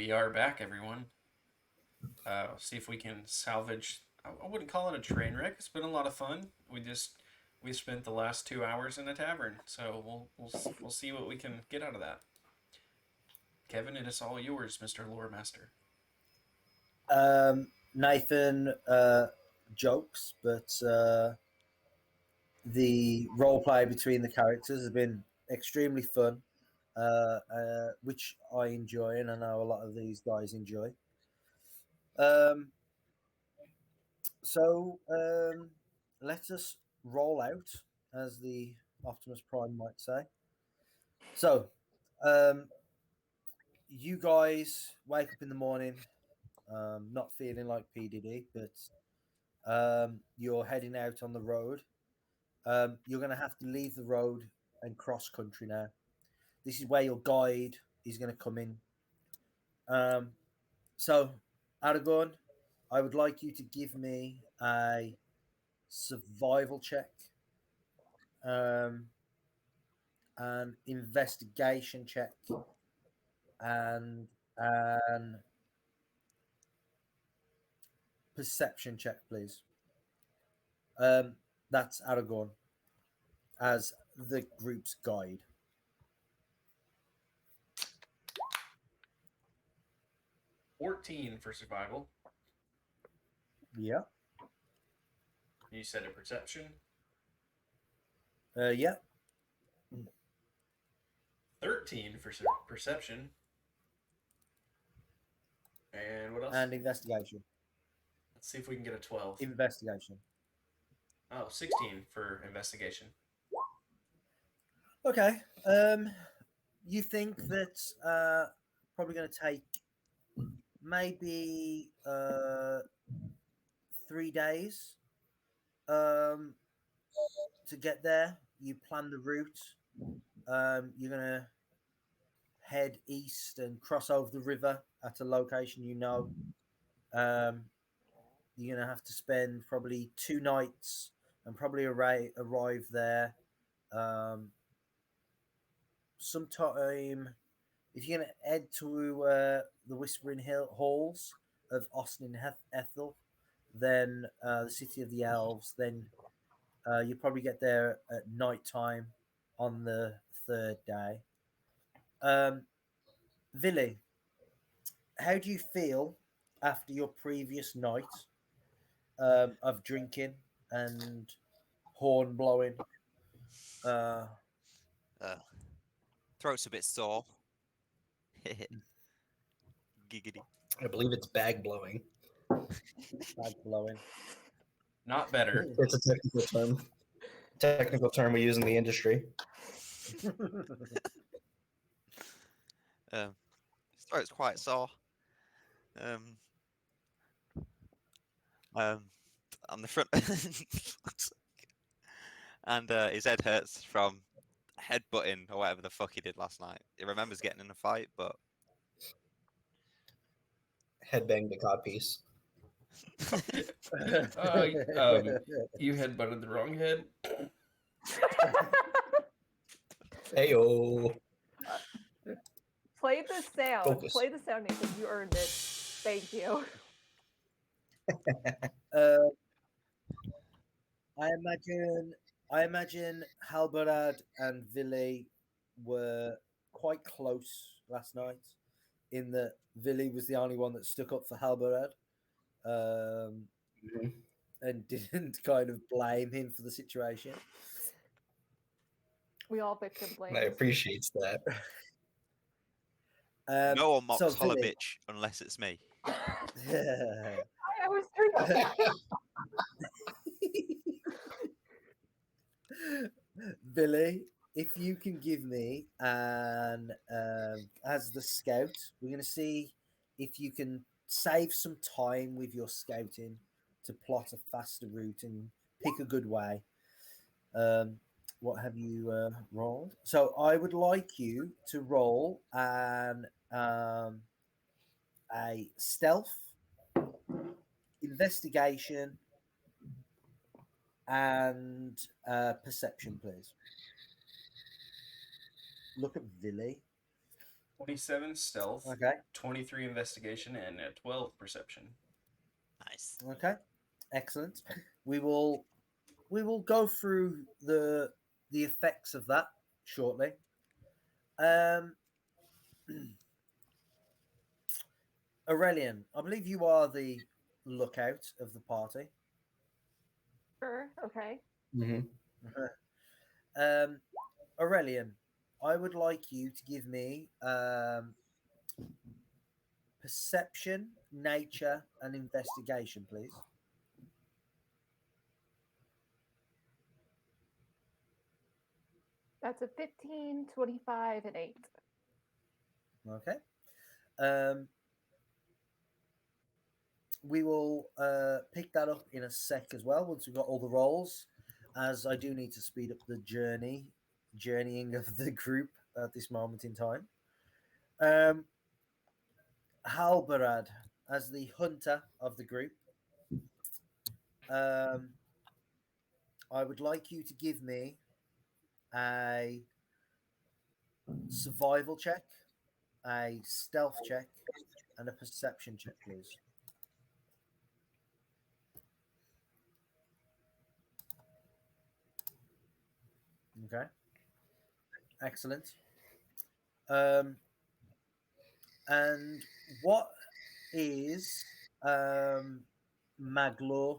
We are back, everyone. See if we can salvage. I wouldn't call it a train wreck. It's been a lot of fun. We spent the last 2 hours in a tavern, so we'll see what we can get out of that. Kevin, it is all yours, Mr. Lore Master. Nathan jokes, but the role play between the characters has been extremely fun, which I enjoy, and I know a lot of these guys enjoy. So let us roll out, as the Optimus Prime might say. So, you guys wake up in the morning, not feeling like PDD, but you're heading out on the road. You're going to have to leave the road and cross country now. This is where your guide is going to come in. So, Aragorn, I would like you to give me a survival check, an investigation check, and an perception check, please. That's Aragorn as the group's guide. 14 for survival. Yeah. You said a perception. Yeah. 13 for perception. And what else? And investigation. Let's see if we can get a 12. Investigation. Oh, 16 for investigation. Okay. You think that probably going to take maybe 3 days to get there. You plan the route. You're going to head east and cross over the river at a location you know. You're going to have to spend probably 2 nights and probably arrive there sometime. If you're going to head to the Whispering Halls of Austin Ethel, then the City of the Elves, then you probably get there at night time on the 3rd day. Villy, how do you feel after your previous night of drinking and horn blowing? Throat's a bit sore. Giggity. I believe it's bag blowing. Bag blowing. Not better. It's a technical term. Technical term we use in the industry. His throat's quite sore. On the front, and his head hurts from headbutting or whatever the fuck he did last night. He remembers getting in a fight, but Headbang the codpiece. You headbutted the wrong head. Heyo. Play the sound. Focus. Play the sound, Nathan. You earned it. Thank you. I imagine Halberad and Villy were quite close last night, in that Villy was the only one that stuck up for Halberad, and didn't kind of blame him for the situation. We all victim blame. I appreciate that. no one mocks so holla Villy- bitch unless it's me. I was drinking. Billy, if you can give me an as the scout, we're going to see if you can save some time with your scouting to plot a faster route and pick a good way. What have you rolled? So I would like you to roll an a stealth, investigation, and perception, please. Look at Villy. 27 stealth, Okay. 23 investigation, and a 12 perception. Nice. Okay. Excellent. We will go through the effects of that shortly. Aurelian, I believe you are the lookout of the party. Sure. Okay. Mm-hmm. Aurelian, I would like you to give me perception, nature, and investigation, please. That's a 15, 25, and 8. Okay. We will pick that up in a sec as well once we've got all the rolls, as I do need to speed up the journeying of the group at this moment in time. Halbarad, as the hunter of the group, I would like you to give me a survival check, a stealth check, and a perception check, please. Okay. Excellent. And what is Maglor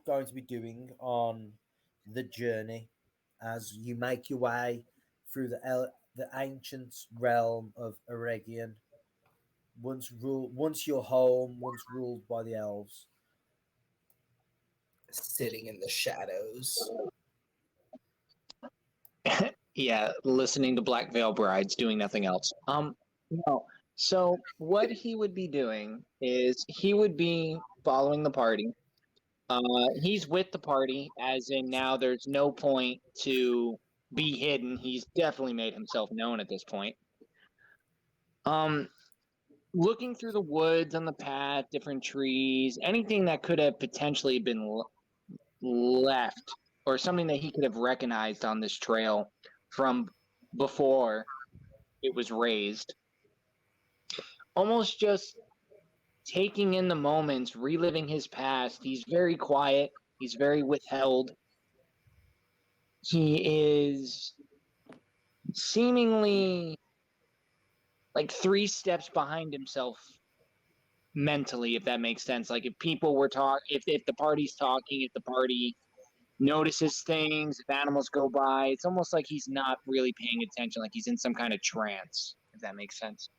going to be doing on the journey as you make your way through the ancient realm of Eregion? Once you're home, once ruled by the elves. Sitting in the shadows. Yeah, listening to Black Veil Brides, doing nothing else. No. So what he would be doing is he would be following the party. He's with the party, as in now there's no point to be hidden. He's definitely made himself known at this point. Looking through the woods on the path, different trees, anything that could have potentially been left, or something that he could have recognized on this trail from before it was raised. Almost just taking in the moments, reliving his past. He's very quiet. He's very withheld. He is seemingly like 3 steps behind himself mentally, if that makes sense. Like if people were if the party's talking, if the party notices things, if animals go by, it's almost like he's not really paying attention, like he's in some kind of trance, if that makes sense.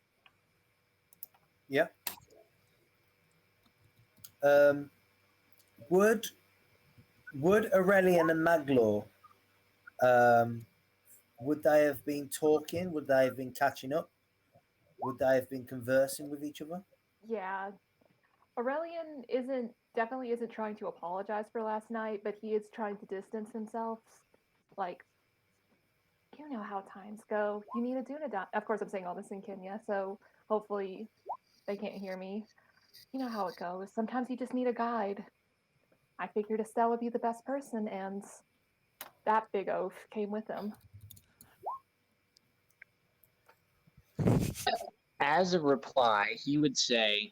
Yeah. Would Aurelian and Maglor would they have been talking? Would they have been catching up? Would they have been conversing with each other? Yeah. Aurelian definitely isn't trying to apologize for last night, but he is trying to distance himself. Like, you know how times go. You need a Dunedain. Of course, I'm saying all this in Kenya, so hopefully they can't hear me. You know how it goes. Sometimes you just need a guide. I figured Estelle would be the best person, and that big oaf came with him. As a reply, he would say,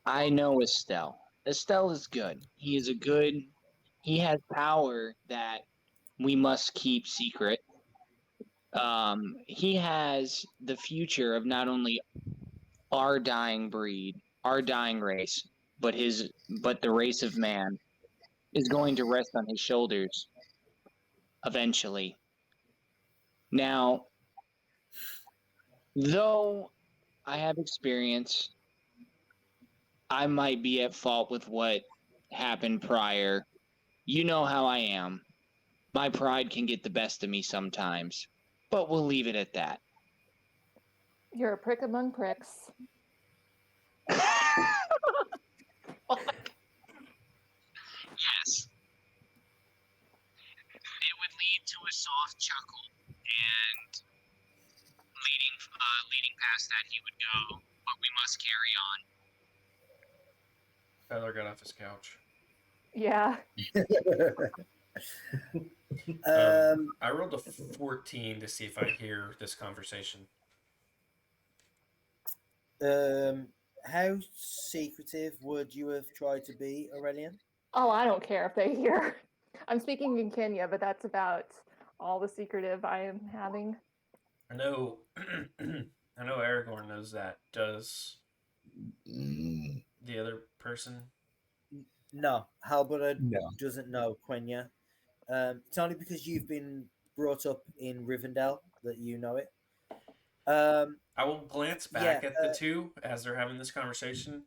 I know Estelle. Estelle is good. He has power that we must keep secret. He has the future of not only our dying breed, our dying race, but the race of man is going to rest on his shoulders eventually. Now, though I have experience, I might be at fault with what happened prior. You know how I am. My pride can get the best of me sometimes, but we'll leave it at that. You're a prick among pricks. Yes. It would lead to a soft chuckle, and leading past that, he would go, but we must carry on. Feather got off his couch. Yeah. I rolled a 14 to see if I hear this conversation. How secretive would you have tried to be, Aurelian? Oh, I don't care if they hear. I'm speaking in Kenya, but that's about all the secretive I am having. I know, I know Aragorn knows that. Does the other person? No, Halberd No. doesn't know Quenya. It's only because you've been brought up in Rivendell that you know it. I will glance Yeah, back at the two as they're having this conversation,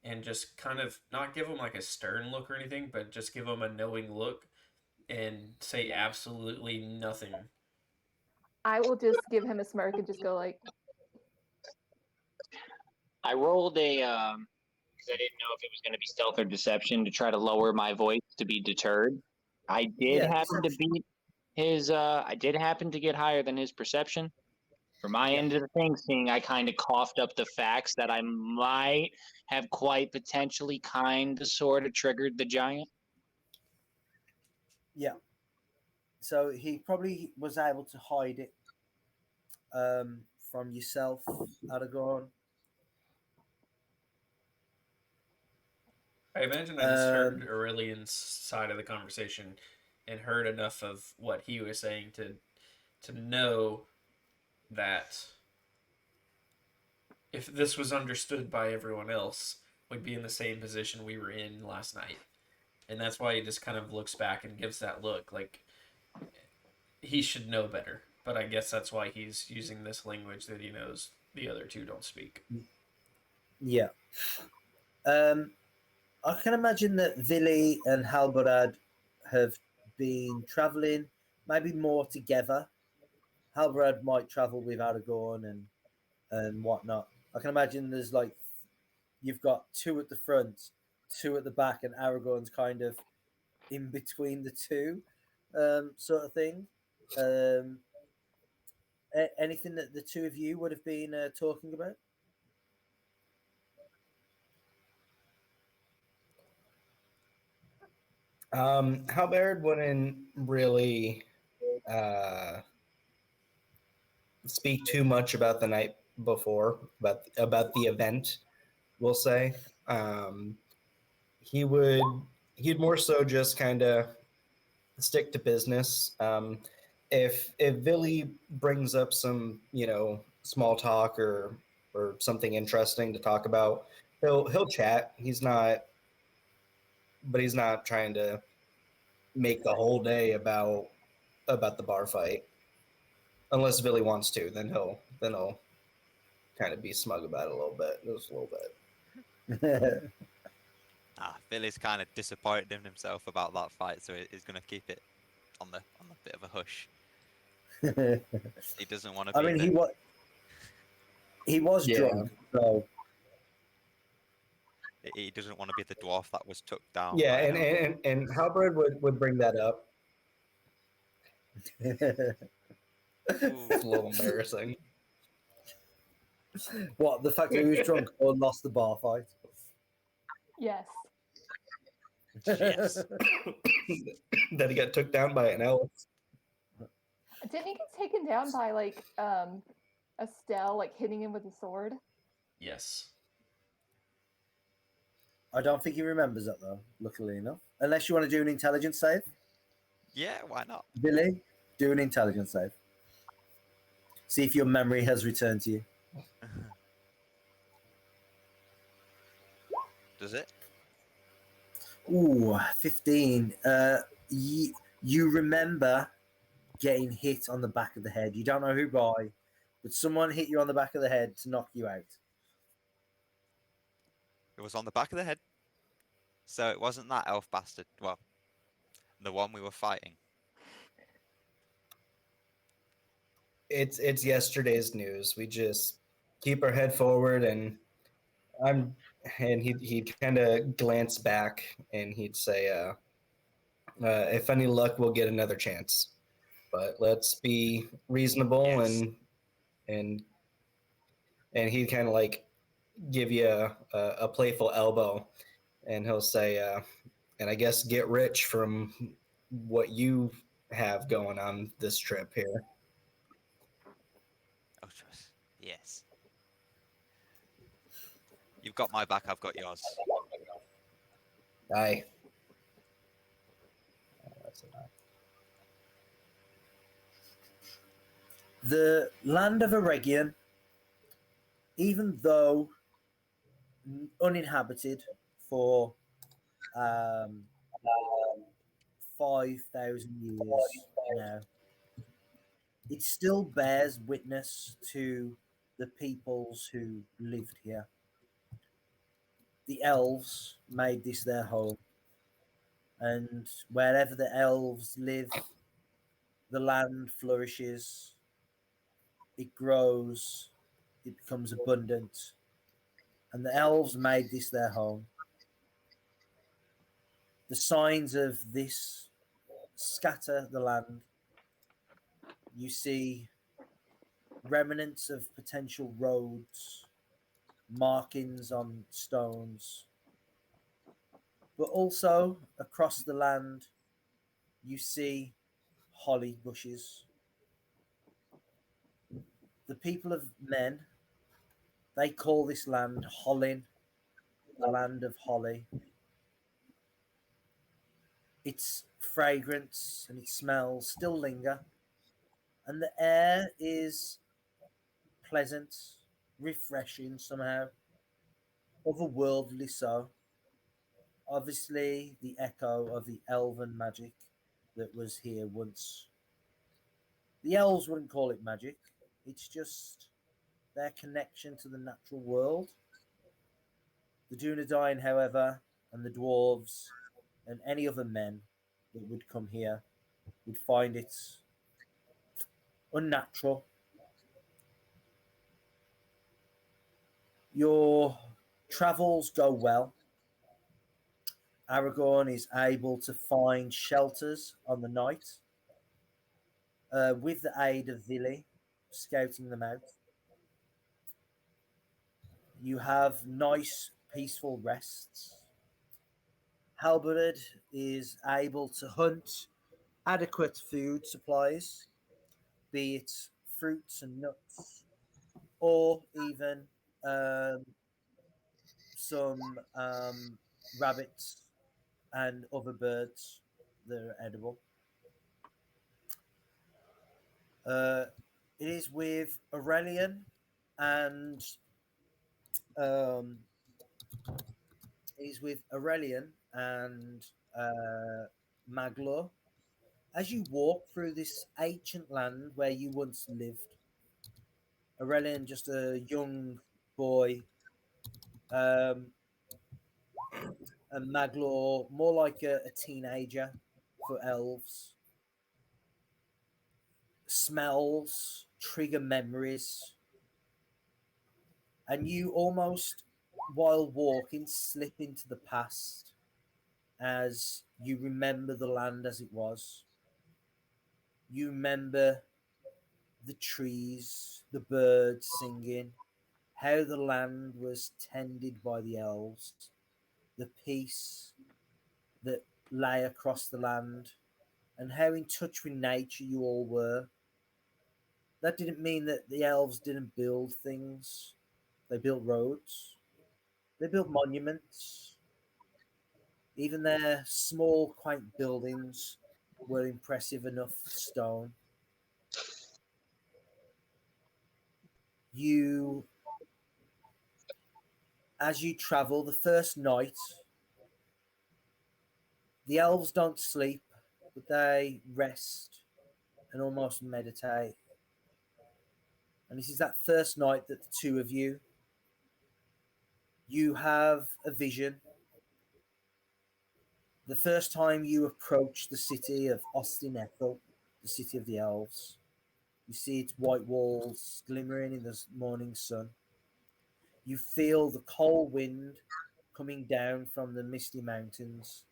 and just kind of not give them like a stern look or anything, but just give them a knowing look and say absolutely nothing. I will just give him a smirk and just go like, I rolled a because I didn't know if it was going to be stealth or deception to try to lower my voice to be deterred. I did yeah, happen to deception. beat his. I did happen to get higher than his perception. For my Yeah. end of the thing, seeing I kind of coughed up the facts that I might have quite potentially kind of sort of triggered the giant. Yeah. So he probably was able to hide it from yourself, Aragorn. I imagine I just heard Um, Aurelian's side of the conversation and heard enough of what he was saying to know that if this was understood by everyone else, we'd be in the same position we were in last night. And that's why he just kind of looks back and gives that look like he should know better. But I guess that's why he's using this language that he knows the other two don't speak. yeah. Um, I can imagine that Vili and Halbarad have been traveling maybe more together. Halbarad might travel with Aragorn and whatnot. I can imagine there's like you've got two at the front, two at the back, and Aragorn's kind of in between the two, sort of thing. Um, anything that the two of you would have been talking about? Halberd wouldn't really uh, speak too much about the night before, about the event. We'll say he would he'd more so just kind of stick to business. If Billy brings up some small talk or something interesting to talk about, he'll chat. He's not trying to make the whole day about the bar fight. Unless Billy wants to, then he'll kind of be smug about it a little bit, just a little bit. Billy's kind of disappointed in himself about that fight, so he's going to keep it on the bit of a hush. He doesn't want to I be mean, the. he was Yeah. drunk, so He doesn't want to be the dwarf that was took down. Yeah, by and Halberd would bring that up. It's a little embarrassing. what the fact that he was drunk or lost the bar fight? yes. Yes. That he got took down by an elf. Didn't he get taken down by like Estelle, like hitting him with a sword? Yes. I don't think he remembers that though. Luckily enough, unless you want to do an intelligence save, Yeah, why not? Billy, do an intelligence save. See if your memory has returned to you. Does it? Ooh, 15. You remember getting hit on the back of the head. You don't know who by, but someone hit you on the back of the head to knock you out. It was on the back of the head. So it wasn't that elf bastard. Well, the one we were fighting. It's yesterday's news. We just keep our head forward, and he'd kind of glance back and he'd say, "If any luck, we'll get another chance. But let's be reasonable Yes. and he'd kind of like give you a playful elbow, and he'll say, and I guess get rich from what you have going on this trip here." Oh, yes. You've got my back, I've got yours. Aye. The land of Eregion, even though uninhabited for 5,000 years now, it still bears witness to the peoples who lived here. The elves made this their home, and wherever the elves live, the land flourishes, it grows, it becomes abundant, and the elves made this their home. The signs of this scatter the land. You see remnants of potential roads, markings on stones, but also across the land you see holly bushes. The people of men, they call this land Hollin, the land of holly. Its fragrance and its smells still linger, and the air is pleasant, refreshing somehow, otherworldly so. Obviously, the echo of the elven magic that was here once. The elves wouldn't call it magic, it's just their connection to the natural world. The Dunedain, however, and the dwarves, and any other men that would come here would find it unnatural. Your travels go well. Aragorn is able to find shelters on the night with the aid of Vili scouting them out. You have nice, peaceful rests. Halberd is able to hunt adequate food supplies, be it fruits and nuts, or even um, some rabbits and other birds that are edible. Uh, it is with Aurelian and um, it is with Aurelian and Maglor. As you walk through this ancient land where you once lived, Aurelian, just a young boy, um, and Maglor, more like a teenager for elves. Smells trigger memories, and you almost, while walking, slip into the past as you remember the land as it was. You remember the trees, the birds singing, how the land was tended by the elves, the peace that lay across the land, and how in touch with nature you all were. That didn't mean that the elves didn't build things. They built roads, they built monuments. Even their small, quaint buildings were impressive enough stone. You, as you travel, the first night, the elves don't sleep, but they rest and almost meditate. And this is that first night that the two of you have a vision. The first time you approach the city of Ostinethel, the city of the elves, you see its white walls glimmering in the morning sun. You feel the cold wind coming down from the misty mountains,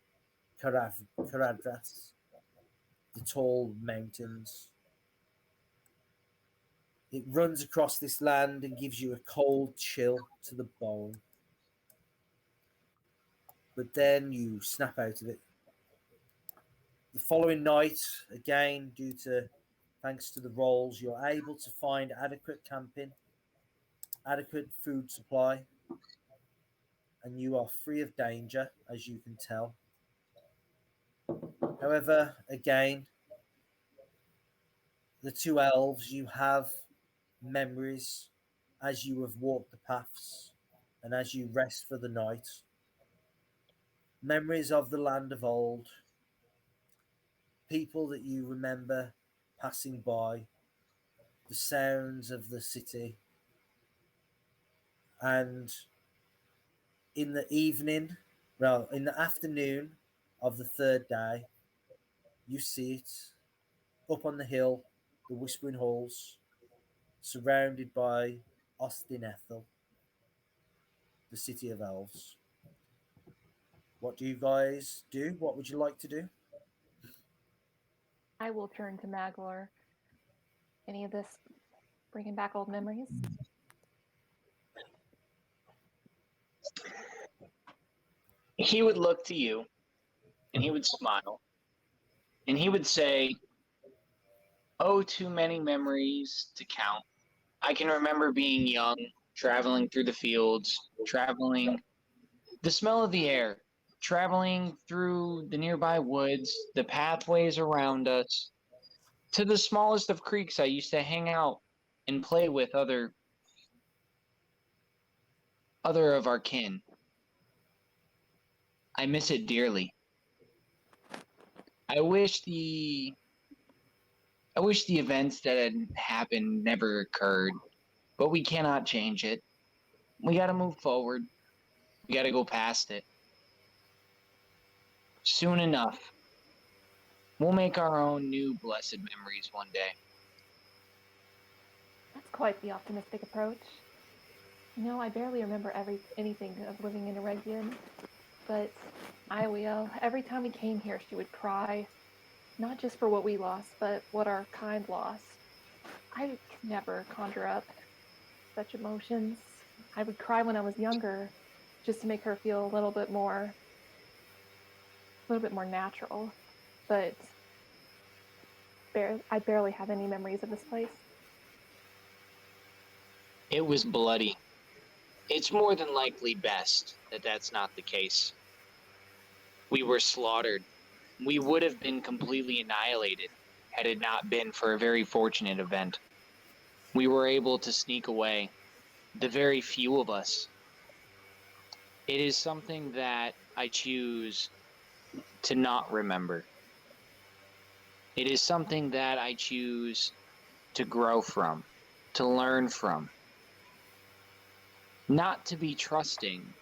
Caradras, the tall mountains. It runs across this land and gives you a cold chill to the bone. But then you snap out of it. The following night, again, thanks to the rolls, you're able to find adequate camping, adequate food supply. and you are free of danger, as you can tell. However, again, the two elves, you have memories as you have walked the paths and as you rest for the night. Memories of the land of old, people that you remember passing by, the sounds of the city, and in the evening, well, in the afternoon of the third day, you see it up on the hill, the Whispering Halls, surrounded by Austin Ethel, the city of elves. What do you guys do? What would you like to do? I will turn to Maglor. Any of this bringing back old memories? He would look to you and he would smile and he would say, "Oh, too many memories to count. I can remember being young, traveling through the fields, traveling the smell of the air, traveling through the nearby woods, the pathways around us, to the smallest of creeks I used to hang out and play with other of our kin. I miss it dearly. I wish the I wish the events that had happened never occurred, but we cannot change it. We got to move forward. We got to go past it. Soon enough, we'll make our own new blessed memories one day." That's quite the optimistic approach. I barely remember anything of living in Eregion, but I will. Every time we came here, she would cry, not just for what we lost, but what our kind lost. I could never conjure up such emotions. I would cry when I was younger, just to make her feel a little bit more natural. But I barely have any memories of this place. It was bloody. It's more than likely best that that's not the case. We were slaughtered. We would have been completely annihilated had it not been for a very fortunate event. We were able to sneak away, the very few of us. It is something that I choose to not remember. It is something that I choose to grow from, to learn from. Not to be trusting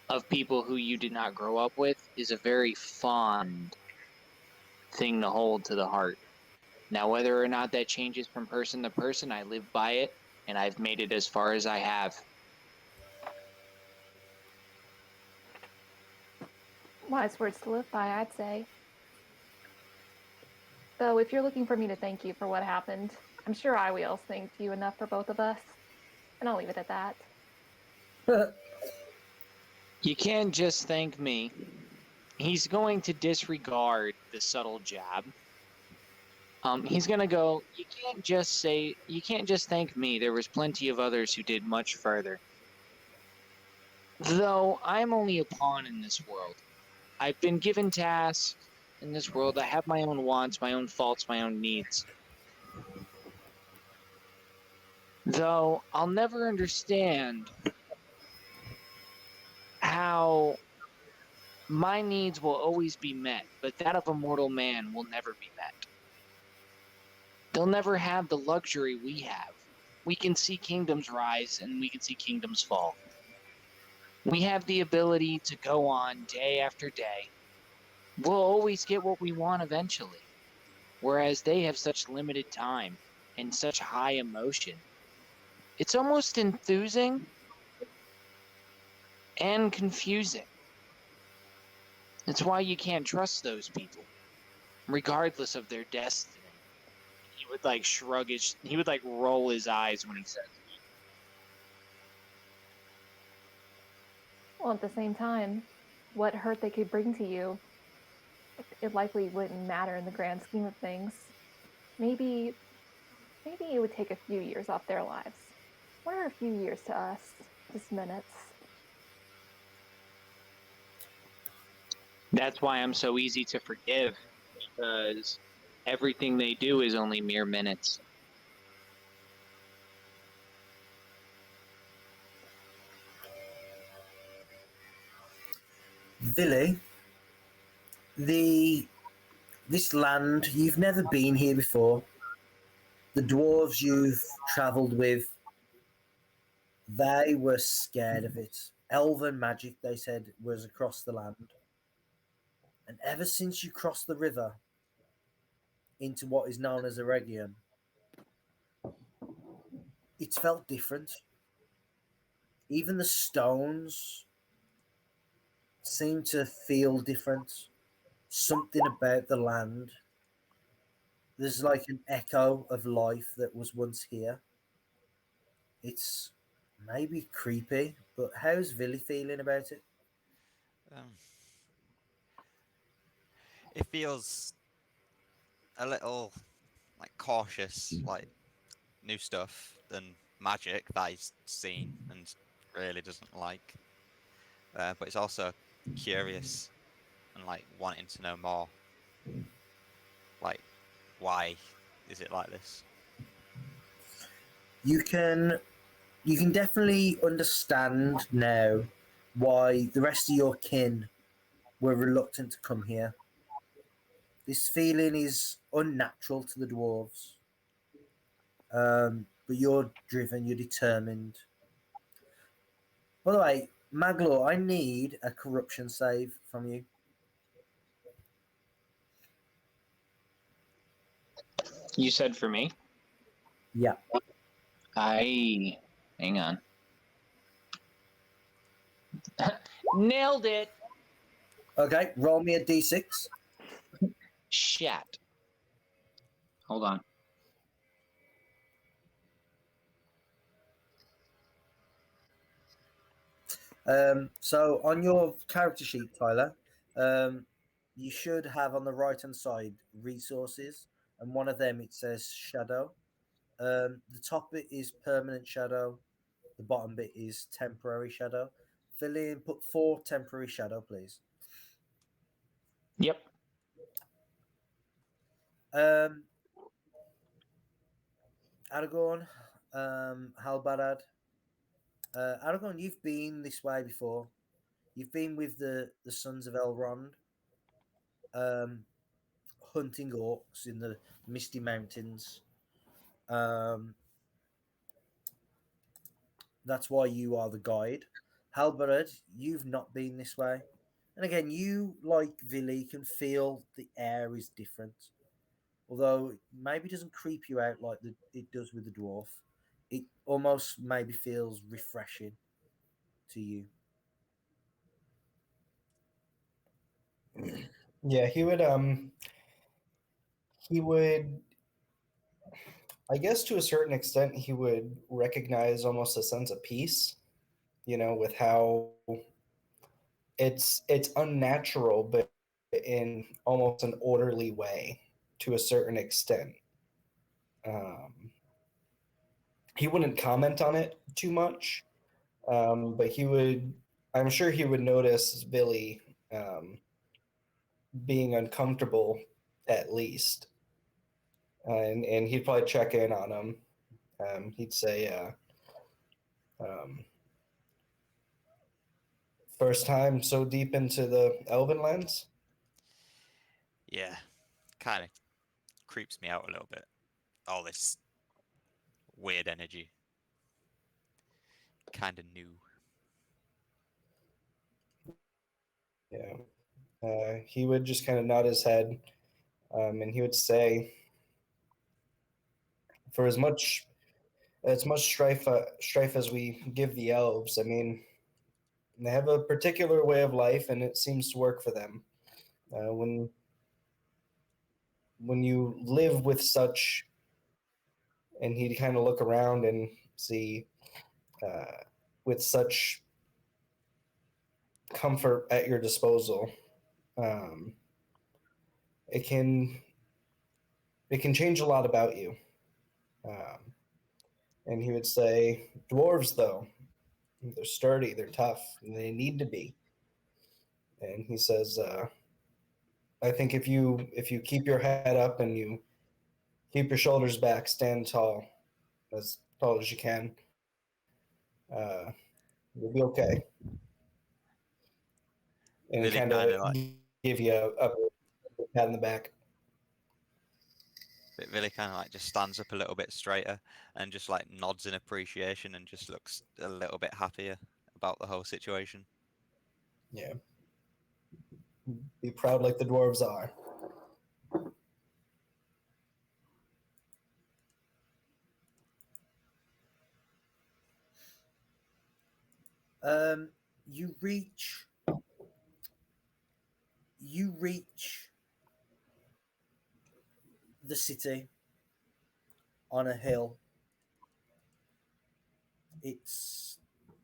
of people who you did not grow up with is a very fond thing to hold to the heart. Now, whether or not that changes from person to person, I live by it, and I've made it as far as I have. Wise words to live by, I'd say. Though, if you're looking for me to thank you for what happened, I'm sure I will thank you enough for both of us. And I'll leave it at that. You can't just thank me. He's going to disregard the subtle jab. He's gonna go, you can't just thank me. There was plenty of others who did much further. Though I'm only a pawn in this world. I've been given tasks in this world. I have my own wants, my own faults, my own needs. Though I'll never understand how my needs will always be met, but that of a mortal man will never be met. They'll never have the luxury we have. We can see kingdoms rise and we can see kingdoms fall. We have the ability to go on day after day. We'll always get what we want eventually, whereas they have such limited time and such high emotion. It's almost enthusing and confusing. It's why you can't trust those people, regardless of their destiny. He would he would roll his eyes when he says it. Well, at the same time, what hurt they could bring to you, it likely wouldn't matter in the grand scheme of things. Maybe it would take a few years off their lives. What are a few years to us? Just minutes. That's why I'm so easy to forgive, because everything they do is only mere minutes. Villy, this land, you've never been here before. The dwarves you've travelled with, they were scared of it. Elven magic, they said, was across the land. And ever since you crossed the river into what is known as Eregion, it's felt different. Even the stones seem to feel different. Something about the land. There's like an echo of life that was once here. It's maybe creepy, but how's Villy feeling about it? Um, it feels a little like cautious, like new stuff than magic that he's seen and really doesn't like. But it's also curious and like wanting to know more. Like, why is it like this? You can you can definitely understand now why the rest of your kin were reluctant to come here. This feeling is unnatural to the dwarves. But you're driven, you're determined. By the way, Maglor, I need a corruption save from you. You said for me? Yeah. Hang on. Nailed it! Okay, roll me a d6. Shat. Hold on. So on your character sheet, Tyler, you should have on the right hand side resources, and one of them it says shadow. The top bit is permanent shadow, the bottom bit is temporary shadow. Fill in, put 4 temporary shadow, please. Yep. Um, Aragorn, Halbarad. Aragorn, you've been this way before. You've been with the Sons of Elrond, um, hunting orcs in the Misty Mountains. Um, that's why you are the guide. Halbarad, you've not been this way. And again, you, like Villy, can feel the air is different. Although it maybe doesn't creep you out like it does with the dwarf. It almost maybe feels refreshing to you. Yeah, he would I guess to a certain extent he would recognize almost a sense of peace, with how it's unnatural but in almost an orderly way to a certain extent. Um, he wouldn't comment on it too much, but I'm sure he would notice Billy being uncomfortable at least. And he'd probably check in on him. He'd say, um, first time so deep into the Elven lands? Yeah, kind of creeps me out a little bit. All this weird energy. Kind of new. Yeah. He would just kind of nod his head, and he would say, for as much strife as we give the elves, I mean, they have a particular way of life, and it seems to work for them. When you live with such, and he'd kind of look around and see, uh, with such comfort at your disposal, um, it can it can change a lot about you. Um, and he would say, dwarves, though, they're sturdy, they're tough, and they need to be. And he says, I think if you keep your head up and you keep your shoulders back, stand as tall as you can, you'll be okay. And Really kind kind of of like give you a pat in the back. Really kind of like just stands up a little bit straighter and just like nods in appreciation and just looks a little bit happier about the whole situation. Yeah. Be proud like the dwarves are. Um, you reach the city on a hill. Its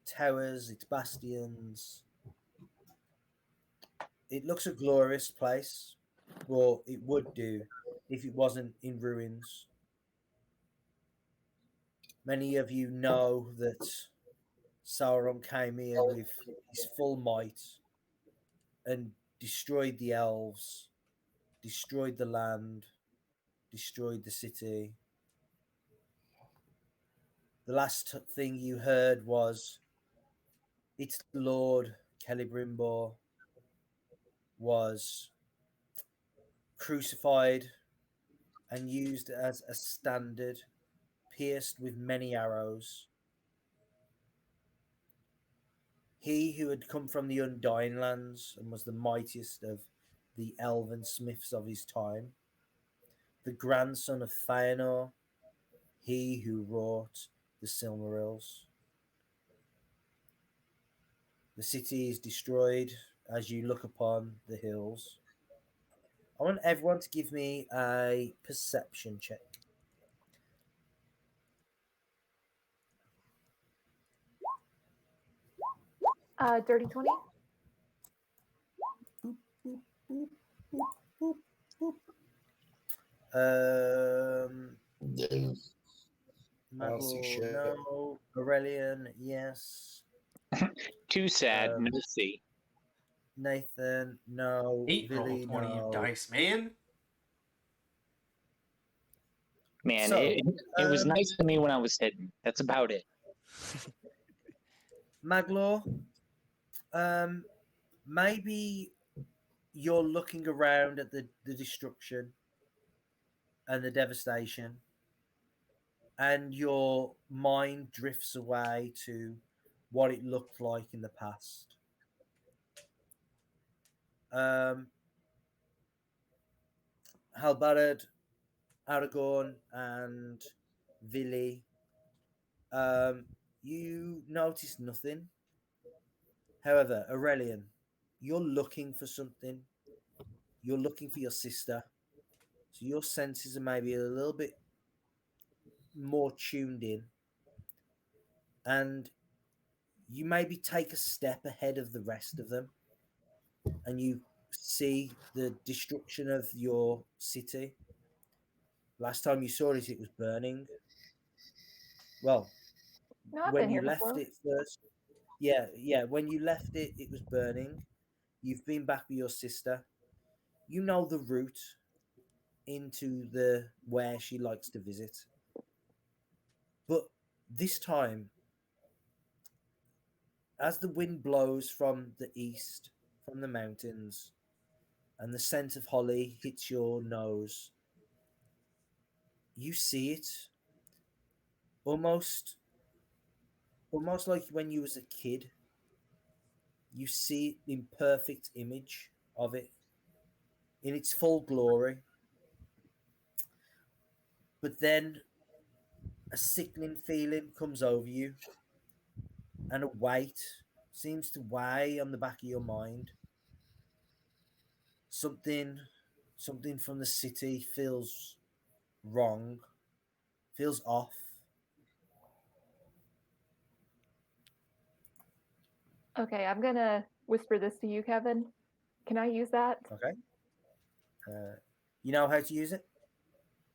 towers, its bastions. It looks a glorious place. Well, it would do if it wasn't in ruins. Many of you know that Sauron came here with his full might and destroyed the elves, destroyed the land, destroyed the city. The last thing you heard was its lord, Celebrimbor, was crucified and used as a standard, pierced with many arrows. He who had come from the Undying Lands and was the mightiest of the elven smiths of his time, the grandson of Fëanor, he who wrought the Silmarils. The city is destroyed as you look upon the hills. I want everyone to give me a perception check. Dirty 20. Boop, boop, boop, boop, boop, boop. Um, I don't see Magor, shit. no. Aurelian, yes. Too sad. Um, No see. Nathan, no. 8 roll Billy, 20, you no. dice, man. Man, So, it was nice to me when I was hidden. That's about it. Maglor, maybe you're looking around at the destruction and the devastation, and your mind drifts away to what it looked like in the past. Halbarad, Aragorn, and Vili, you notice nothing. However, Aurelian, you're looking for something. You're looking for your sister. So your senses are maybe a little bit more tuned in. And you maybe take a step ahead of the rest of them. And you see the destruction of your city. Last time you saw it, it was burning. Well, No, I've when been you here left before. it first, yeah, when you left it, it was burning. You've been back with your sister. You know the route into the where she likes to visit. But this time, as the wind blows from the east, from the mountains, and the scent of holly hits your nose, you see it almost like when you was a kid. You see it in perfect image of it in its full glory. But then a sickening feeling comes over you, and a weight seems to weigh on the back of your mind. Something from the city feels wrong, feels off. Okay, I'm gonna whisper this to you, Kevin. Can I use that? Okay. You know how to use it?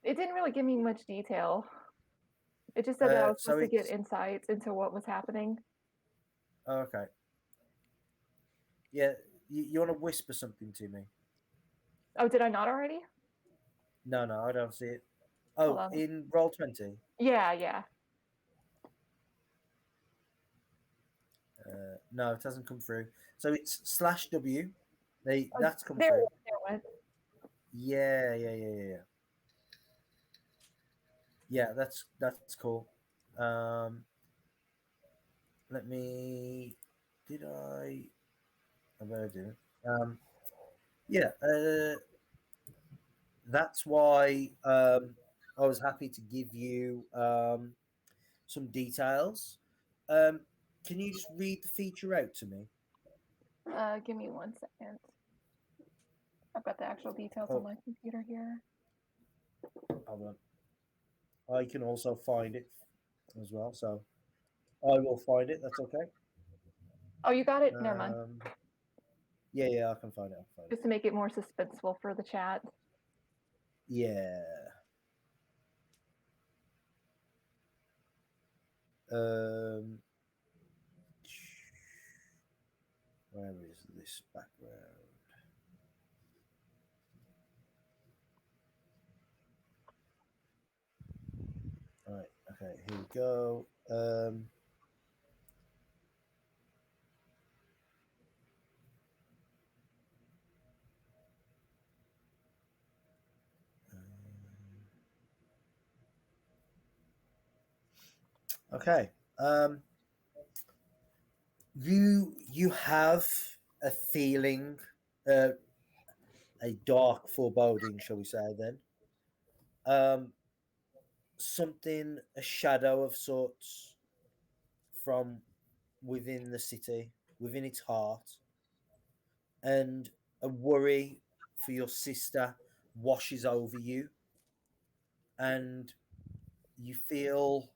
It didn't really give me much detail. It just said that I was So supposed to get it's insights into what was happening. okay. Yeah, you want to whisper something to me? Oh, did I not already? No, I don't see it. Hold Oh, on. in Roll20. Yeah. No, it hasn't come through. So it's /W. That's come There through. it went. Yeah. Yeah, that's cool. Let me. Did I? I better do it. Yeah. That's why I was happy to give you some details. Can you just read the feature out to me? Give me 1 second. I've got the actual details Oh. on my computer here. Hold on. I can also find it as well, so I will find it. That's okay. Oh, you got it? Never mind. Yeah, I can find it. Just to make it more suspenseful for the chat. Yeah. Where is this background? Right. Okay. Here we go. Okay. You have a feeling, a dark foreboding, shall we say? Then, something, a shadow of sorts, from within the city, within its heart, and a worry for your sister washes over you, and you feel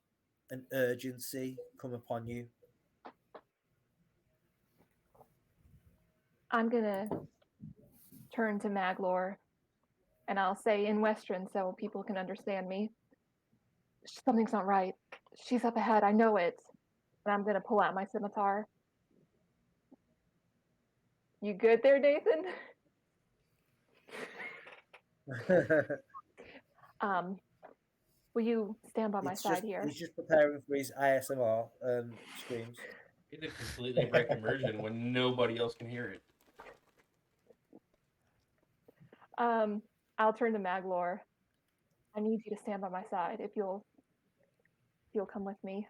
an urgency come upon you. I'm gonna turn to Maglor and I'll say in Western so people can understand me. Something's not right. She's up ahead, I know it. And I'm gonna pull out my scimitar. You good there, Nathan? Will you stand by my side here? He's just preparing for his ASMR streams. Get a completely wreck immersion when nobody else can hear it. I'll turn to Maglor. I need you to stand by my side if you'll come with me.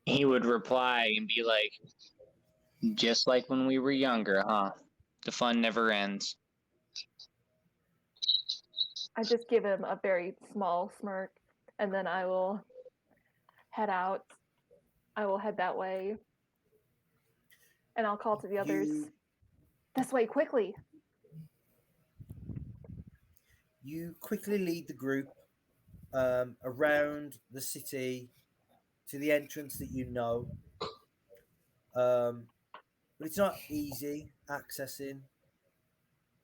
He would reply and be like, just like when we were younger, huh? The fun never ends. I just give him a very small smirk, and then I will head out. I will head that way, and I'll call to the others. This way, quickly! You quickly lead the group around the city to the entrance that you know. But it's not easy accessing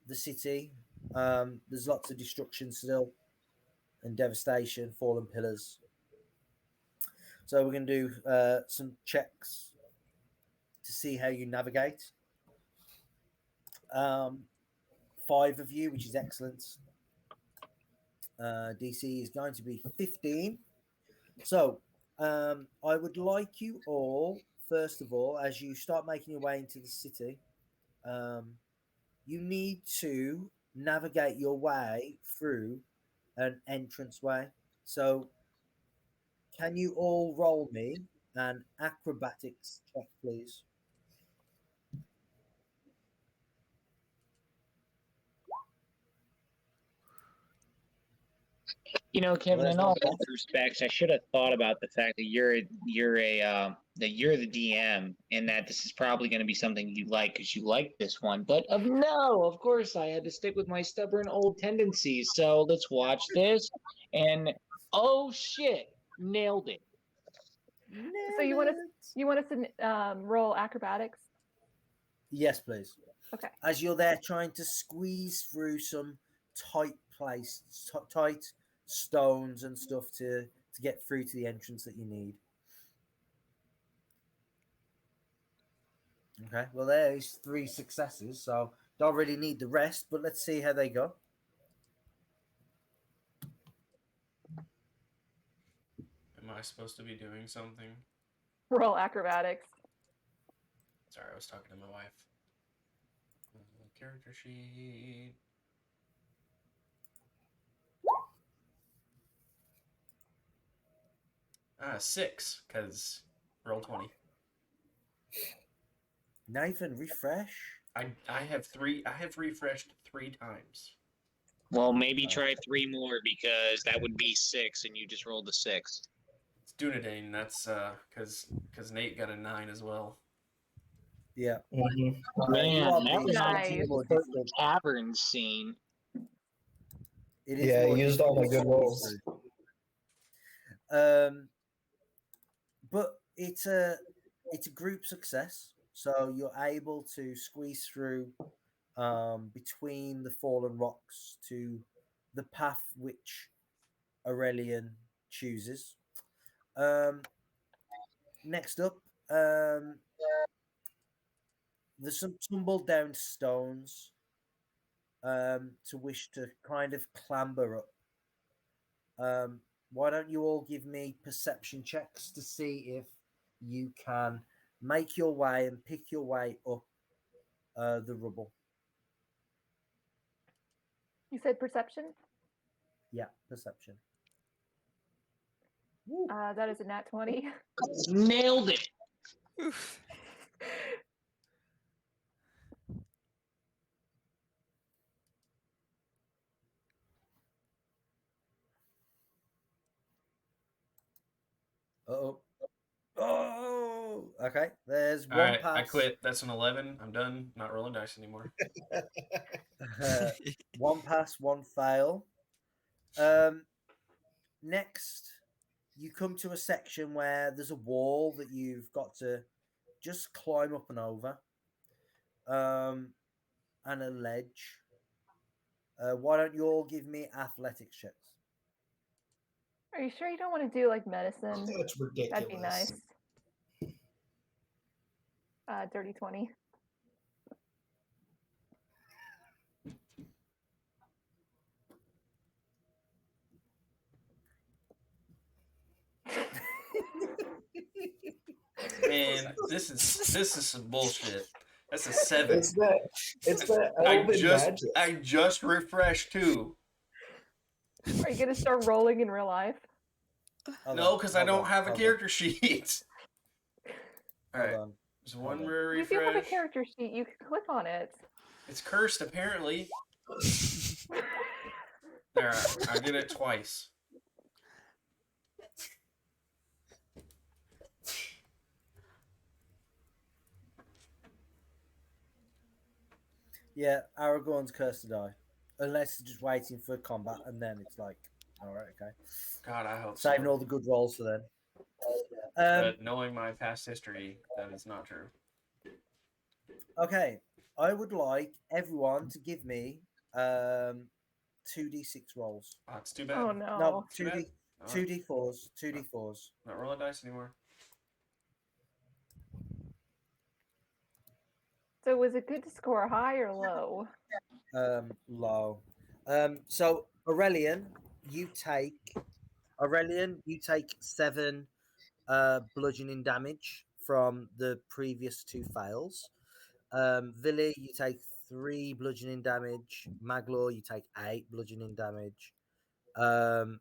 the city. There's lots of destruction still and devastation, fallen pillars. So we're going to do some checks to see how you navigate. 5 of you, which is excellent. DC is going to be 15. So I would like you all, first of all, as you start making your way into the city, you need to navigate your way through an entranceway. So can you all roll me an acrobatics check, please? You know, Kevin, There's in all one. respects, I should have thought about the fact that you're the DM, and that this is probably going to be something you like because you like this one. But no, of course, I had to stick with my stubborn old tendencies. So let's watch this, and oh shit, nailed it. So you want us to roll acrobatics? Yes, please. Okay. As you're there trying to squeeze through some tight tight stones and stuff to get through to the entrance that you need. Okay, well, there's 3 successes, so don't really need the rest, but let's see how they go. Am I supposed to be doing something? Roll acrobatics. Sorry, I was talking to my wife. Character sheet. Ah, 6, because roll 20. Nathan, refresh. I have refreshed 3 times. Well, maybe try 3 more because that would be 6, and you just rolled a 6. It's Dunedain, that's because Nate got a 9 as well. Yeah. Mhm. Man, want that was these Nice. more the difficult. tavern scene. It is Yeah, I more used all my difficult good to rolls. squeeze through. But it's a group success, so you're able to squeeze through between the fallen rocks to the path which Aurelian chooses. Next up, there's some tumbled down stones to wish to kind of clamber up. Why don't you all give me perception checks to see if you can make your way and pick your way up the rubble? You said perception? Yeah, perception. That is a nat 20. Nailed it. Oof. Oh, oh, okay. There's All one right, I pass. quit. That's an 11. I'm done. Not rolling dice anymore. One pass, one fail. Next, you come to a section where there's a wall that you've got to just climb up and over, and a ledge. Why don't you all give me athletics checks? Are you sure you don't want to do like medicine? That's That'd ridiculous. be nice. Dirty 20. Man, this is some bullshit. That's a 7. It's that elven magic. I just refreshed too. Are you going to start rolling in real life? No, because I don't have a character sheet. All right, Hold on. there's one more You refresh. do have a character sheet. You can click on it. It's cursed apparently. There, I did it twice. Yeah, Aragorn's cursed to die. Unless it's just waiting for combat, and then it's like, all right, okay. God, I hope Saving so. all the good rolls for then. But knowing my past history, that is not true. Okay, I would like everyone to give me 2d6 rolls. Oh, it's too bad. Oh No, no. 2d4s, 2d4s. Not rolling dice anymore. So was it good to score high or low? Low. So Aurelian, you take 7 bludgeoning damage from the previous 2 fails. Vili, you take 3 bludgeoning damage. Maglor, you take 8 bludgeoning damage. Aragorn,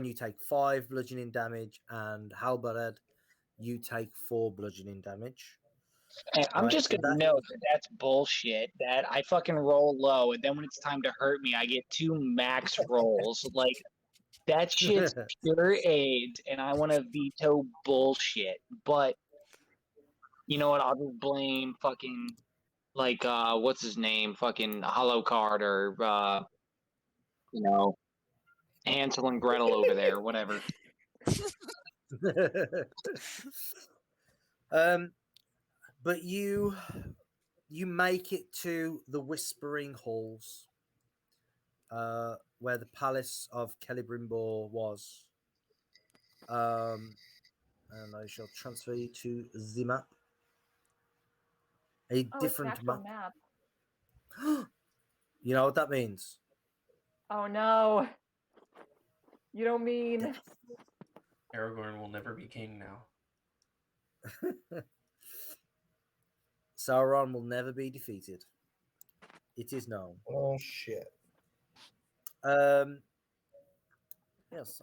you take 5 bludgeoning damage, and Halbarad, you take 4 bludgeoning damage. Hey, I'm Right, just so gonna note that that's bullshit. That I fucking roll low, and then when it's time to hurt me, I get 2 max rolls. Like that shit's pure AIDS, and I want to veto bullshit. But you know what? I'll just blame fucking like what's his name? Fucking Hollow or you know, Hansel and Gretel over there, whatever. But you make it to the Whispering Halls, where the palace of Celebrimbor was. and I shall transfer you to the map. A Oh, it's an different actual map. map. You know what that means? Oh no. You don't mean. Death. Aragorn will never be king now. Sauron will never be defeated. It is known. Oh shit. Yes,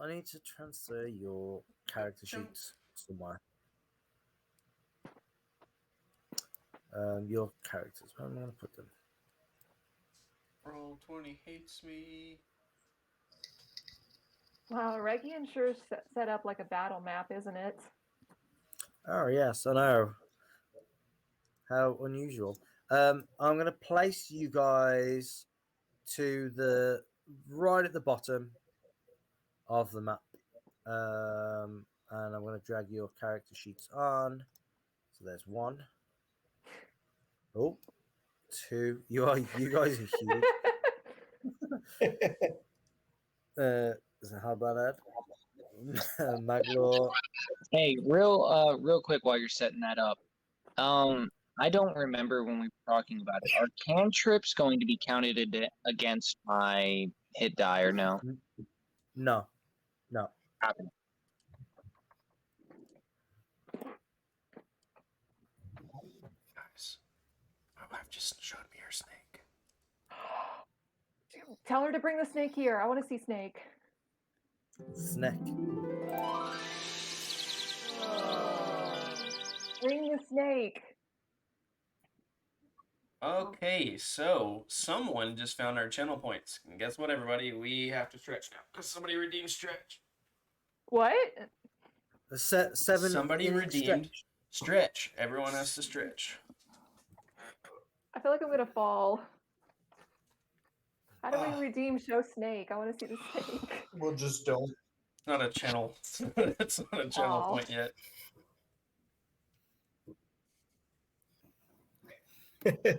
I need to transfer your character sheets somewhere. Your characters. Where am I going to put them? Roll20 hates me. Wow, Regian sure set up like a battle map, isn't it? Oh yes, I know. How unusual. I'm going to place you guys to the right at the bottom of the map, and I'm going to drag your character sheets on. So there's 1. Oh, 2. You guys are huge. So how about that? Maglor. Hey, real quick while you're setting that up. I don't remember when we were talking about it. Are cantrips going to be counted against my hit die or no? No. Copy. Guys, my wife just showed me her snake. Tell her to bring the snake here. I want to see Snake. Snack. Bring the snake. Okay, so someone just found our channel points. And guess what, everybody? We have to stretch now. Because somebody redeemed stretch. What? 7. Somebody in redeemed stretch. stretch. Everyone has to stretch. I feel like I'm going to fall. How do we Ah. redeem show Snake? I want to see the snake. Well, just don't. It's not a channel. It's not a channel Aw. point yet.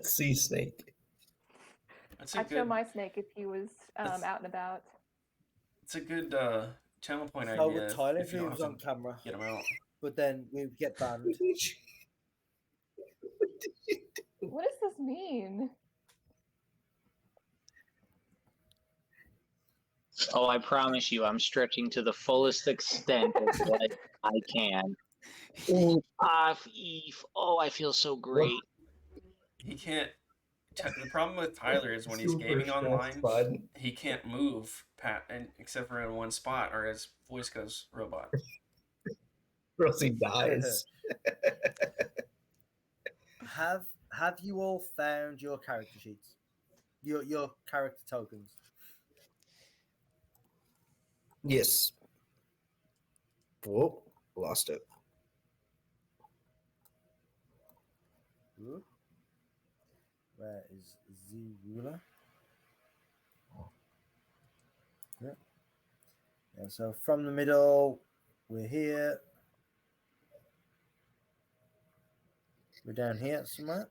Sea snake. That's a I'd show good. my snake if he was out and about. It's a good channel point So idea. would Tyler if if you he don't was have on to camera, get him out. but then we would get banned. What does this mean? Oh, I promise you, I'm stretching to the fullest extent of what I can. Ooh, oh, I feel so great. He can't. The problem with Tyler is when he's Super gaming stressed, online, bud. he can't move except for in one spot, or his voice goes robot. Or else he dies. Have you all found your character sheets? Your character tokens? Yes. Whoa, lost it. Where is the ruler? Yeah, so from the middle, we're here. We're down here somewhere.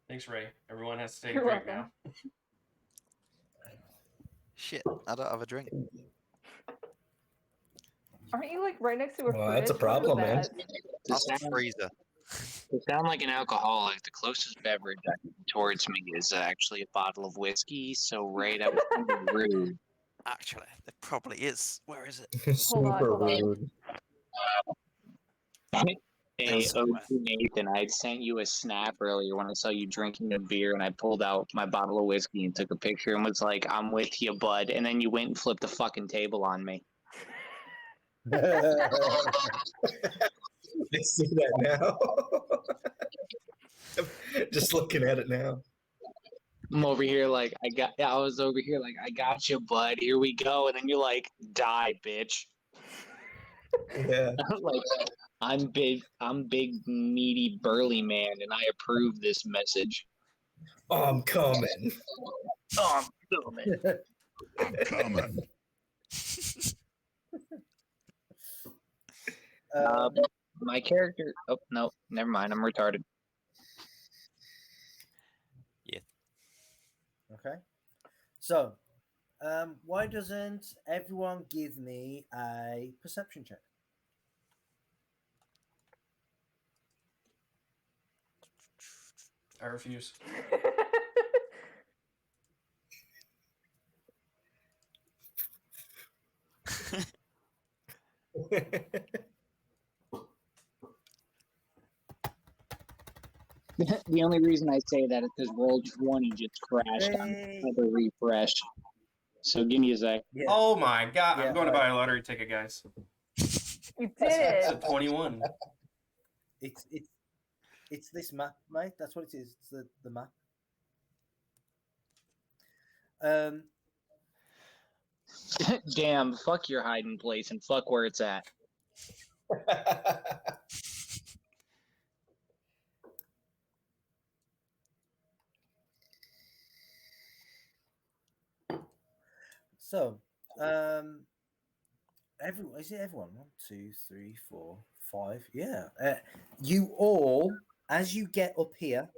Thanks, Ray. Everyone has to take You're a drink welcome. now. Shit, I don't have a drink. Aren't you like right next to a Well, fridge? that's a What is problem, man. that? That's the freezer. To sound like an alcoholic, the closest beverage towards me is actually a bottle of whiskey. So, Ray, that was kind of rude. Actually, it probably is. Where is it? Hold on, Super hold on. rude. Hey, Yes. OG Nathan, I sent you a snap earlier when I saw you drinking a beer, and I pulled out my bottle of whiskey and took a picture and was like, "I'm with you, bud." And then you went and flipped the fucking table on me. I see that now. Just looking at it now. I'm over here like I was over here like I got you, bud. Here we go, and then you're like, "Die, bitch." Yeah. Like I'm big, meaty, burly man, and I approve this message. Oh, I'm coming. Oh, I'm filming. I'm coming. My character. Oh no, never mind. I'm retarded. Okay. So, Why doesn't everyone give me a perception check? I refuse. The only reason I say that is because roll 20 just crashed on Hey. the refresh. So give me a sec. Yeah. Oh my god! Yeah, I'm going to alright. buy a lottery ticket, guys. You did It's a it. 21. It's this map, mate. That's what it is. It's the map. Damn, fuck your hiding place and fuck where it's at. So, everyone, is it everyone? 1, 2, 3, 4, 5. Yeah. You all, as you get up here,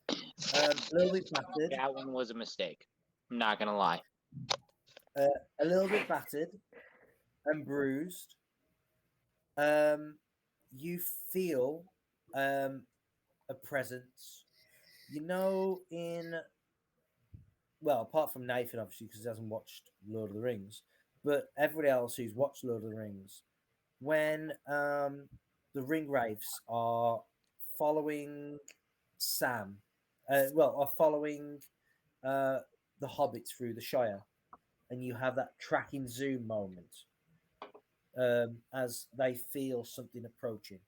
a little bit battered, That one was a mistake. I'm not gonna lie. a little bit battered and bruised. You feel a presence. You know, apart from Nathan, obviously, because he hasn't watched Lord of the Rings, but everybody else who's watched Lord of the Rings, when the ring wraiths are following Sam, are following the hobbits through the Shire, and you have that tracking zoom moment as they feel something approaching,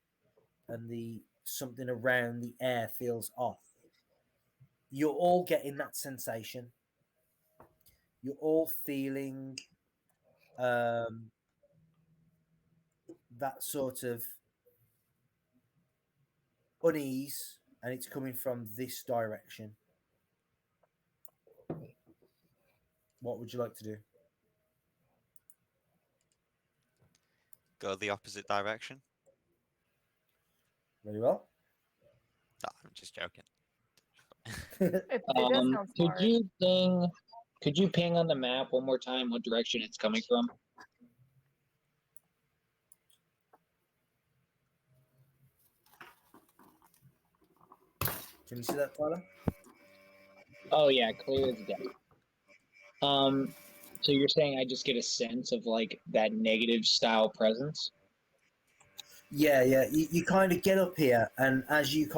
and the something around the air feels off. You're all getting that sensation. You're all feeling that sort of unease, and it's coming from this direction. What would you like to do? Go the opposite direction. Very well. No, I'm just joking. It does sound smart. Could you ping on the map one more time what direction it's coming from? Can you see that, Tyler? Oh yeah, clear as day. So you're saying I just get a sense of like that negative style presence? Yeah. You kind of get up here, and as you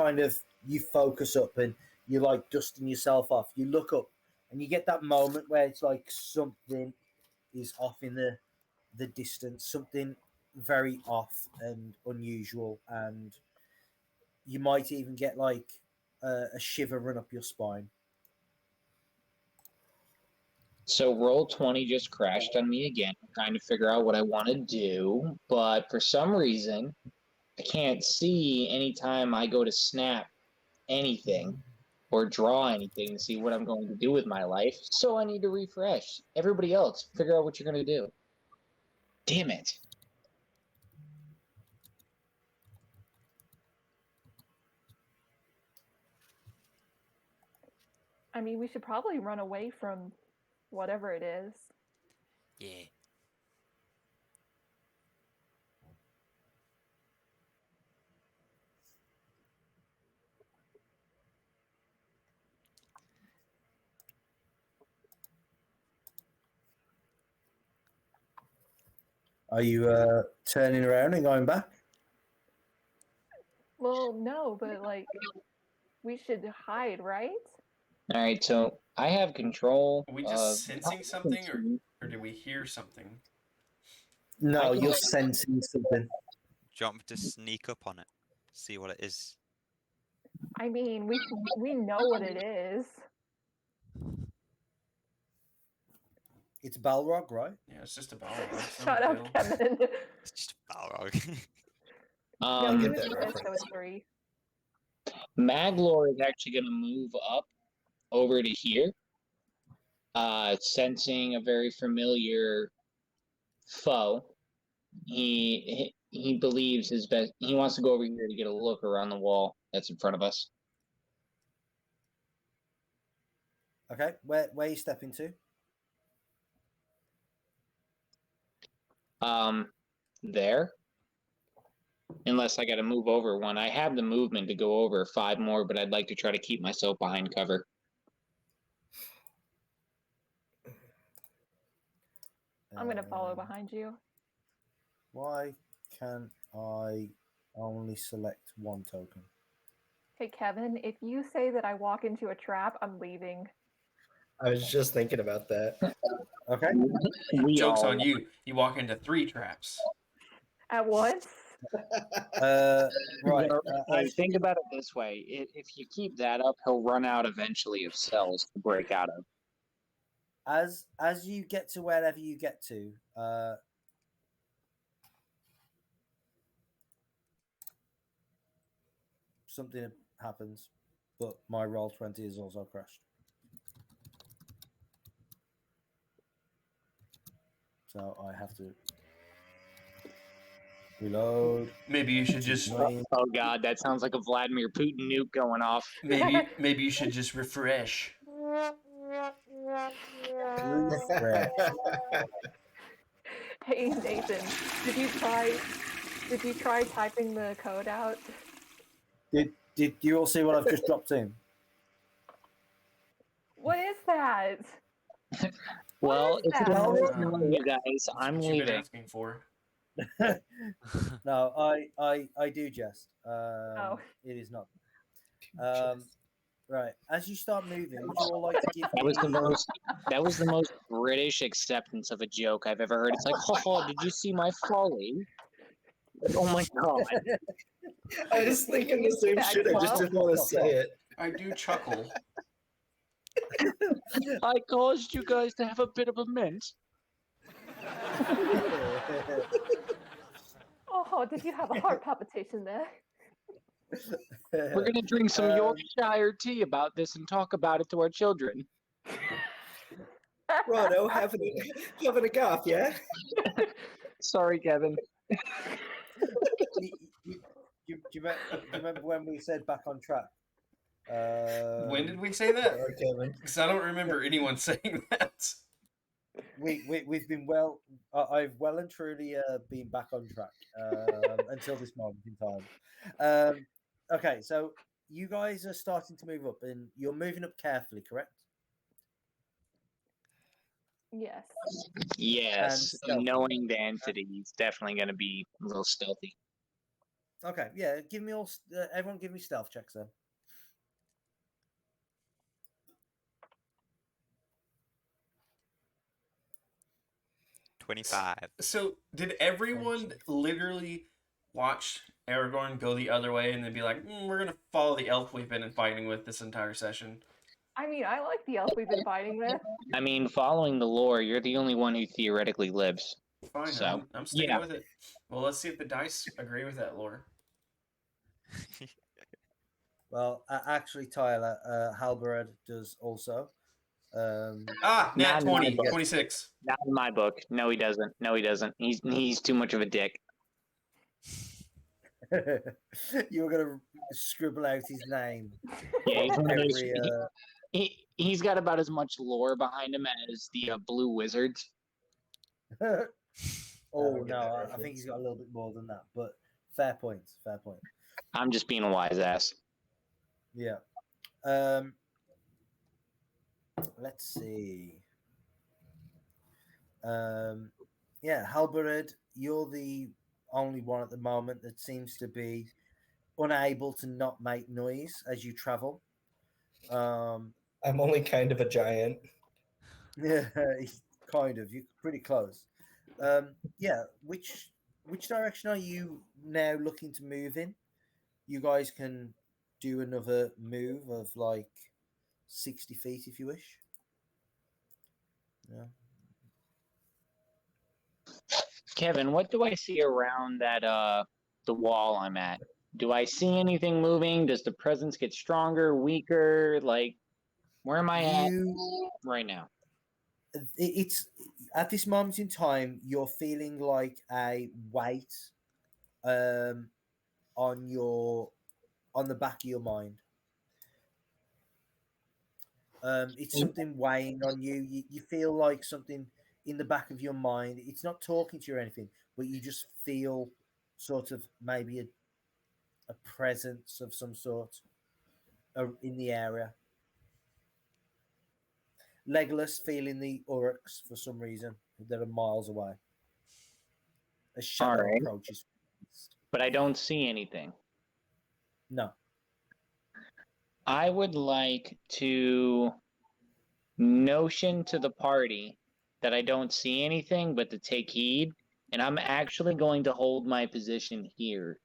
you focus up and you're like dusting yourself off, you look up and you get that moment where it's like something is off in the distance, something very off and unusual, and you might even get like a shiver run up your spine. So roll 20 just crashed on me again. I'm trying to figure out what I want to do, but for some reason I can't see anytime I go to snap anything or draw anything to see what I'm going to do with my life. So I need to refresh. Everybody else, figure out what you're going to do. Damn it. I mean, we should probably run away from whatever it is. Yeah. Are you turning around and going back? Well, no, but like, we should hide, right? All right, so I have control Are we of. just sensing something, or did we hear something? No, I can- you're sensing something. Do you want me to sneak up on it? See what it is? I mean, we know what it is. It's Balrog, right? Yeah, it's just a Balrog. It's Shut no up, big deal. Kevin. It's just a Balrog. No, he get was that just reference. SO3. Maglor is actually going to move up over to here, sensing a very familiar foe. He believes his best. He wants to go over here to get a look around the wall that's in front of us. Okay, where are you stepping to? There. Unless I got to move over one. I have the movement to go over 5 more, but I'd like to try to keep myself behind cover. I'm going to follow behind you. Why can't I only select one token? Hey, Kevin, if you say that I walk into a trap, I'm leaving. I was just thinking about that. Okay. Joke's on you. You walk into 3 traps. At once? Right. Hey, think about it this way. If you keep that up, he'll run out eventually of cells to break out of. As you get to wherever you get to, something happens, but my roll 20 is also crashed. So I have to reload. Maybe you should just Oh god, that sounds like a Vladimir Putin nuke going off. maybe you should just refresh. Refresh. Hey, Nathan, did you try typing the code out? Did you all see what I've just dropped in? What is that? Well, is if that? you Well, know, you guys, That's I'm what you've been leaving. asking for. No, I do jest. It is not. Right. As you start moving, would you all like to give That was the me? most British acceptance of a joke I've ever heard. It's like, oh, did you see my folly? Oh my god. I was thinking the same shit. I just didn't want to say it. I do chuckle. I caused you guys to have a bit of a mint. Oh, did you have a heart palpitation there? We're gonna drink some Yorkshire tea about this and talk about it to our children. Righto, having a gaff, yeah? Sorry, Kevin. Do you remember when we said back on track? When did we say that? Kevin. Because I don't remember anyone saying that. We've been I've well and truly been back on track until this moment in time. Okay, so you guys are starting to move up, and you're moving up carefully, correct? Yes. Yes, stealthy. knowing the entity, he's definitely gonna be a little stealthy. Okay, yeah. Give me all. Everyone, give me stealth checks then. $25. So did everyone literally watch Aragorn go the other way and then be like, we're gonna follow the elf we've been fighting with this entire session? I mean, I like the elf we've been fighting with. I mean, following the lore, you're the only one who theoretically lives. Fine, So, I'm sticking yeah. with it. Well, let's see if the dice agree with that lore. Well, actually, Tyler, Halberad does also. Nat Not in my 20, book. 26. Not in my book. No, he doesn't. No, he doesn't. He's too much of a dick. You were gonna scribble out his name. Yeah, he's one of those. Every, He's got about as much lore behind him as the Blue Wizards. Oh no, I think he's got a little bit more than that, but fair point. Fair point. I'm just being a wise ass. Yeah. Let's see. Yeah, Halberad, you're the only one at the moment that seems to be unable to not make noise as you travel. I'm only kind of a giant. Yeah, kind of. You're pretty close. Yeah, which direction are you now looking to move in? You guys can do another move of like 60 feet if you wish. Yeah. Kevin, what do I see around that the wall I'm at? Do I see anything moving? Does the presence get stronger, weaker? Like, where am I at right now? It's at this moment in time you're feeling like a weight on the back of your mind. It's something weighing on you. You feel like something in the back of your mind. It's not talking to you or anything, but you just feel sort of maybe a presence of some sort in the area. Legolas feeling the Uruks for some reason that are miles away. A shadow Alright. approaches. But I don't see anything. No. I would like to notion to the party that I don't see anything, but to take heed, and I'm actually going to hold my position here.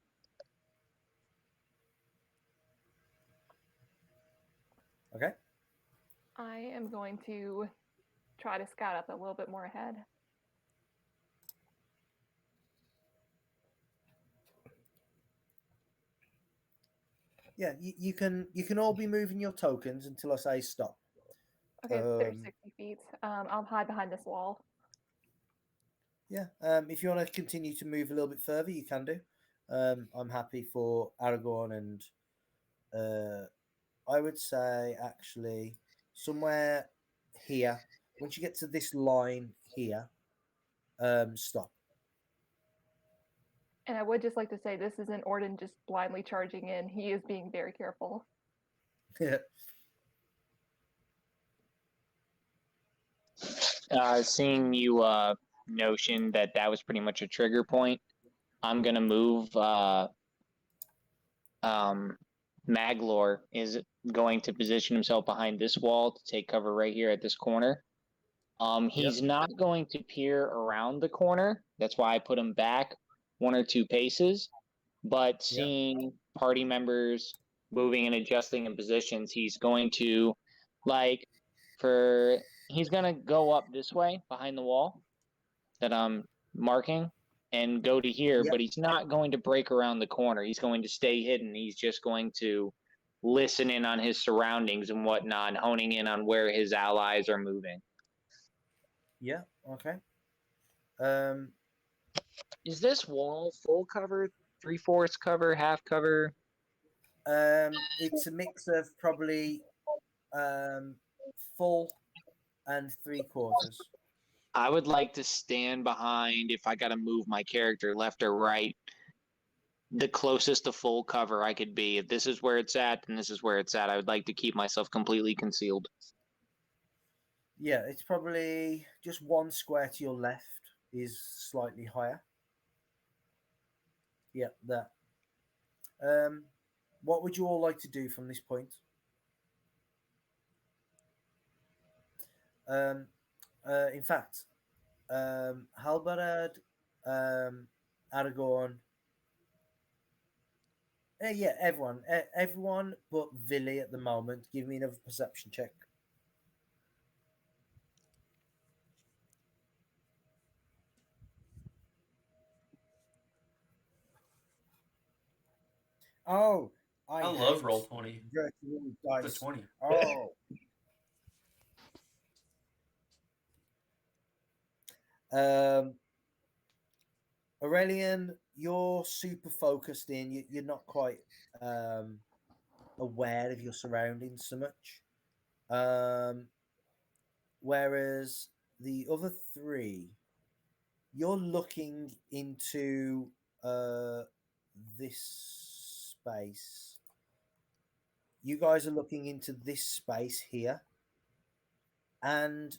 Okay. I am going to try to scout up a little bit more ahead. Yeah, you can all be moving your tokens until I say stop. Okay, there's 60 feet. I'll hide behind this wall. Yeah. If you want to continue to move a little bit further, you can do. I'm happy for Aragorn and I would say actually somewhere here. Once you get to this line here, stop. And I would just like to say this isn't Orden just blindly charging in. He is being very careful. Seeing you notion that was pretty much a trigger point, I'm gonna move. Maglor is going to position himself behind this wall to take cover right here at this corner. He's not going to peer around the corner. That's why I put him back 1 or 2 paces. But seeing party members moving and adjusting in positions, he's going to he's gonna go up this way behind the wall that I'm marking and go to here, but he's not going to break around the corner. He's going to stay hidden. He's just going to listen in on his surroundings and whatnot, honing in on where his allies are moving. Yeah, okay. Is this wall full cover, 3/4 cover, half cover? It's a mix of probably full and 3/4. I would like to stand behind, if I got to move my character left or right, the closest to full cover I could be. If this is where it's at, and this is where it's at, I would like to keep myself completely concealed. Yeah, it's probably just 1 square to your left is slightly higher. Yeah, that. What would you all like to do from this point? In fact, Halbarad, Aragorn. Yeah, everyone but Villy at the moment. Give me another perception check. Oh, I love roll 20. Dice. It's a 20. Oh. Aurelian, you're super focused in. You're not quite aware of your surroundings so much. Whereas the other 3, you're looking into this space. You guys are looking into this space here. And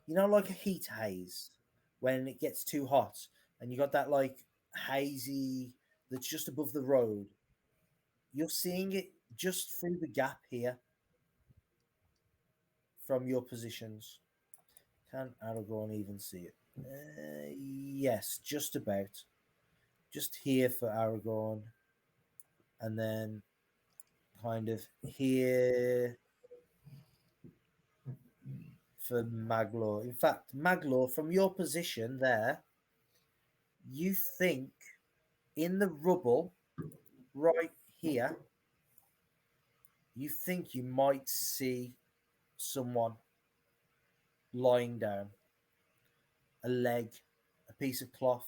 you know, like a heat haze when it gets too hot and you got that like hazy that's just above the road. You're seeing it just through the gap here from your positions. Can Aragorn even see it? Yes, just about. Just here for Aragorn. And then kind of here for Maglor. In fact, Maglor, from your position there, you think in the rubble right here, you think you might see someone lying down. A leg, a piece of cloth.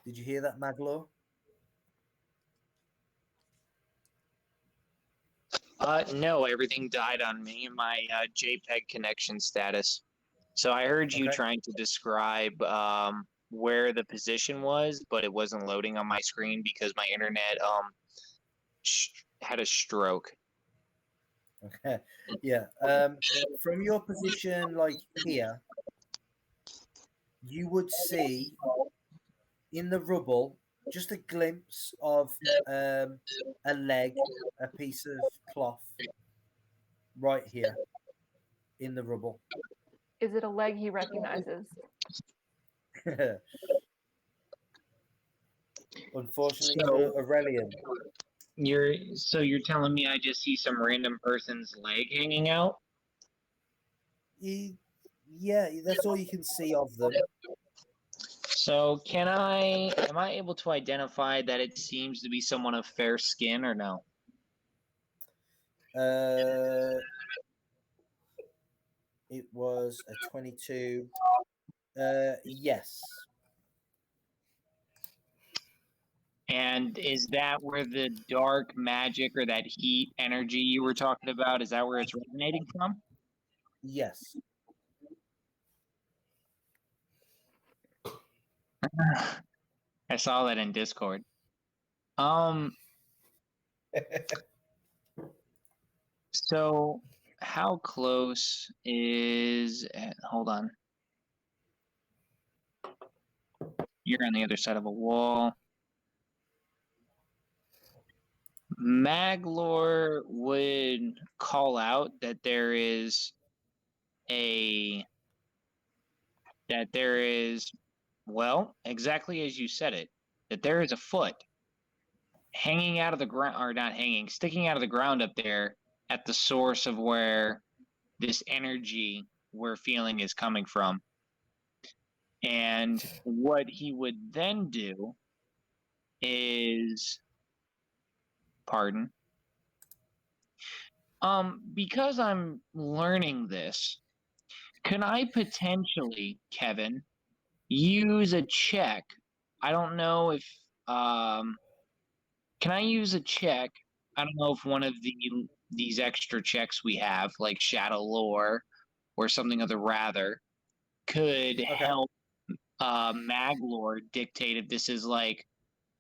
Did you hear that, Maglor? No, everything died on me in my JPEG connection status. So I heard you Okay. trying to describe where the position was, but it wasn't loading on my screen because my internet had a stroke. Okay. Yeah. From your position, like here, you would see in the rubble just a glimpse of a leg, a piece of cloth, right here in the rubble. Is it a leg he recognizes? Unfortunately So- for Aurelian. You're telling me I just see some random person's leg hanging out? Yeah, that's all you can see of them. So am I able to identify that it seems to be someone of fair skin or no? It was a 22. Yes. And is that where the dark magic or that heat energy you were talking about, is that where it's resonating from? Yes. I saw that in Discord. So how close is hold on. You're on the other side of a wall. Maglor would call out that there is well, exactly as you said it, that there is a foot hanging out of the ground, or not hanging, sticking out of the ground up there at the source of where this energy we're feeling is coming from. And what he would then do is, pardon, because I'm learning this, can I potentially, Kevin, use a check? I don't know if can I use a check? I don't know if one of these extra checks we have, like Shadow Lore or something of the rather, could help Maglor dictate if this is like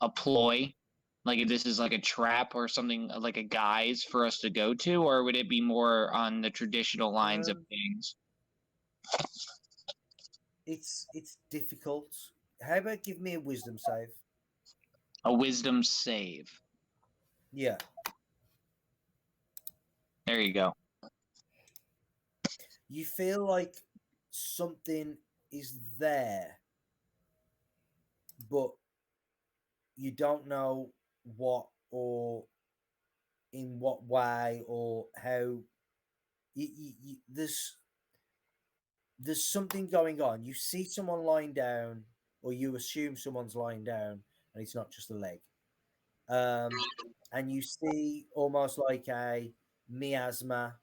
a ploy, like if this is like a trap or something, like a guise for us to go to, or would it be more on the traditional lines of things? It's difficult. How about give me a wisdom save? A wisdom save. Yeah. There you go. You feel like something is there, but you don't know what or in what way or how. There's something going on. You see someone lying down, or you assume someone's lying down, and it's not just a leg. And you see almost like a miasma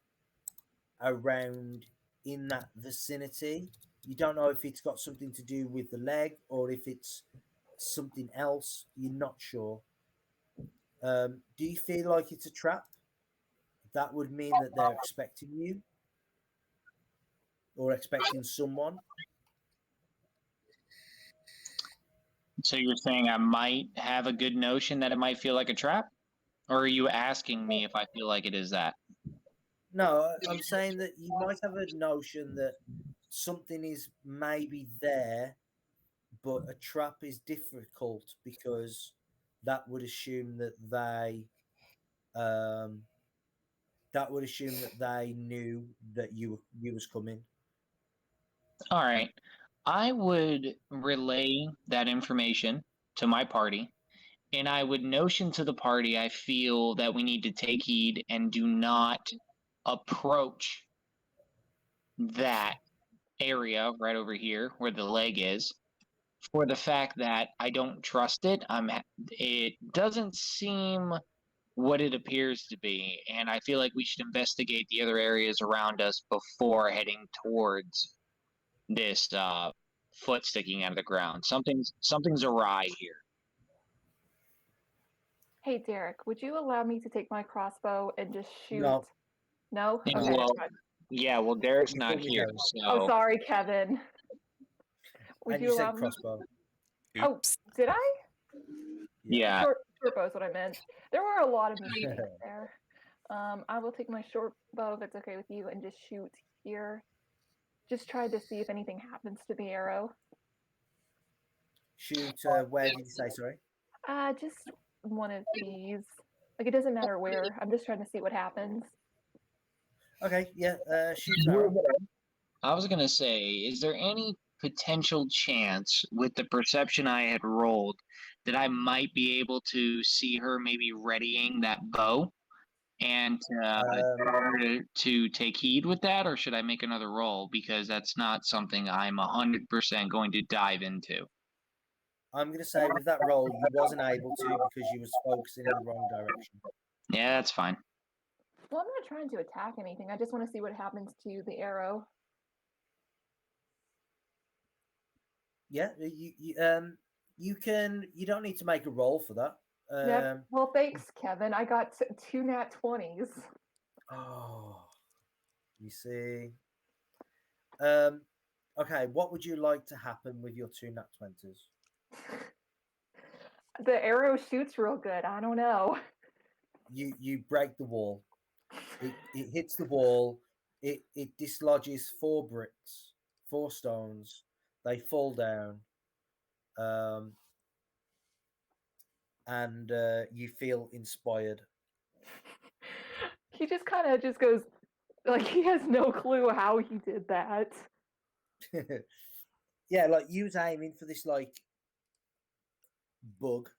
around in that vicinity. You don't know if it's got something to do with the leg or if it's something else. You're not sure. Do you feel like it's a trap? That would mean that they're expecting you or expecting someone. So you're saying I might have a good notion that it might feel like a trap? Or are you asking me if I feel like it is that? No, I'm saying that you might have a notion that something is maybe there, but a trap is difficult because that would assume that um, they knew that you was coming. All right. I would relay that information to my party, and I would notion to the party I feel that we need to take heed and do not approach that area right over here where the leg is, for the fact that I don't trust it. It doesn't seem what it appears to be, and I feel like we should investigate the other areas around us before heading towards this foot sticking out of the ground. Something's awry here. Hey, Derek, would you allow me to take my crossbow and just shoot? No. No? Yeah, Okay. well, fine. yeah, well, Derek's You not put me here, down. so Oh, sorry, Kevin. Would And you you allow said me? crossbow. Oh, Oops. did I? yeah. Short bow is what I meant. There were a lot of mistakes there. I will take my short bow if it's okay with you and just shoot here. Just try to see if anything happens to the arrow. Shoot, where did you say, sorry? Just one of these. Like, it doesn't matter where. I'm just trying to see what happens. Okay, yeah, shoot an arrow. I was gonna say, is there any potential chance with the perception I had rolled that I might be able to see her maybe readying that bow and to take heed with that, or should I make another roll because that's not something I'm 100% going to dive into? I'm going to say with that roll, you wasn't able to because you was focusing in the wrong direction. Yeah, that's fine. Well, I'm not trying to attack anything. I just want to see what happens to the arrow. Yeah, you can. You don't need to make a roll for that. Yep. Well, thanks, Kevin. I got 2 nat 20s. Oh, you see. Okay, what would you like to happen with your 2 nat 20s? The arrow shoots real good. I don't know. You break the wall. It hits the wall. It dislodges 4 bricks, 4 stones. They fall down. And you feel inspired. He just kind of just goes, like, he has no clue how he did that. Yeah, like you was aiming for this like bug,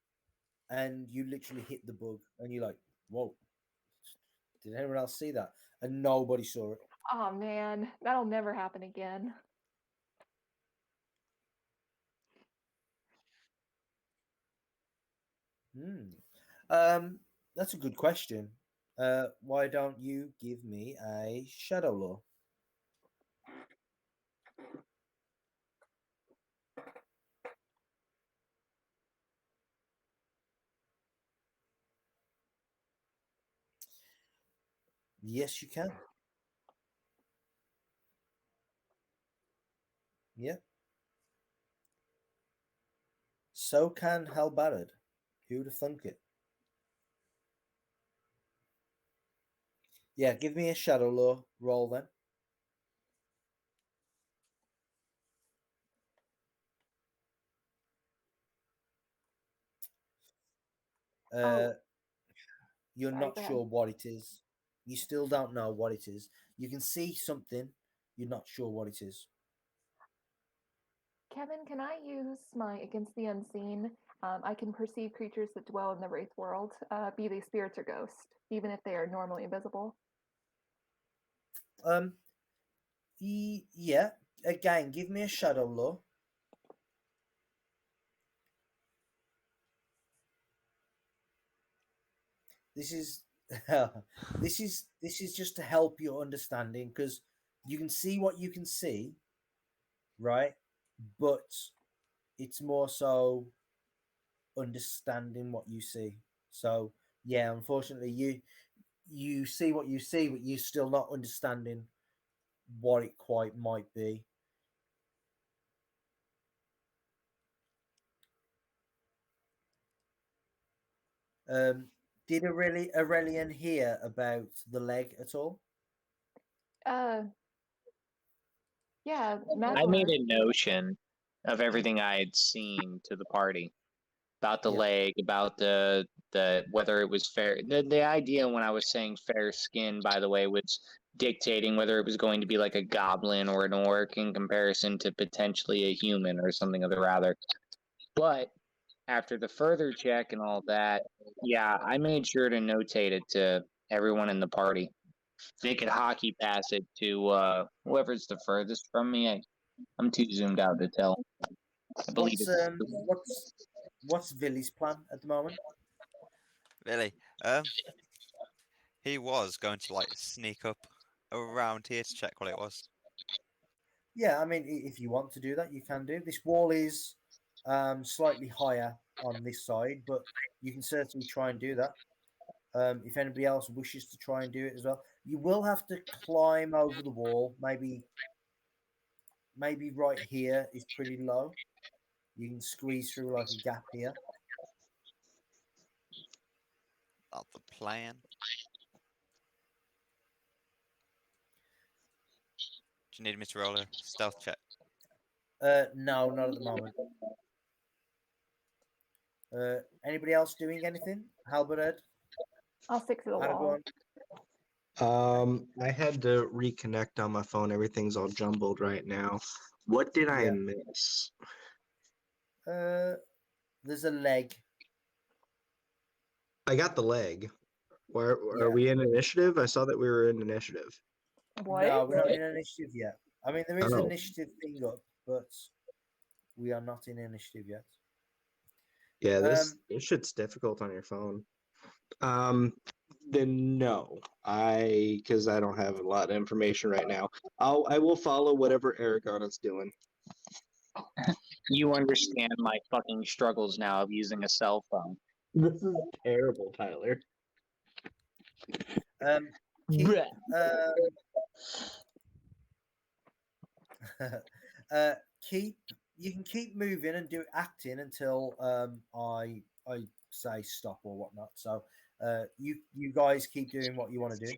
and you literally hit the bug, and you're like, "Whoa! Did anyone else see that?" And nobody saw it. Oh man, that'll never happen again. That's a good question. Why don't you give me a shadow law? Yes, you can. Yeah. So can Halbarad. Who'd have thunk it? Yeah, give me a shadow law roll then. You're Sorry, not go sure ahead. what it is. You still don't know what it is. You can see something. You're not sure what it is. Kevin, can I use my Against the Unseen? I can perceive creatures that dwell in the Wraith world, be they spirits or ghosts, even if they are normally invisible. Yeah. Again, give me a shadow law. This is this is just to help your understanding because you can see what you can see, right? But it's more so understanding what you see. So yeah, unfortunately, you see what you see, but you're still not understanding what it quite might be. Did Aurelian hear about the leg at all? Uh, yeah, I made Magler. a notion of everything I had seen to the party about the Yeah. leg, about the whether it was fair. The idea when I was saying fair skin, by the way, was dictating whether it was going to be like a goblin or an orc in comparison to potentially a human or something of the rather. But after the further check and all that, yeah, I made sure to notate it to everyone in the party. They could hockey pass it to whoever's the furthest from me. I'm too zoomed out to tell. I believe What's it's what's Villy's plan at the moment? Really? He was going to like sneak up around here to check what it was. Yeah, I mean, if you want to do that, you can do. This wall is slightly higher on this side, but you can certainly try and do that. If anybody else wishes to try and do it as well, you will have to climb over the wall. Maybe right here is pretty low. You can squeeze through like a gap here. That's the plan. Do you need me to roll a stealth check? No, not at the moment. Anybody else doing anything? Halberd, I'll stick to the wall. Aragorn? I had to reconnect on my phone. Everything's all jumbled right now. What did I Yeah. miss? There's a leg. I got the leg. Where Yeah. are we in initiative? I saw that we were in initiative. What? No, we're not in initiative yet. I mean, there is an Oh. initiative thing up, but we are not in initiative yet. Yeah, this shit's difficult on your phone. Then no, because I don't have a lot of information right now. I will follow whatever Aragon is doing. You understand my fucking struggles now of using a cell phone. This is terrible, Tyler. Keep, Bruh. you can keep moving and do acting until I say stop or whatnot. So you guys keep doing what you want to do.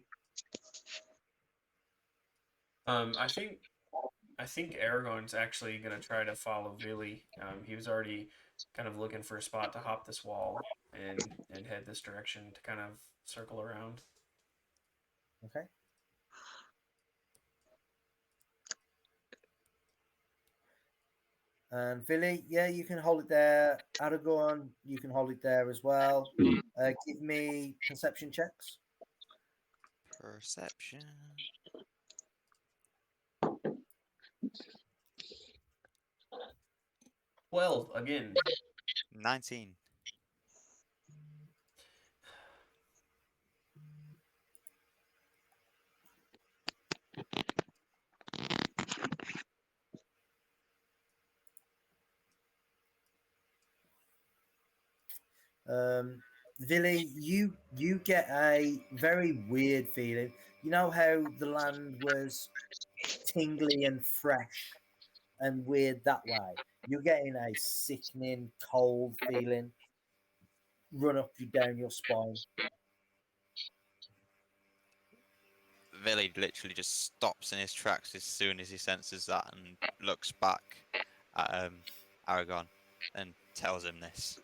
I think Aragorn's actually gonna try to follow Villy. He was already kind of looking for a spot to hop this wall and head this direction to kind of circle around. Okay. And Villy, yeah, you can hold it there. Aragorn, you can hold it there as well. Give me perception checks. Perception. Well, again, 19. Villy, you get a very weird feeling. You know how the land was tingly and fresh and weird that way? You're getting a sickening, cold feeling run up you down your spine. Villy literally just stops in his tracks as soon as he senses that and looks back at Aragon and tells him this.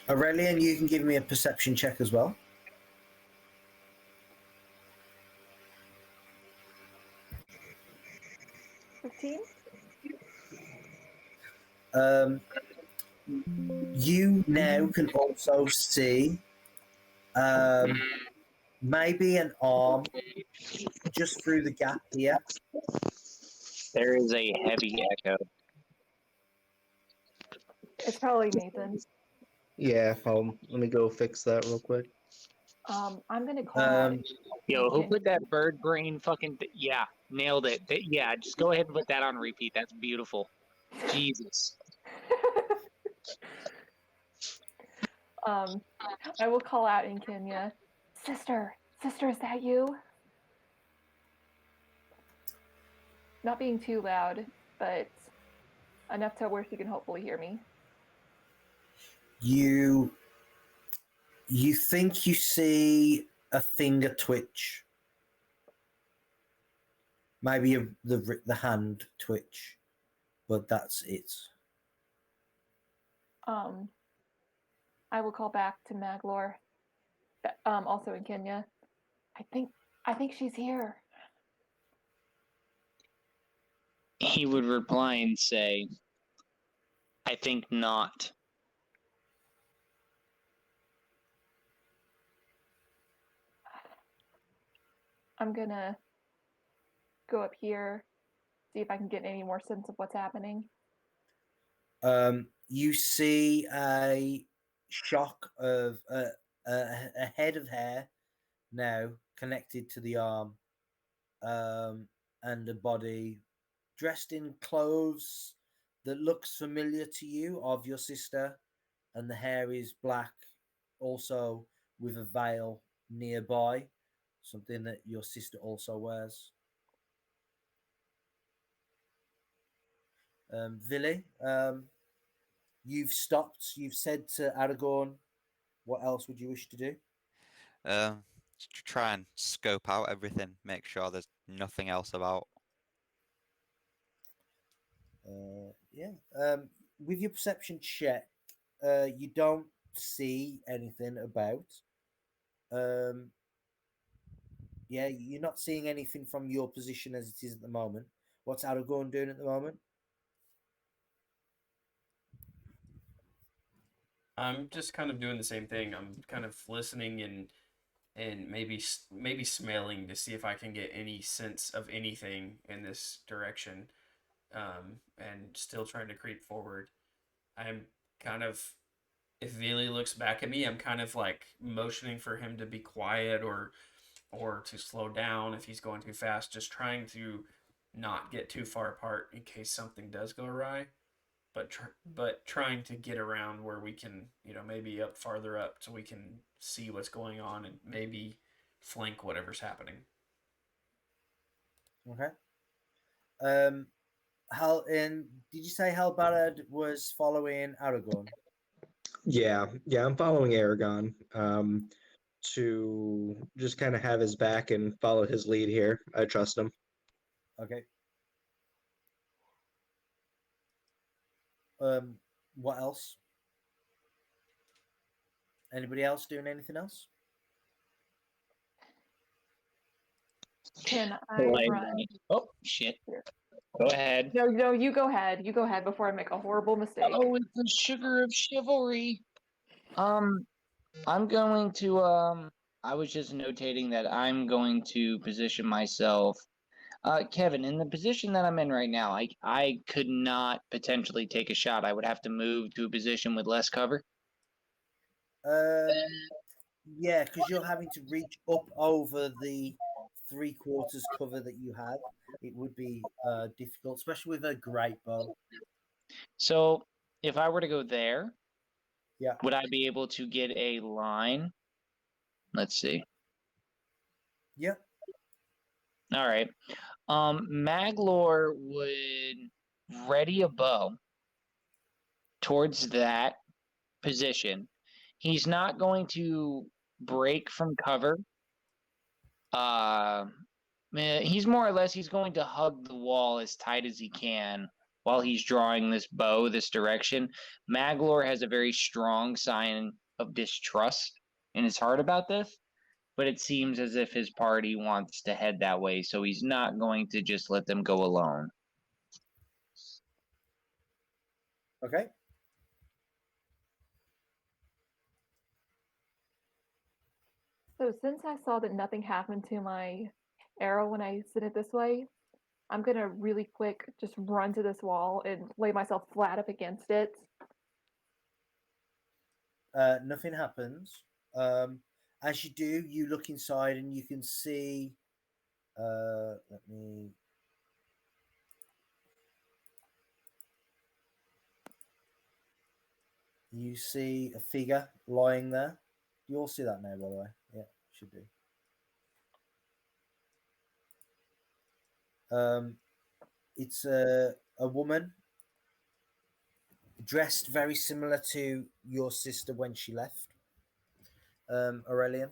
Aurelian, you can give me a perception check as well. You now can also see maybe an arm just through the gap here. There is a heavy echo. It's probably Nathan. Yeah, let me go fix that real quick. I'm gonna call out. Yo, who put that bird brain fucking? Yeah, nailed it. Yeah, just go ahead and put that on repeat. That's beautiful. Jesus. I will call out in Kenya. Sister, is that you? Not being too loud, but enough to where she can hopefully hear me. You think you see a finger twitch, maybe the hand twitch, but that's it. I will call back to Maglor. Also in Kenya. I think she's here. He would reply and say, I think not. I'm gonna go up here, see if I can get any more sense of what's happening. You see a shock of a head of hair now connected to the arm, and a body dressed in clothes that looks familiar to you of your sister, and the hair is black, also with a veil nearby, something that your sister also wears. Vili, you've stopped. You've said to Aragorn, what else would you wish to do? Try and scope out everything, make sure there's nothing else about. Yeah. With your perception check, you don't see anything about. Yeah, you're not seeing anything from your position as it is at the moment. What's Aragorn doing at the moment? I'm just kind of doing the same thing. I'm kind of listening and maybe smelling to see if I can get any sense of anything in this direction, and still trying to creep forward. I'm kind of, if Vili looks back at me, I'm kind of like motioning for him to be quiet or to slow down if he's going too fast, just trying to not get too far apart in case something does go awry. But trying to get around where we can, maybe up farther up so we can see what's going on and maybe flank whatever's happening. Okay. Hal, and did you say Halbarad was following Aragorn? Yeah, I'm following Aragon to just kind of have his back and follow his lead here. I trust him. Okay. What else? Anybody else doing anything else? Can I run? Oh shit! Here. Go ahead. No, you go ahead. You go ahead before I make a horrible mistake. Oh, it's the sugar of chivalry. I'm going to I was just notating that I'm going to position myself. Kevin, in the position that I'm in right now, I could not potentially take a shot. I would have to move to a position with less cover. Yeah, because you're having to reach up over the 3/4 cover that you have. It would be difficult, especially with a great bow. So if I were to go there, Yeah. would I be able to get a line? Let's see. Yeah. All right. Maglor would ready a bow towards that position. He's not going to break from cover. He's more or less he's going to hug the wall as tight as he can while he's drawing this bow this direction. Maglor has a very strong sign of distrust in his heart about this, but it seems as if his party wants to head that way, so he's not going to just let them go alone. Okay. So since I saw that nothing happened to my arrow when I sent it this way, I'm gonna really quick just run to this wall and lay myself flat up against it. Nothing happens. As you do, you look inside and you can see. Let me. You see a figure lying there. You all see that now, by the way. Yeah, should do. It's a woman dressed very similar to your sister when she left. Aurelian.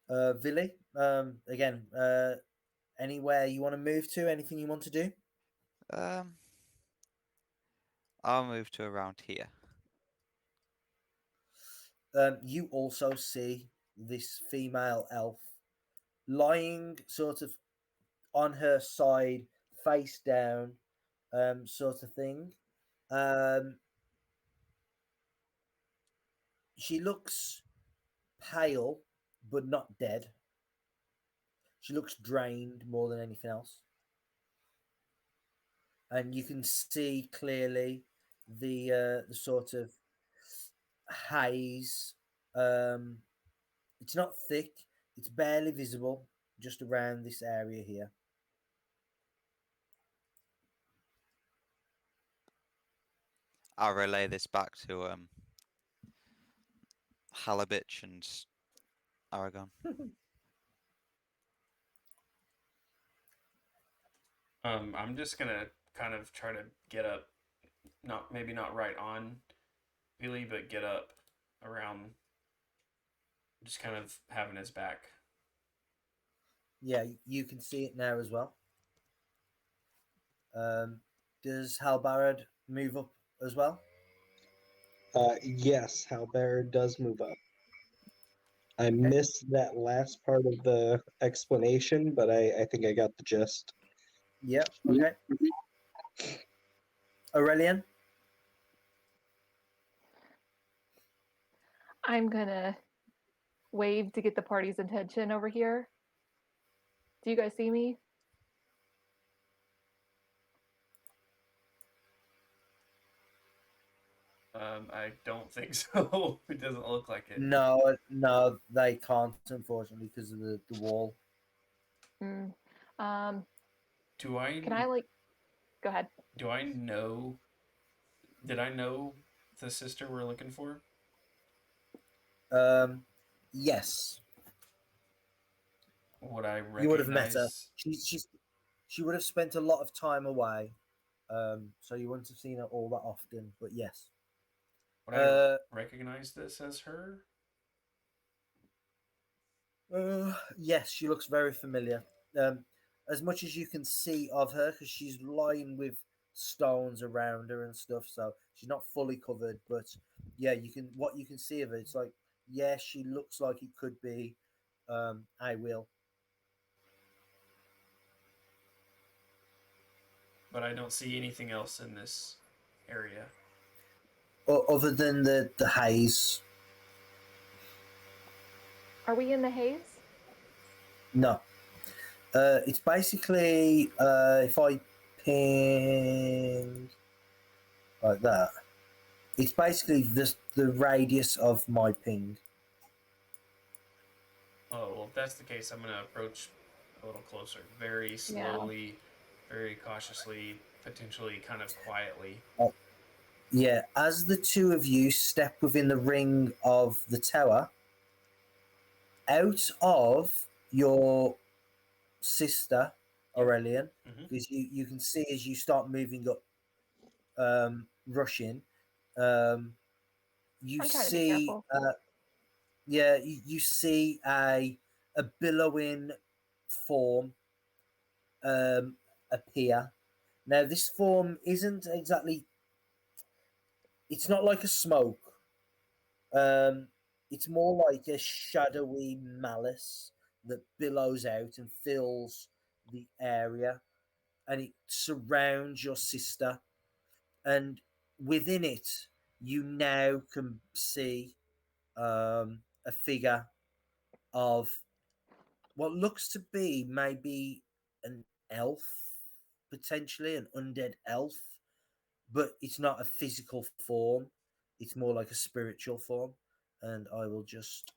Vili. Again, anywhere you want to move to? Anything you want to do? I'll move to around here. You also see this female elf lying sort of on her side, face down, sort of thing. She looks pale, but not dead. She looks drained more than anything else. and you can see clearly the sort of haze. It's not thick; it's barely visible just around this area here. I'll relay this back to Halibich and Aragon. I'm just gonna kind of try to get up, maybe not right on Billy, but get up around, just kind of having his back. Yeah, you can see it now as well. Does Halbarad move up as well? Yes, Halberd does move up. I missed that last part of the explanation, but I think I got the gist. Yep. Okay. Aurelian? I'm gonna wave to get the party's attention over here. Do you guys see me? I don't think so. It doesn't look like it. No, they can't, unfortunately, because of the wall. Mm. Do I? Can I go ahead? Do I know? Did I know the sister we're looking for? Yes, Would I recognize? you would have met her. She would have spent a lot of time away, so you wouldn't have seen her all that often. But yes, Would I recognize this as her? yes, she looks very familiar. As much as you can see of her, because she's lying with stones around her and stuff, so she's not fully covered. But yeah, you can what you can see of her. It's like, yeah, she looks like it could be. I will. But I don't see anything else in this area. Other than the haze. Are we in the haze? No. It's basically if I ping like that, it's basically the radius of my ping. Oh, well, if that's the case, I'm going to approach a little closer. Very slowly, very cautiously, potentially kind of quietly. Yeah, as the two of you step within the ring of the tower, out of your sister, Aurelian, because you can see as you start moving up, rushing, you I'm trying to be see, careful. you see a billowing form appear. Now, this form isn't exactly. It's not like a smoke. It's more like a shadowy malice that billows out and fills the area, and it surrounds your sister. And within it, you now can see a figure of what looks to be maybe an elf, potentially an undead elf, but it's not a physical form. It's more like a spiritual form. And I will just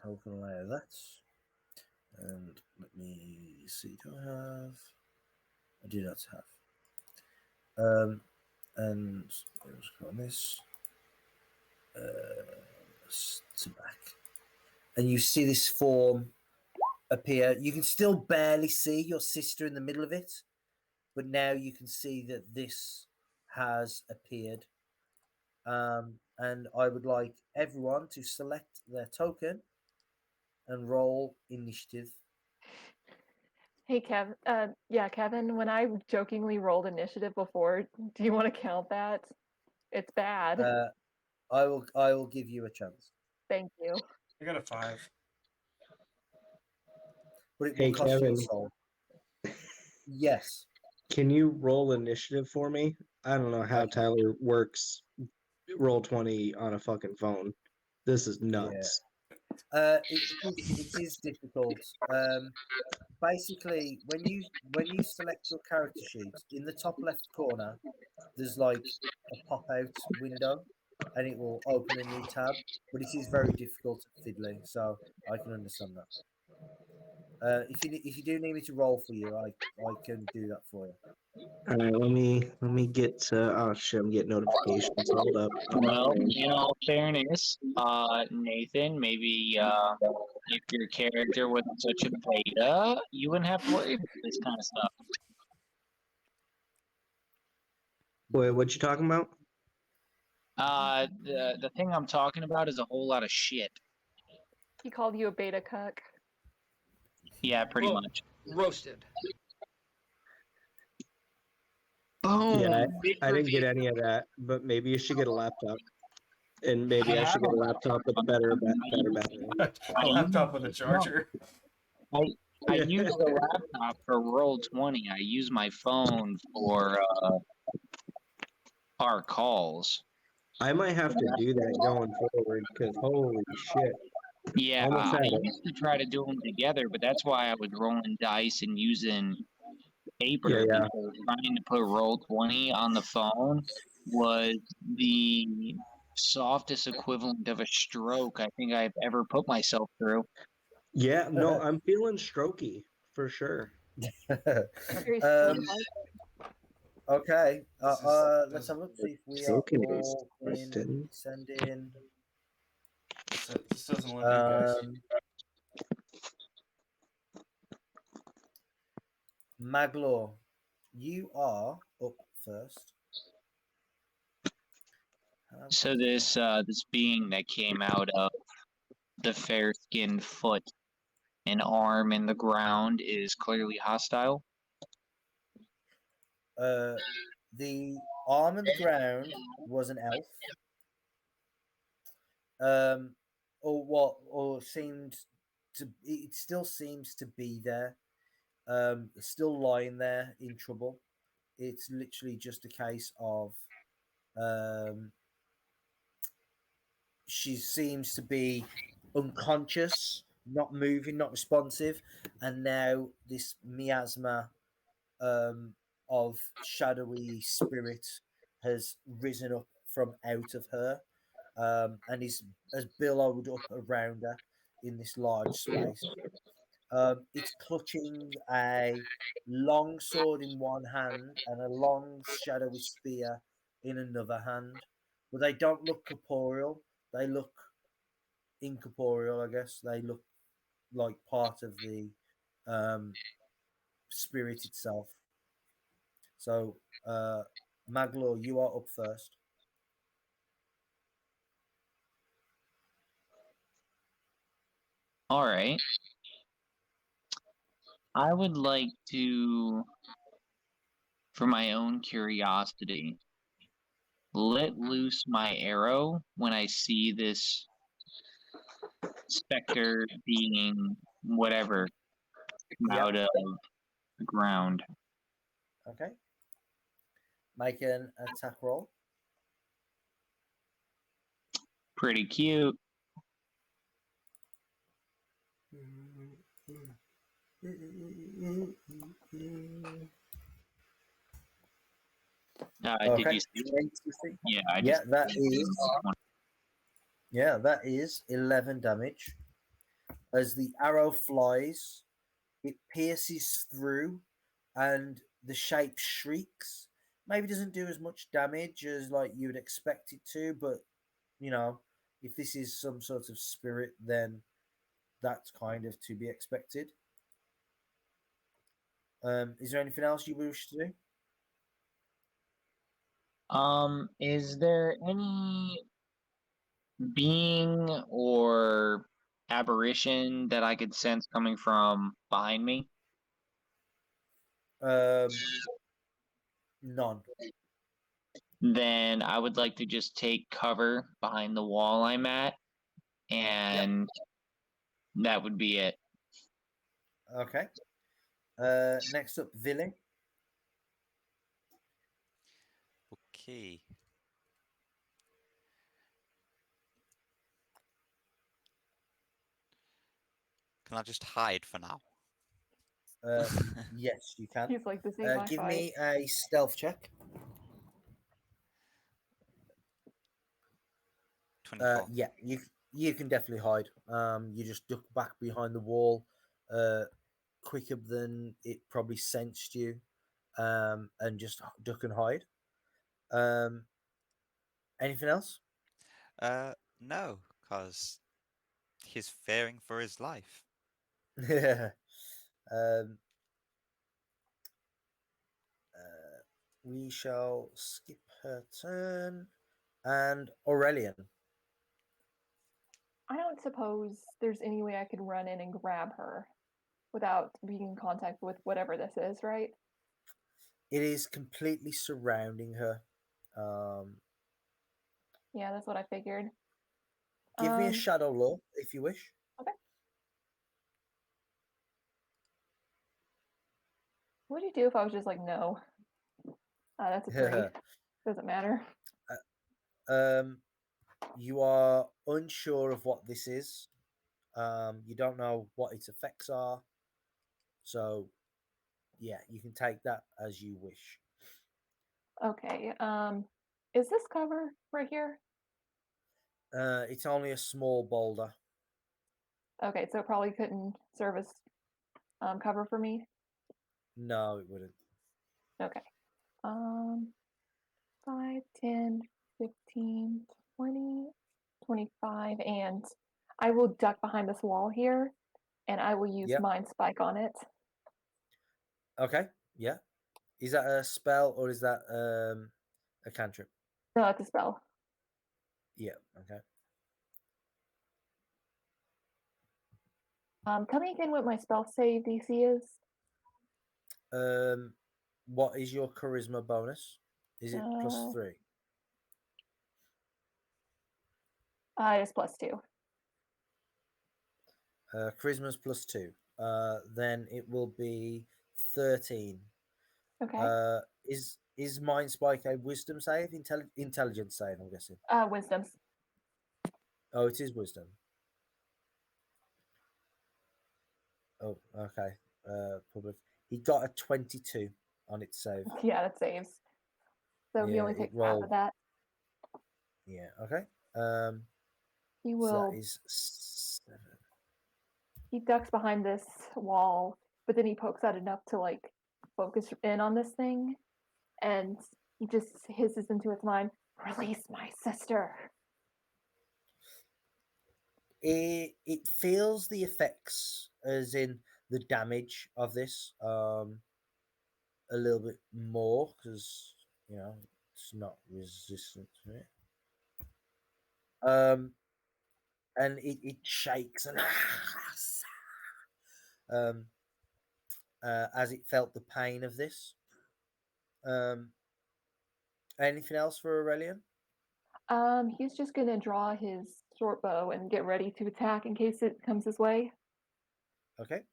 token layer that. And let me see, do I have? I do not have. And let's go on this. To back. And you see this form appear. You can still barely see your sister in the middle of it, but now you can see that this has appeared. And I would like everyone to select their token and roll initiative. Hey, Kevin, when I jokingly rolled initiative before, do you want to count that? It's bad. I will give you a chance. Thank you. I got a 5. But it Hey, will cost you Kevin. a soul. Yes. Can you roll initiative for me? I don't know how Tyler works Roll20 on a fucking phone. This is nuts. It is difficult. basically, when you select your character sheet in the top left corner, there's like a pop out window, and it will open a new tab. But it is very difficult at fiddling, so I can understand that. If you do need me to roll for you, I can do that for you. All right, let me get to. Oh shit, I'm getting notifications. Hold up. Well, in all fairness, Nathan, maybe if your character wasn't such a beta, you wouldn't have to worry about this kind of stuff. Wait, what you talking about? The thing I'm talking about is a whole lot of shit. He called you a beta cuck. Yeah, pretty Well, much. Roasted. Boom. Yeah, Big I didn't get reveal. any of that, but maybe you should get a laptop, and maybe I I should have get a a laptop with better battery. A laptop with a charger. I use the laptop for Roll20. I use my phone for our calls. I might have to do that going forward because holy shit. Yeah, Almost I had it. used to try to do them together, but that's why I was rolling dice and using paper Yeah. because trying to put Roll20 on the phone was the softest equivalent of a stroke I think I've ever put myself through. Yeah, no, I'm feeling strokey for sure. Very Um, stroke-like. okay. This Let's have a look. See if we are Stroking all is in sending. This doesn't look good, guys. Maglor, you are up first. So this being that came out of the fair-skinned foot and arm in the ground is clearly hostile. The arm on the ground was an elf. Or seemed to. It still seems to be there. Still lying there in trouble. It's literally just a case of she seems to be unconscious, not moving, not responsive, and now this miasma of shadowy spirit has risen up from out of her, and has billowed up around her in this large space. It's clutching a long sword in one hand and a long shadowy spear in another hand, but they don't look corporeal. They look incorporeal, I guess. They look like part of the spirit itself. So, Maglor, you are up first. All right. I would like to, for my own curiosity, let loose my arrow when I see this specter being whatever come out of the ground. Okay. Make an attack roll. Pretty cute. Did Okay. you see? Yeah, I Yeah, just that is 11 damage. As the arrow flies, it pierces through, and the shape shrieks. Maybe doesn't do as much damage as like you would expect it to, but you know, if this is some sort of spirit, then that's kind of to be expected. Is there anything else you wish to do? Is there any being or aberration that I could sense coming from behind me? None. Then I would like to just take cover behind the wall I'm at, and that would be it. Okay. Next up, Villy. Okay. Can I just hide for now? Yes, you can. He's like, this ain't my Give fight. me a stealth check. 24. Yeah, you can definitely hide. You just duck back behind the wall, quicker than it probably sensed you, and just duck and hide. Anything else? No, because he's fearing for his life. um, we shall skip her turn. And Aurelian. I don't suppose there's any way I could run in and grab her without being in contact with whatever this is, right? It is completely surrounding her. Yeah, that's what I figured. Give me a Um, shadow law if you wish. okay. What would you do if I was just like, no? That's a 3. Doesn't matter. You are unsure of what this is. You don't know what its effects are. So, yeah, you can take that as you wish. Okay. Is this cover right here? It's only a small boulder. Okay, so it probably couldn't serve as cover for me. No, it wouldn't. Okay. 5, 10, 15, 20, 25, and I will duck behind this wall here, and I will use Yep. Mind Spike on it. Okay. Yeah. Is that a spell or is that a cantrip? No, it's a spell. Yeah. Okay. Tell me again what my spell save DC is. What is your charisma bonus? Is it Uh, +3? it's +2. Charisma's +2. Then it will be 13. Okay. Is Mind Spike a wisdom save? Intelligence save, I'm guessing. Wisdoms. Oh, it is wisdom. Oh, okay. Public. He got a 22 on its save. Yeah, that saves. So he Yeah, only it takes half rolled. of that. Yeah, okay. He So that will. is 7. He ducks behind this wall, but then he pokes out enough to like focus in on this thing, and he just hisses into its mind, "Release my sister." It feels the effects, as in the damage of this, a little bit more because it's not resistant to it. And it shakes and um, as it felt the pain of this. Anything else for Aurelian? He's just gonna draw his short bow and get ready to attack in case it comes his way. Okay.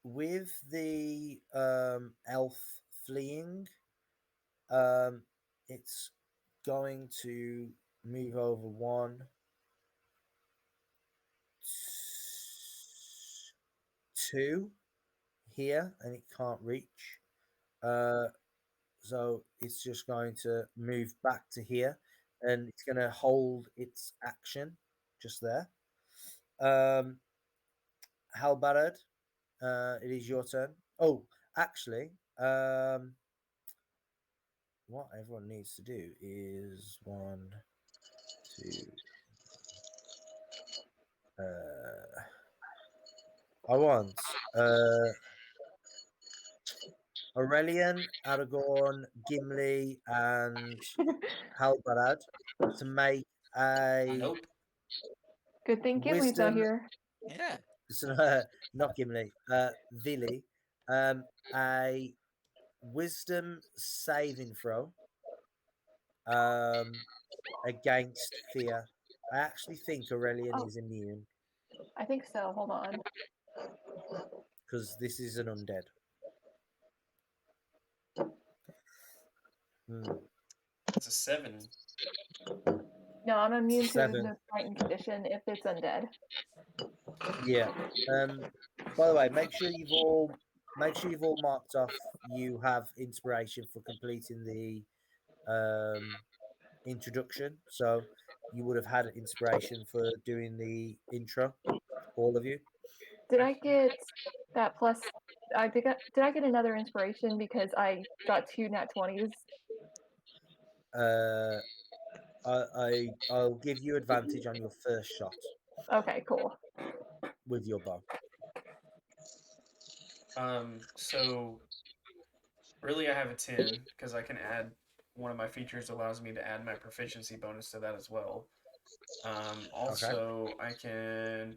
With the elf fleeing, it's going to move over 1, 2 here, and it can't reach. So it's just going to move back to here, and it's going to hold its action just there. Halbarad, it is your turn. Oh, actually, what everyone needs to do is 1, 2. I want Aurelian, Aragorn, Gimli, and Halbarad to make a Nope. Good thing Gimli's not wisdom. here. Yeah. Not Gimli. Vili. A wisdom saving throw. Against fear. I actually think Aurelian Oh, is immune I think so. Hold on. because this is an undead. It's a 7. No, I'm immune to 7. the frightened condition if it's undead. Yeah. By the way, make sure you've all marked off. You have inspiration for completing the introduction. So you would have had inspiration for doing the intro, all of you. Did I get that plus? Did I get another inspiration because I got 2 nat 20s? Uh, I'll give you advantage on your first shot Okay, cool. with your bow. So really I have a 10 because I can add one of my features allows me to add my proficiency bonus to that as well. Also, I can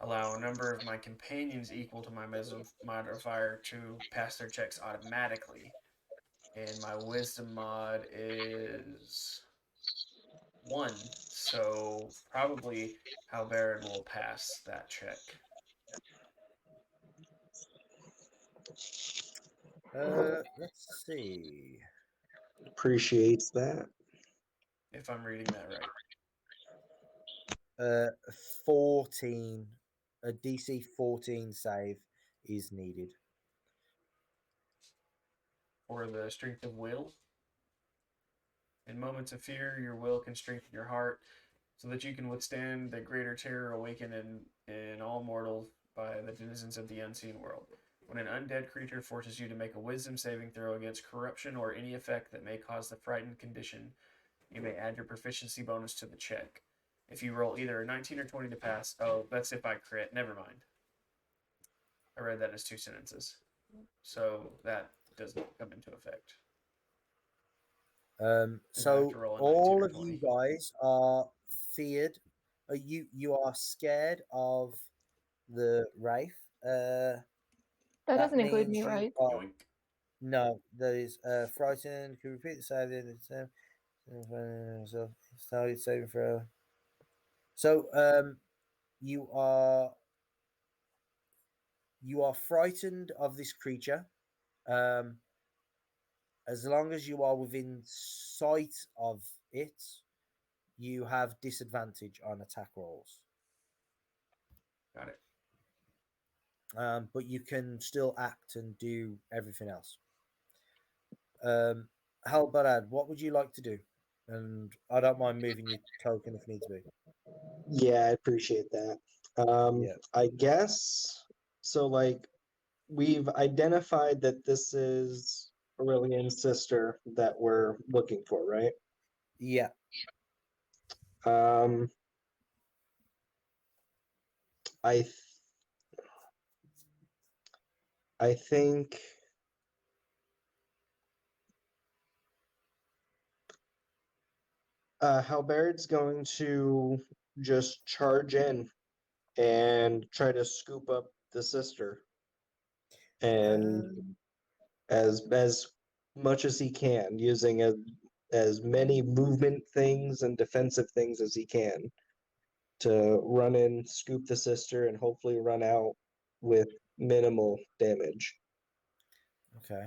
allow a number of my companions equal to my wisdom modifier to pass their checks automatically. And my wisdom mod is 1. So probably Halberd will pass that check. Let's see. Appreciates that. If I'm reading that right. 14. A DC 14 save is needed. Or the strength of will. In moments of fear, your will can strengthen your heart so that you can withstand the greater terror awakened in all mortals by the denizens of the unseen world. When an undead creature forces you to make a wisdom saving throw against corruption or any effect that may cause the frightened condition, you may add your proficiency bonus to the check. If you roll either a 19 or 20 to pass, oh, that's if I crit. Never mind. I read that as 2 sentences. So that doesn't come into effect. So roll a 19 all or of 20. you guys are feared. You are scared of the wraith. That That doesn't include means me, you right? are Yoink. no. There is frightened. Can you repeat the save? So started saving throw. So you are frightened of this creature. Um, as long as you are within sight of it, you have disadvantage on attack rolls. Got it. But you can still act and do everything else. Halbarad, what would you like to do? And I don't mind moving your token if needs be. Yeah, I appreciate that. Yeah. I guess so. Like, we've identified that this is Aurelian's sister that we're looking for, right? Yeah. Um, I th- I think Halberd's going to just charge in and try to scoop up the sister, and as much as he can, using as many movement things and defensive things as he can to run in, scoop the sister, and hopefully run out with minimal damage. Okay.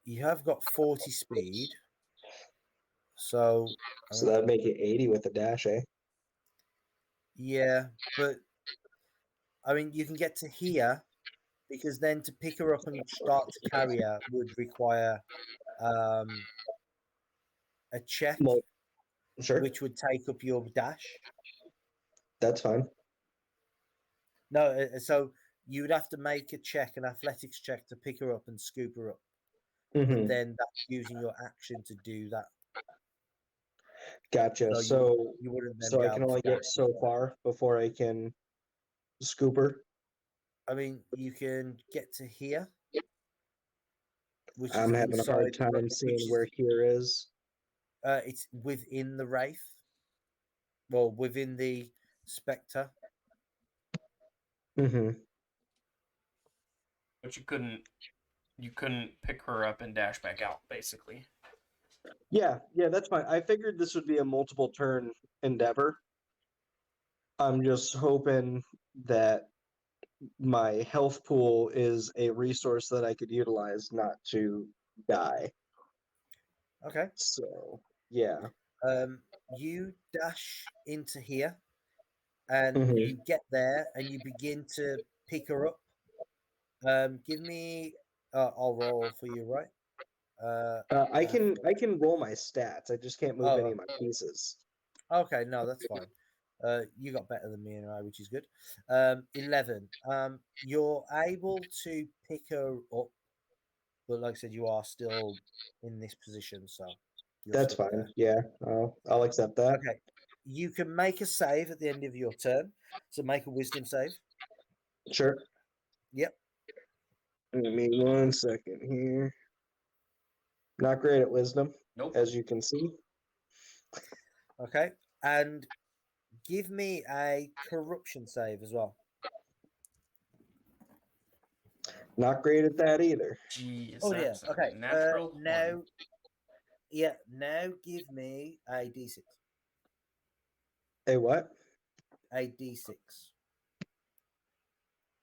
You have got 40 speed. So So that'd make it 80 with a dash, eh? yeah, but I mean you can get to here because then to pick her up and start to carry her would require a check, Well, sure, which would take up your dash. that's fine. No, so you would have to make a check, an athletics check to pick her up and scoop her up. But Mm-hmm. then that's using your action to do that. Gotcha. So So, you wouldn't then so be I able can to only get dash. so far before I can scoop her. I mean, you can get to here, which is I'm the having a hard side, time which seeing is where here is. it's within the wraith. Well, within the spectre. Mm-hmm. But you couldn't pick her up and dash back out, basically. Yeah, that's fine. I figured this would be a multiple turn endeavor. I'm just hoping that my health pool is a resource that I could utilize, not to die. Okay. So, yeah. You dash into here, and Mhm. you get there and you begin to pick her up. Give me. I'll roll for you, right? I can roll my stats. I just can't move any Oh, of my pieces. okay. No, that's fine. You got better than me anyway, which is good. 11. You're able to pick her up, but like I said, you are still in this position, so you're That's stuck fine. there. Yeah, I'll accept that. Okay. You can make a save at the end of your turn. So make a wisdom save. Sure. Yep. Give me 1 second here. Not great at wisdom, Nope. as you can see. Okay. And give me a corruption save as well. Not great at that either. Jeez, Oh, yeah. that's a Okay. natural Now, one. yeah. Now give me a d6. Hey, what? A d6.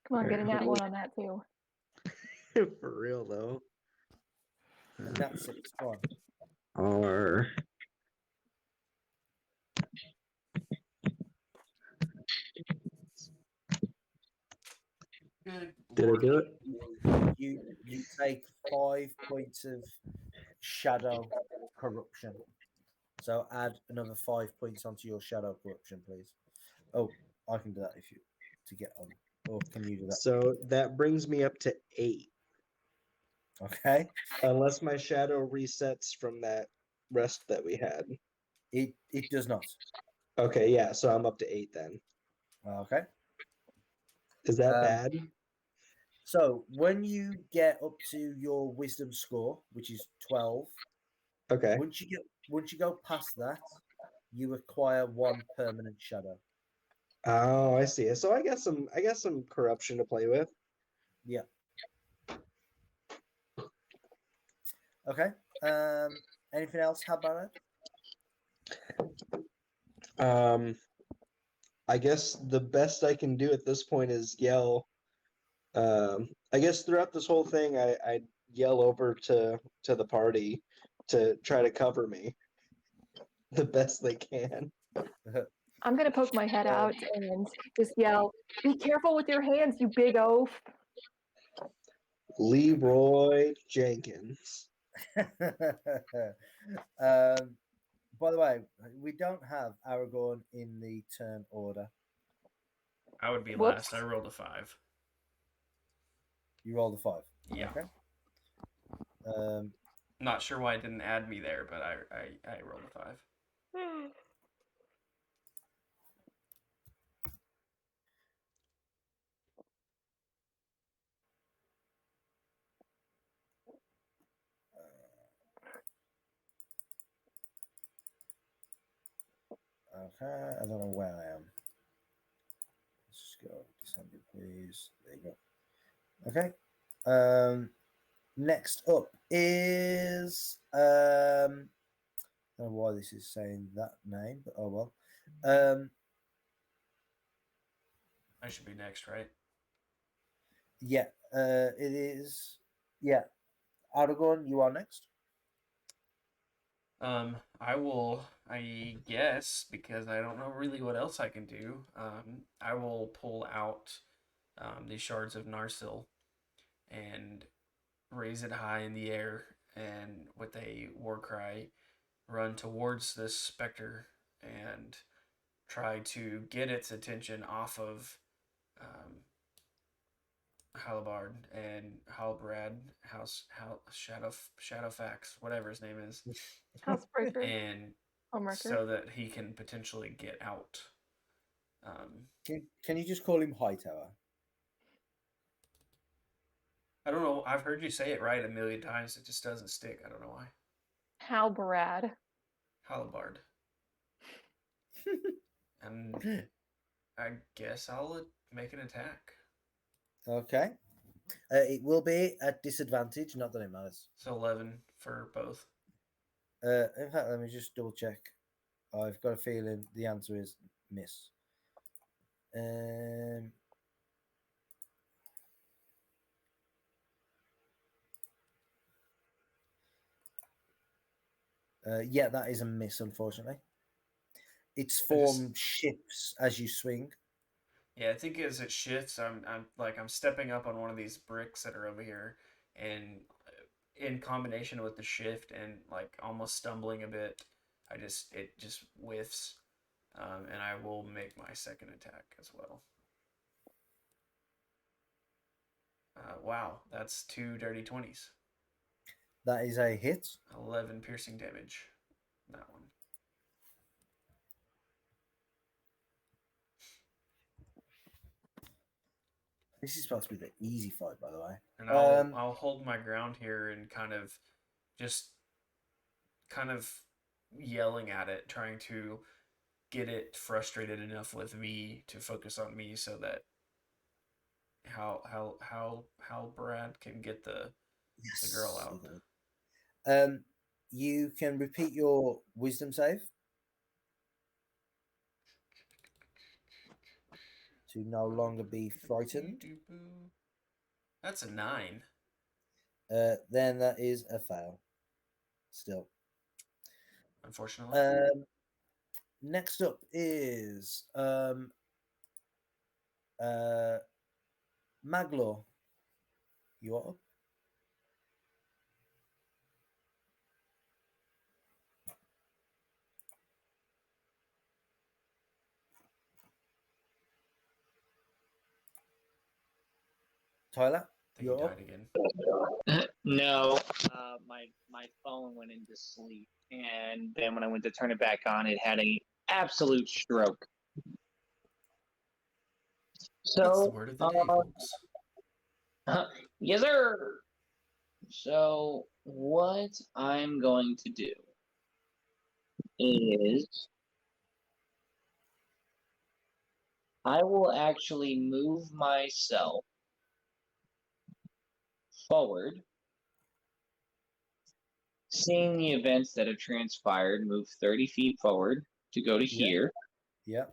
Come on, get a Alright, nat hold one on that too. on. For real though. And that's 6. Go on. Or Good did I lord. do it? You take 5 points of shadow corruption. So add another 5 points onto your shadow corruption, please. Oh, I can do that if you to get on. Or can you do that? So that brings me up to 8. Okay. Unless my shadow resets from that rest that we had. It does not. Okay, yeah, so I'm up to 8 then. Okay. Is that Um, bad? So when you get up to your wisdom score, which is 12, Okay. once you go past that, you acquire 1 permanent shadow. Oh, I see. So I got some corruption to play with. Yeah. Okay. Anything else? How about it? I guess the best I can do at this point is yell. I guess throughout this whole thing, I yell over to the party to try to cover me the best they can. I'm gonna poke my head out and just yell, "Be careful with your hands, you big oaf!" Leroy Jenkins. By the way, we don't have Aragorn in the turn order. I would be Whoops. last. I rolled a 5. You rolled a 5. Yeah. Okay. Um, Not sure why it didn't add me there, but I rolled a 5. okay. I don't know where I am. Let's just go December, please. There you go. Okay. Next up is I don't know why this is saying that name, but oh well. I should be next, right? Yeah, it is. Yeah, Aragorn, you are next. I will, I guess, because I don't know really what else I can do. I will pull out these shards of Narsil and raise it high in the air, and with a war cry, run towards this specter and try to get its attention off of Halibard and Halbrad, Shadowfax, whatever his name is, Housebreaker, and homewrecker. so that he can potentially get out. Can you just call him Hightower? I don't know. I've heard you say it right a million times. It just doesn't stick. I don't know why. Halbrad. Halibard. And I guess I'll make an attack. Okay. It will be at disadvantage. Not that it matters. So 11 for both. In fact, let me just double check. I've got a feeling the answer is miss. Yeah, that is a miss, unfortunately. its form shifts as you swing. Yeah, I think as it shifts, I'm stepping up on one of these bricks that are over here, and in combination with the shift and like almost stumbling a bit, it just whiffs, and I will make my second attack as well. Wow, that's 2 dirty 20s. That is a hit. 11 piercing damage. That one. This is supposed to be the easy fight, by the way. And I'll hold my ground here and kind of yelling at it, trying to get it frustrated enough with me to focus on me, so that how Brad can get the girl out. You can repeat your wisdom save to no longer be frightened. That's a 9. Then that is a fail. Still. Unfortunately. Next up is Maglor. You are up. Tyler, you're died up. Again. No, my phone went into sleep, and then when I went to turn it back on, it had a absolute stroke. So that's the word of the day, folks. Yes, sir. So what I'm going to do is I will actually move myself forward, seeing the events that have transpired, move 30 feet forward to go to here. Yeah.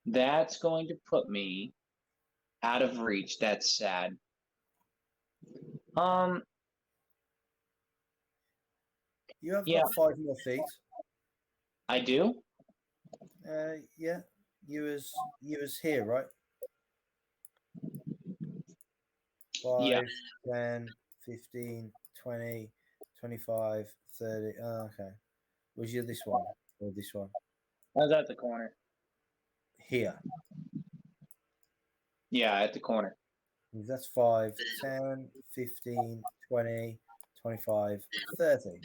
That's going to put me out of reach. That's sad. You have got 5 more feet. I do? Yeah. You was here, right? 5, 10, 15, 20, 25, 30. Oh, okay. Was you this one or this one? I was at the corner. Here. Yeah, at the corner. That's 5, 10, 15, 20, 25, 30.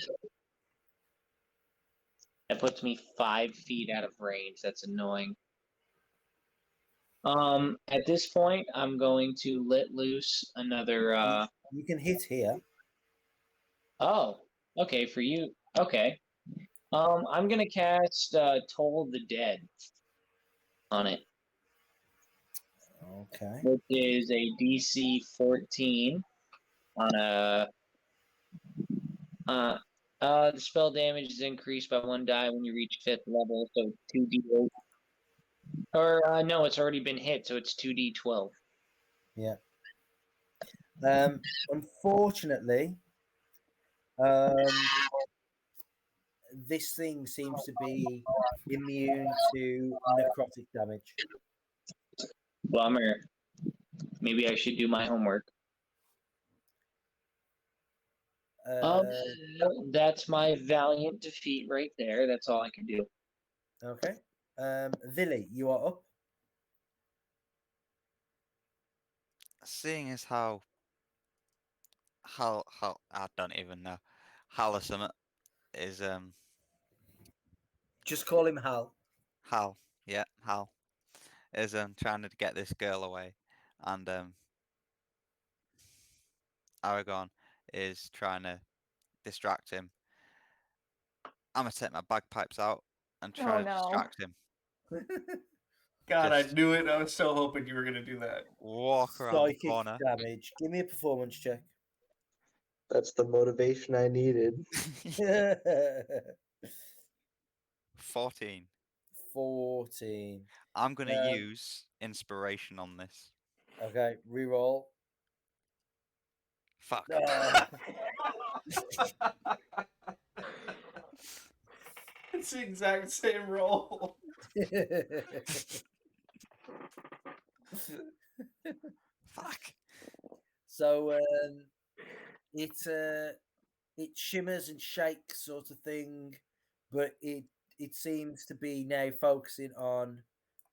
That puts me 5 feet out of range. That's annoying. At this point, I'm going to let loose another. You can hit here. Oh, okay. For you, okay. I'm gonna cast Toll the Dead on it. Okay. Which is a DC 14 on a. The spell damage is increased by 1 die when you reach 5th level, so 2d8. Or no, it's already been hit, so it's 2d12. Yeah. Unfortunately, this thing seems to be immune to necrotic damage. Bummer. Maybe I should do my homework. That's my valiant defeat right there. That's all I can do. Okay. Villy, you are up. Seeing as how I don't even know. Hal is Just call him Hal. Hal, yeah, Hal is trying to get this girl away, and Aragorn is trying to distract him. I'm gonna take my bagpipes out and try to distract him. God, I knew it. I was so hoping you were gonna do that. Walk around the corner. Damage. Give me a performance check. That's the motivation I needed. 14. 14. I'm gonna use inspiration on this. Okay, reroll. Fuck. It's the exact same roll. Fuck. So it shimmers and shakes sort of thing, but it seems to be now focusing on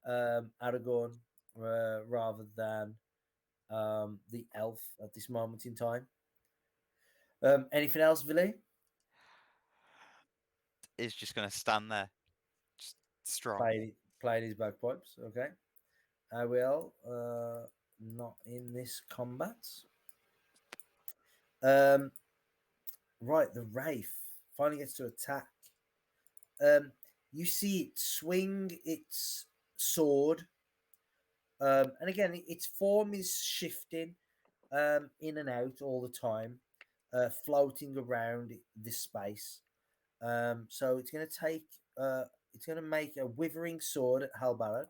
Aragorn rather than the elf at this moment in time. Anything else, Villy? He's just gonna stand there, just strong. Playing his bagpipes. Okay, I will. Not in this combat. Right, the Wraith finally gets to attack. You see it swing its sword, and again, its form is shifting in and out all the time, floating around this space. So it's going to take. It's going to make a withering sword at Halbarad,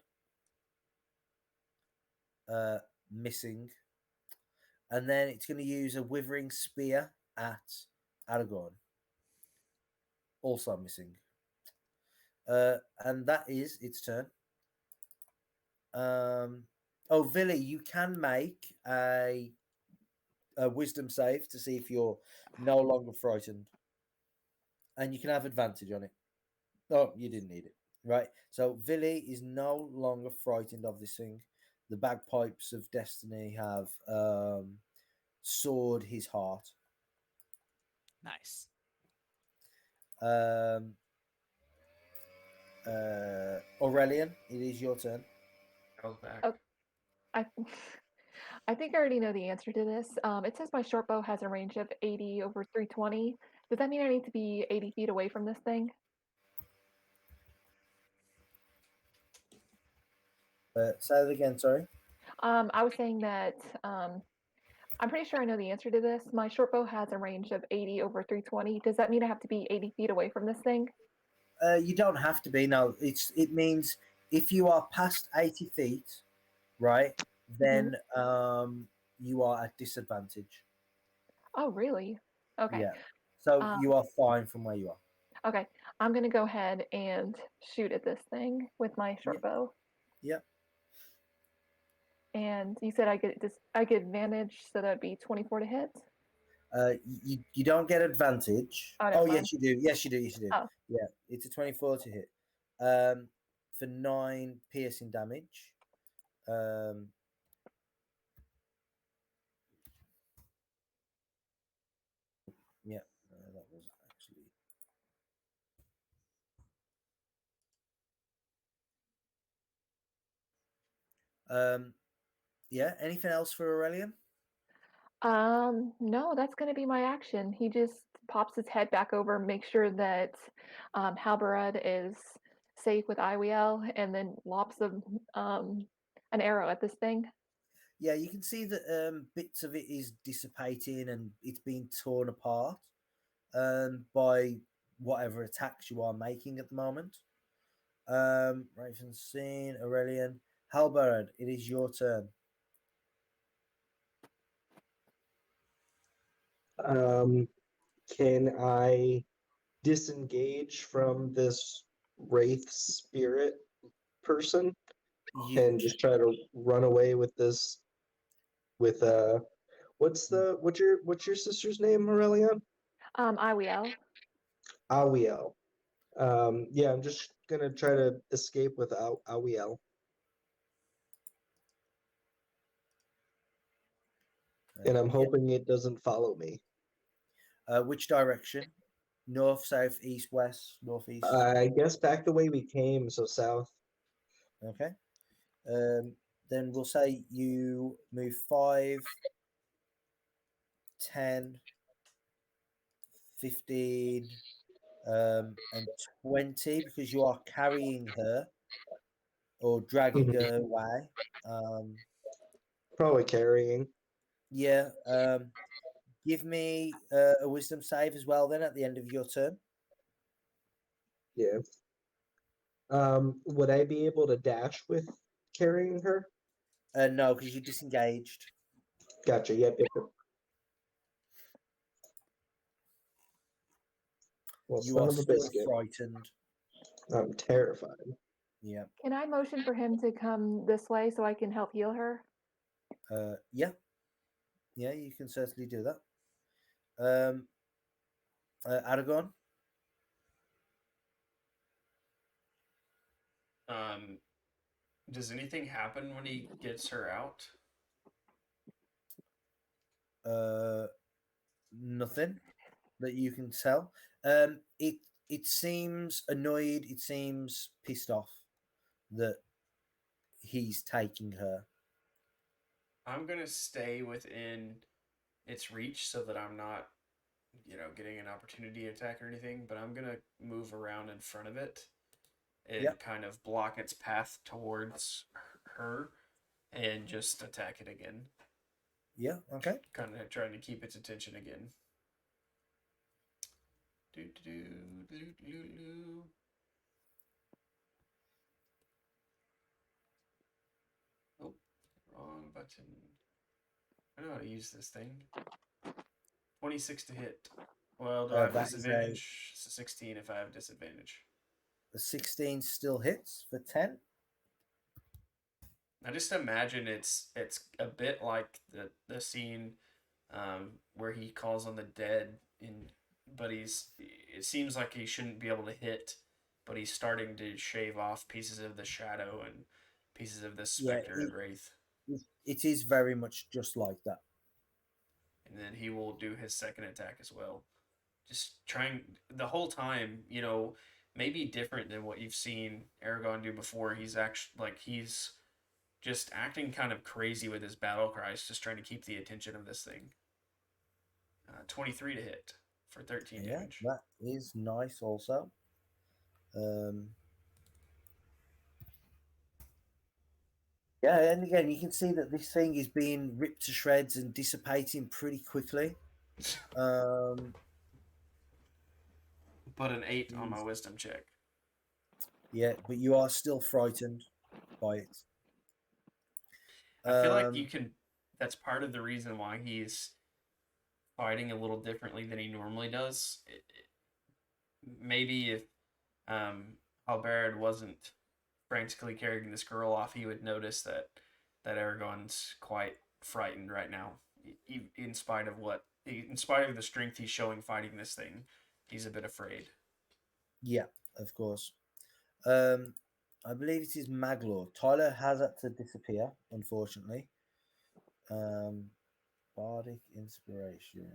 missing, and then it's going to use a withering spear at Aragorn, also missing. And that is its turn. Oh, Villy, you can make a wisdom save to see if you're no longer frightened, and you can have advantage on it. Oh, you didn't need it, right? So Villy is no longer frightened of this thing. The bagpipes of destiny have soared his heart. Nice. Aurelian, it is your turn. How's back? Oh. I think I already know the answer to this. It says my short bow has a range of 80 over 320. Does that mean I need to be 80 feet away from this thing? Say that again, sorry. I was saying that I'm pretty sure I know the answer to this. My short bow has a range of 80 over 320. Does that mean I have to be 80 feet away from this thing? You don't have to be. No, it means if you are past 80 feet, right, then you are at disadvantage. Oh, really? Okay. Yeah. So you are fine from where you are. Okay. I'm going to go ahead and shoot at this thing with my short bow. Yep. And you said I get advantage, so that'd be 24 to hit. You don't get advantage. Oh, yes, you do. Yes, you do. Yes, you do. Oh. Yeah, it's a 24 to hit. For 9 piercing damage. Yeah, that was actually. Yeah. Anything else for Aurelian? No, that's going to be my action. He just pops his head back over, makes sure that Halbarad is safe with Iwiel, and then lops an arrow at this thing. Yeah, you can see that bits of it is dissipating and it's being torn apart by whatever attacks you are making at the moment. Raven Scene, Aurelian, Halbarad, it is your turn. Can I disengage from this wraith spirit person and just try to run away with this? With what's your sister's name, Aurelian? Iwiel. Awiel. Yeah, I'm just gonna try to escape with Awiel. And I'm hoping it doesn't follow me. Which direction? North, south, east, west, northeast? I guess back the way we came, so south. Okay. Then we'll say you move 5, 10, 15, and 20 because you are carrying her or dragging her away. Probably carrying. Yeah. Give me a wisdom save as well then at the end of your turn. Yeah. Would I be able to dash with carrying her? No, because you're disengaged. Gotcha. Yep. Well, You son are of a still biscuit. frightened. I'm terrified. Yeah. Can I motion for him to come this way so I can help heal her? Yeah. Yeah, you can certainly do that. Aragorn? Does anything happen when he gets her out? Nothing that you can tell. It seems annoyed. It seems pissed off that he's taking her. I'm gonna stay within its reach so that I'm not, getting an opportunity attack or anything. But I'm gonna move around in front of it and kind of block its path towards her and just attack it again. Yeah. Okay. Kind of trying to keep its attention again. Do do do do do do. Oh, wrong button. I know how to use this thing. 26 to hit. Well, do I have That is disadvantage? It's a 16 if I have disadvantage. a 16 still hits for 10. I just imagine it's a bit like the scene where he calls on the dead but it seems like he shouldn't be able to hit, but he's starting to shave off pieces of the shadow and pieces of the specter and wraith. It is very much just like that. And then he will do his second attack as well. Just trying the whole time, maybe different than what you've seen Aragorn do before. He's actually he's just acting kind of crazy with his battle cries, just trying to keep the attention of this thing. 23 to hit for 13 damage. That is nice also. Yeah, and again, you can see that this thing is being ripped to shreds and dissipating pretty quickly. Put an 8 on my wisdom check. Yeah, but you are still frightened by it. I feel like you can. That's part of the reason why he's fighting a little differently than he normally does. Maybe if Albert wasn't frantically carrying this girl off, he would notice that Aragorn's quite frightened right now. In spite of the strength he's showing fighting this thing, he's a bit afraid. Yeah, of course. I believe it is Maglor. Tyler has had to disappear, unfortunately. Bardic Inspiration.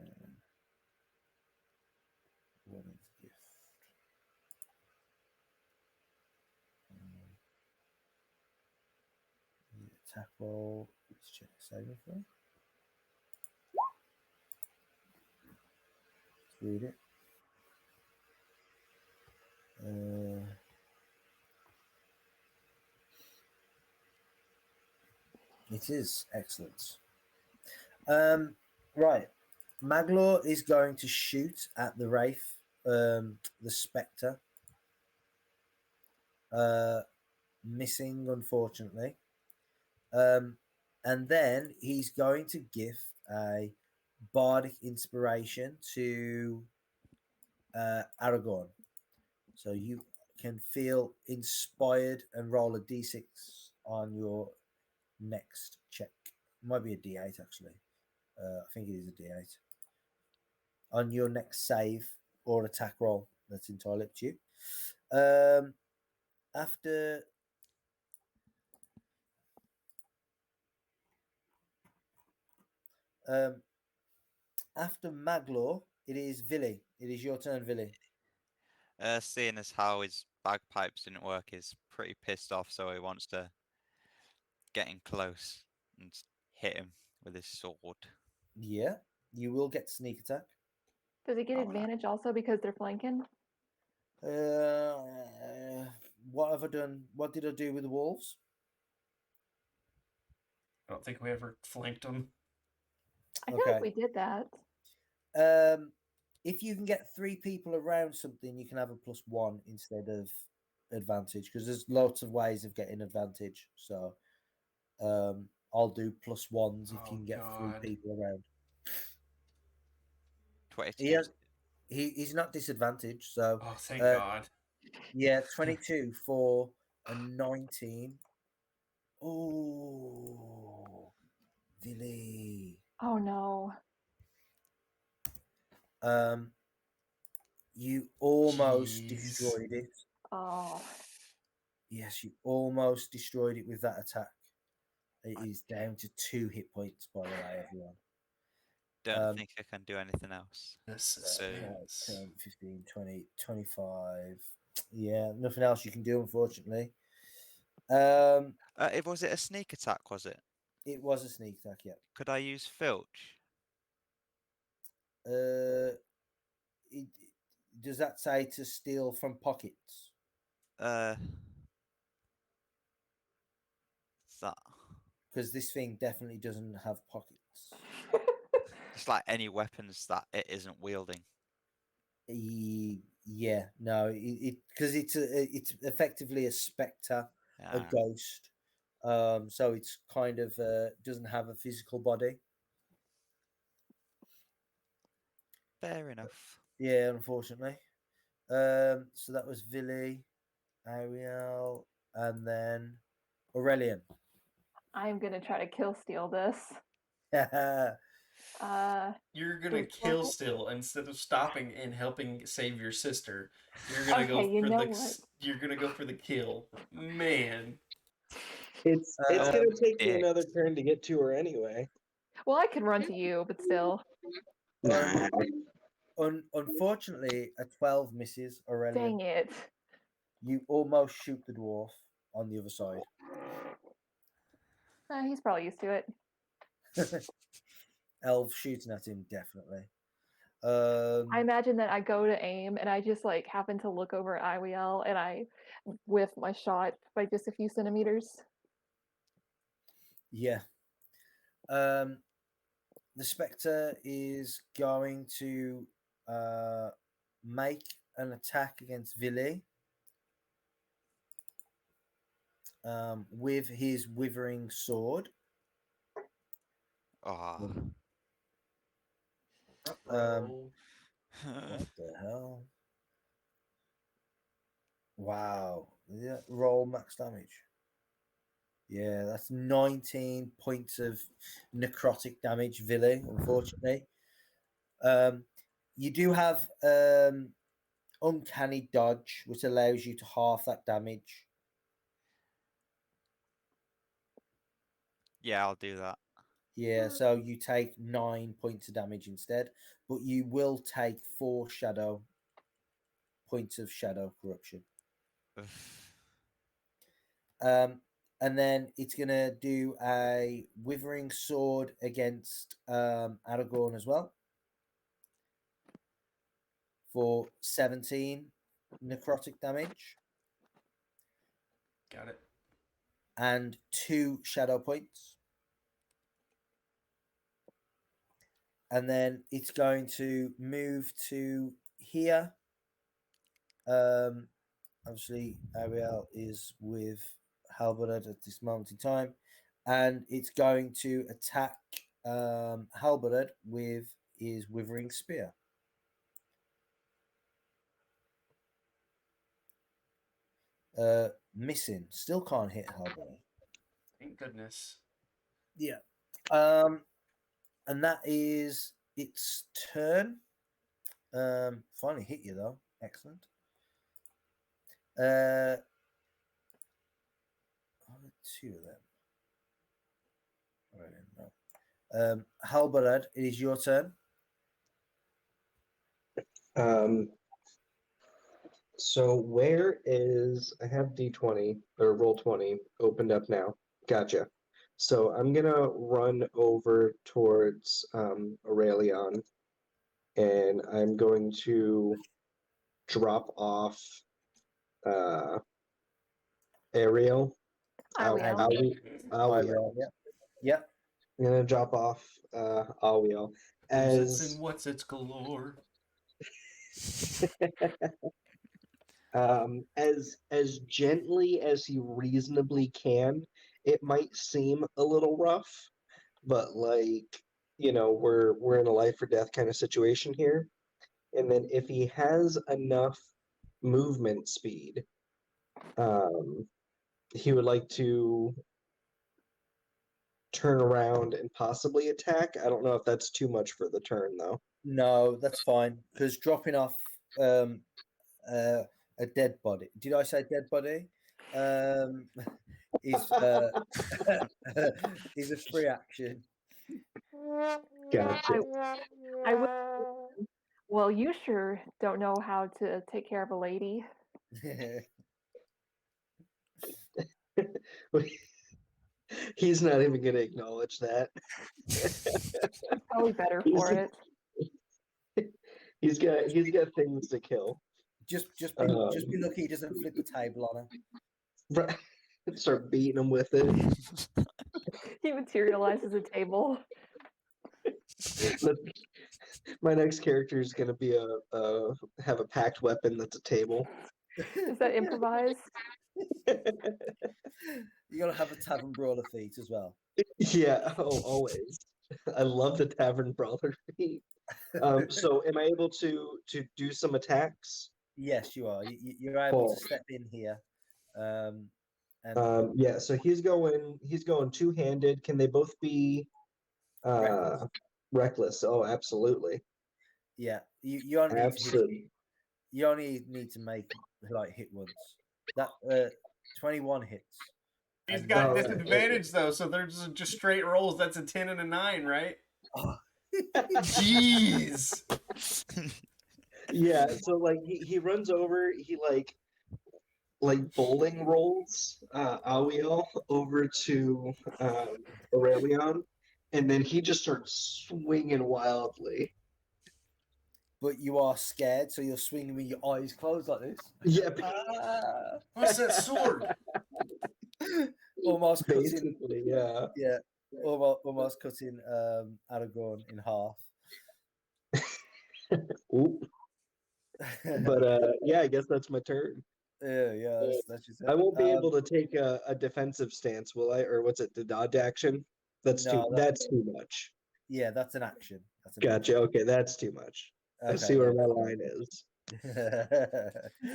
Woman's Gift. Attack roll. Let's check saving throw. Let's read it. It is excellent. Right. Maglor is going to shoot at the Wraith, the Spectre. Missing, unfortunately. And then he's going to give a Bardic Inspiration to Aragorn. So you can feel inspired and roll a d6 on your next check. Might be a d8 actually. I think it is a d8. On your next save or attack roll, that's entirely up to you. After Maglor, it is Villy. It is your turn, Villy. Seeing as how his bagpipes didn't work, he's pretty pissed off, so he wants to get in close and hit him with his sword. Yeah, you will get sneak attack. Does he get advantage also because they're flanking? What have I done? What did I do with the wolves? I don't think we ever flanked them. I feel like we did that. If you can get 3 people around something, you can have a +1 instead of advantage, because there's lots of ways of getting advantage. So I'll do +1s if you can get 3 people around. 22. He's not disadvantaged, so thank God. Yeah, 22 for a 19. Oh, Villy. Oh no. You almost Jeez. destroyed it. Oh. Yes, you almost destroyed it with that attack. It is down to 2 hit points, by the way, everyone. Don't think I can do anything else. The So, suspense. 10, 15, 20, 25. Yeah, nothing else you can do, unfortunately. Was it a sneak attack, was it? It was a sneak attack, yeah. Could I use filch? Does that say to steal from pockets? That Because this thing definitely doesn't have pockets. just like any weapons that it isn't wielding. Yeah, no, because it's effectively a spectre, a Yeah, ghost. So it's kind of doesn't have a physical body. fair enough. Yeah, unfortunately. So that was Villy, Ariel, and then Aurelian. I'm gonna try to kill steal this. You're gonna Does kill that- still instead of stopping and helping save your sister. You're gonna go Okay, you for know the what? you're gonna go for the kill. Man. It's Um, gonna take me dicks. another turn to get to her anyway. Well, I can run to you, but still. Nah. Unfortunately, a 12 misses Aurelian. Dang it. You almost shoot the dwarf on the other side. He's probably used to it. Elf shooting at him, definitely. I imagine that I go to aim and I just like happen to look over at Iwiel and I whiff my shot by just a few centimeters. Yeah. The Spectre is going to make an attack against Villy with his withering sword. Oh. Roll. What the hell? Wow. Yeah, roll max damage. Yeah, that's 19 points of necrotic damage, Villy, unfortunately. You do have uncanny dodge, which allows you to half that damage. Yeah, I'll do that. Yeah, so you take 9 points of damage instead, but you will take 4 points of shadow corruption. And then it's gonna do a withering sword against Aragorn as well for 17 necrotic damage Got it. and 2 shadow points. And then it's going to move to here. Obviously, Ariel is with Halberd at this moment in time, and it's going to attack Halberd with his withering spear. Missing. Still can't hit Halberd. Thank goodness. Yeah. And that is its turn. Finally hit you though. Excellent. Two of them. No. Halberd, it is your turn. So where is I have D20 or roll 20 opened up now. Gotcha. So I'm gonna run over towards Aurelion and I'm going to drop off Ariel. Iwiel. Awiel. Yep. I'm gonna drop off Awiel Who's it's as and what's its galore. as gently as he reasonably can. It might seem a little rough, but like, we're in a life or death kind of situation here. And then if he has enough movement speed. He would like to turn around and possibly attack. I don't know if that's too much for the turn, though. No, that's fine because dropping off a dead body. Did I say dead body? Is is a free action. Gotcha. I would. Well, you sure don't know how to take care of a lady. He's not even going to acknowledge that. Probably better for it. He's got things to kill. Just be lucky he doesn't flip the table on her. Start beating him with it. He materializes a table. My next character is going to be have a packed weapon that's a table. Is that improvised? You gotta have a tavern brawler feat as well. Yeah, always. I love the tavern brawler feat. So am I able to do some attacks? Yes, you are. You're able to step in here. Yeah, so he's going two-handed. Can they both be reckless? Oh, absolutely. Yeah, you only Absolutely. you only need to make like hit once. That 21 hits. He's got disadvantage though, so there's just straight rolls. That's a 10 and a 9, right? Oh. Jeez. Yeah, so like he runs over, he like bowling rolls Awiel over to Aurelion, and then he just starts swinging wildly. But you are scared, so you're swinging with your eyes closed like this. Yeah. What's that sword? Almost cutting. Basically, yeah. Yeah, almost cutting Aragorn in half. Oop. But yeah, I guess that's my turn. Yeah, that's just it. I won't be able to take a defensive stance, will I? Or what's it? The dodge action? That's too much. Yeah, that's an action. Gotcha. Okay, that's too much. Okay, I see where my line is.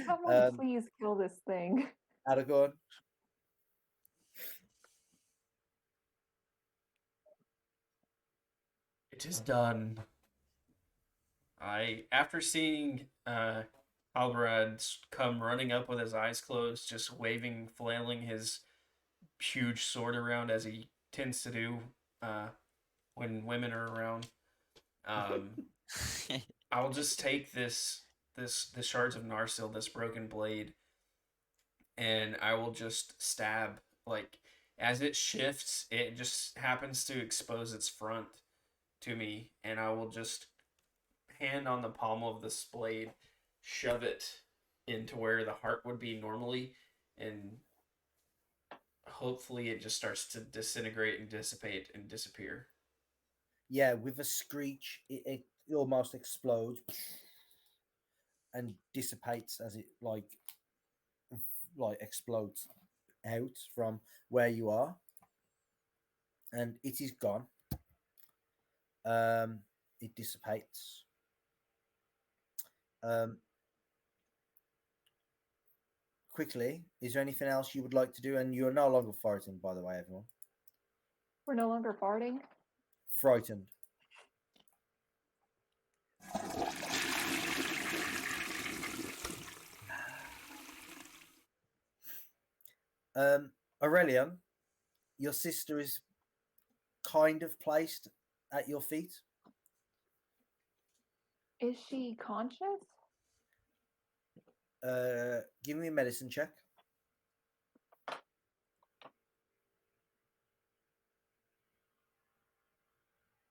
Someone please kill this thing. Aragorn. It is done. After seeing Alvarad come running up with his eyes closed, just waving, flailing his huge sword around as he tends to do when women are around, I'll just take the shards of Narsil, this broken blade, and I will just stab. Like, as it shifts, it just happens to expose its front to me, and I will just hand on the pommel of this blade, shove it into where the heart would be normally, and hopefully it just starts to disintegrate and dissipate and disappear. Yeah, with a screech, it almost explodes and dissipates as it like explodes out from where you are, and it is gone. It dissipates. Quickly, is there anything else you would like to do? And you're no longer frightened, by the way, everyone. We're no longer farting? Frightened. Aurelion, your sister is kind of placed at your feet. Is she conscious? Give me a medicine check.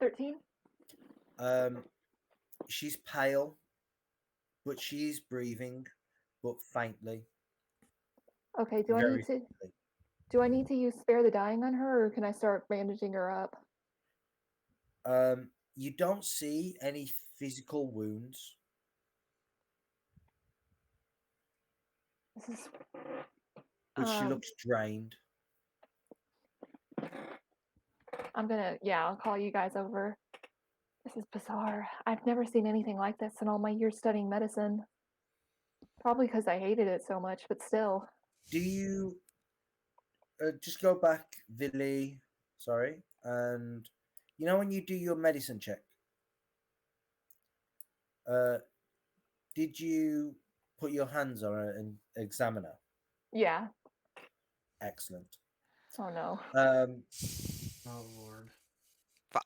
13. She's pale, but she's breathing, but faintly. Okay, do I need to use spare the dying on her, or can I start bandaging her up? You don't see any physical wounds. But she looks drained. I'll call you guys over. This is bizarre. I've never seen anything like this in all my years studying medicine. Probably because I hated it so much, but still. Do you just go back, Villy? Sorry, and you know when you do your medicine check, uh, did you put your hands on an examiner? Yeah. Excellent. Oh no. Oh Lord. Fuck.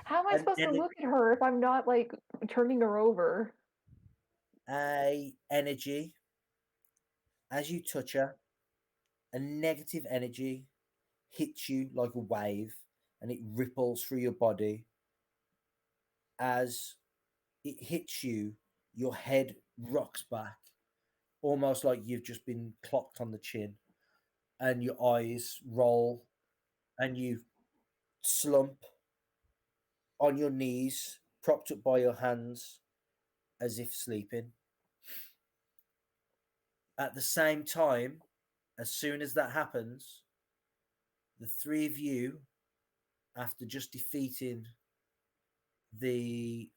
How am I supposed to look at her if I'm not like turning her over? A energy as you touch her, a negative energy hits you like a wave, and it ripples through your body. As it hits you, your head rocks back, almost like you've just been clocked on the chin, and your eyes roll, and you slump on your knees, propped up by your hands, as if sleeping. At the same time, as soon as that happens, the three of you, after just defeating the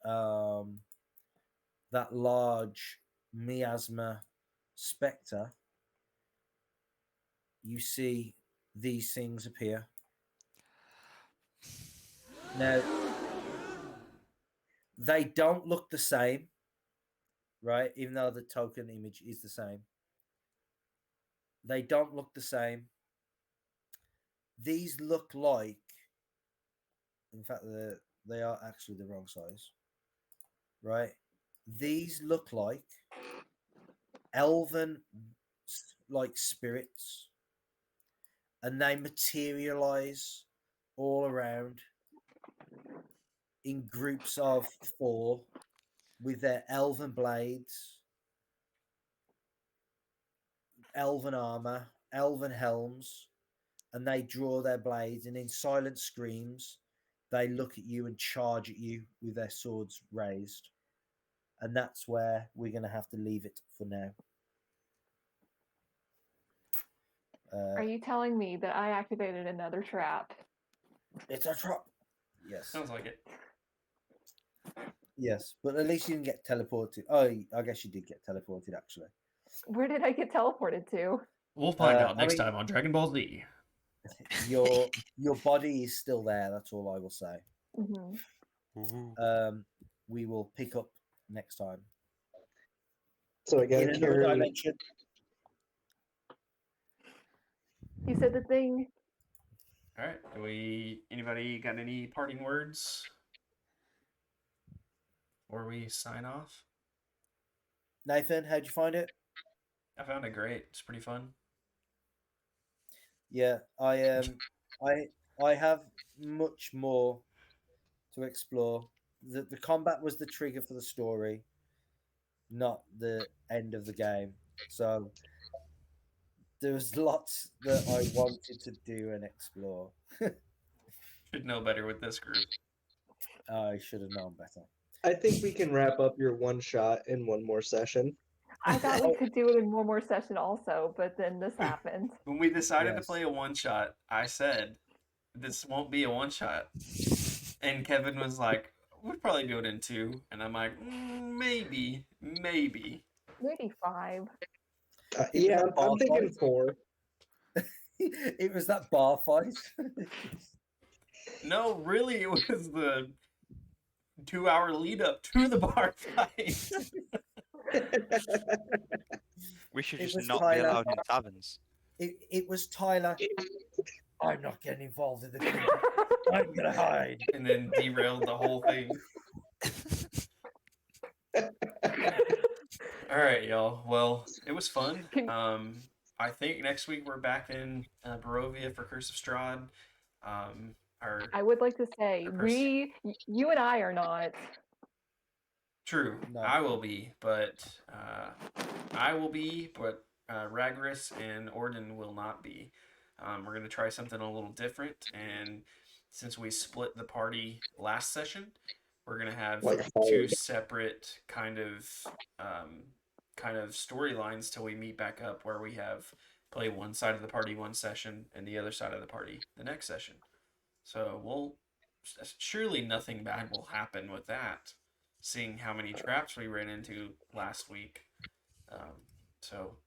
that large miasma spectre, you see these things appear. Now, they don't look the same, right? Even though the token image is the same, they don't look the same. These look like, in fact, they are actually the wrong size, right? These look like elven, like spirits, and they materialize all around in groups of 4 with their elven blades, elven armor, elven helms, and they draw their blades, and in silent screams, they look at you and charge at you with their swords raised. And that's where we're going to have to leave it for now. Are you telling me that I activated another trap? It's a trap. Yes. Sounds like it. Yes, but at least you didn't get teleported. Oh, I guess you did get teleported, actually. Where did I get teleported to? We'll find out next time on Dragon Ball Z. Your body is still there. That's all I will say. Mm-hmm. We will pick up next time. So I got in another carry. dimension. You said the thing. All right. Anybody got any parting words? Or we sign off? Nathan, how'd you find it? I found it great. It's pretty fun. Yeah, I have much more to explore. The combat was the trigger for the story, not the end of the game. So there was lots that I wanted to do and explore. Should know better with this group. I should have known better. I think we can wrap up your one shot in one more session. I thought we could do it in one more session also, but then this happened. When we decided to play a one shot, I said, this won't be a one shot. And Kevin was like, we'd probably do it in 2. And I'm like, maybe. Maybe 5. Yeah, I'm thinking 4. It was that bar fight. No, really, it was the 2-hour lead up to the bar fight. We should It just was not be Tyler. allowed in taverns. It was Tyler. I'm not getting involved in this. I'm gonna hide. And then derailed the whole thing. All right, y'all. Well, it was fun. I think next week we're back in Barovia for Curse of Strahd. I would like to say, you and I are not. True, No. I will be, but Ragris and Orden will not be. We're going to try something a little different, and since we split the party last session, we're going to have 2 separate kind of storylines till we meet back up, where we play one side of the party one session and the other side of the party the next session. So surely nothing bad will happen with that, seeing how many traps we ran into last week. So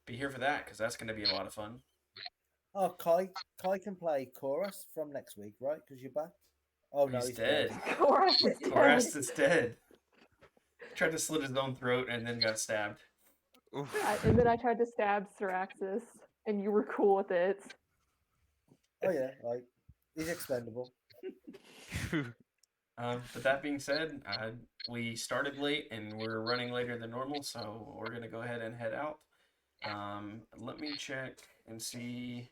be here for that because that's going to be a lot of fun. Oh, Kai can play chorus from next week, right? Because you're back. Oh no, He's dead. Chorus is dead. Chorus is dead. Tried to slit his own throat and then got stabbed. And then I tried to stab Syraxis, and you were cool with it. Oh yeah, like he's expendable. But that being said, we started late and we're running later than normal, so we're gonna go ahead and head out. Let me check and see.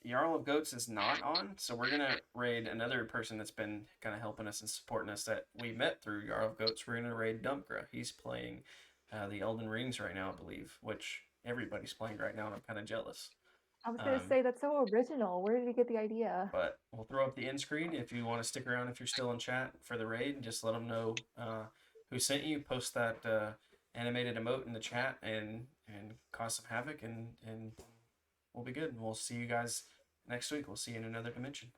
Jarl of Goats is not on, so we're gonna raid another person that's been kind of helping us and supporting us that we met through Jarl of Goats. We're gonna raid Dumpgra. He's playing the Elden Rings right now, I believe, which everybody's playing right now, and I'm kind of jealous. I was going to say, that's so original. Where did you get the idea? But we'll throw up the end screen if you want to stick around. If you're still in chat for the raid, just let them know who sent you. Post that animated emote in the chat and cause some havoc, and we'll be good. We'll see you guys next week. We'll see you in another dimension.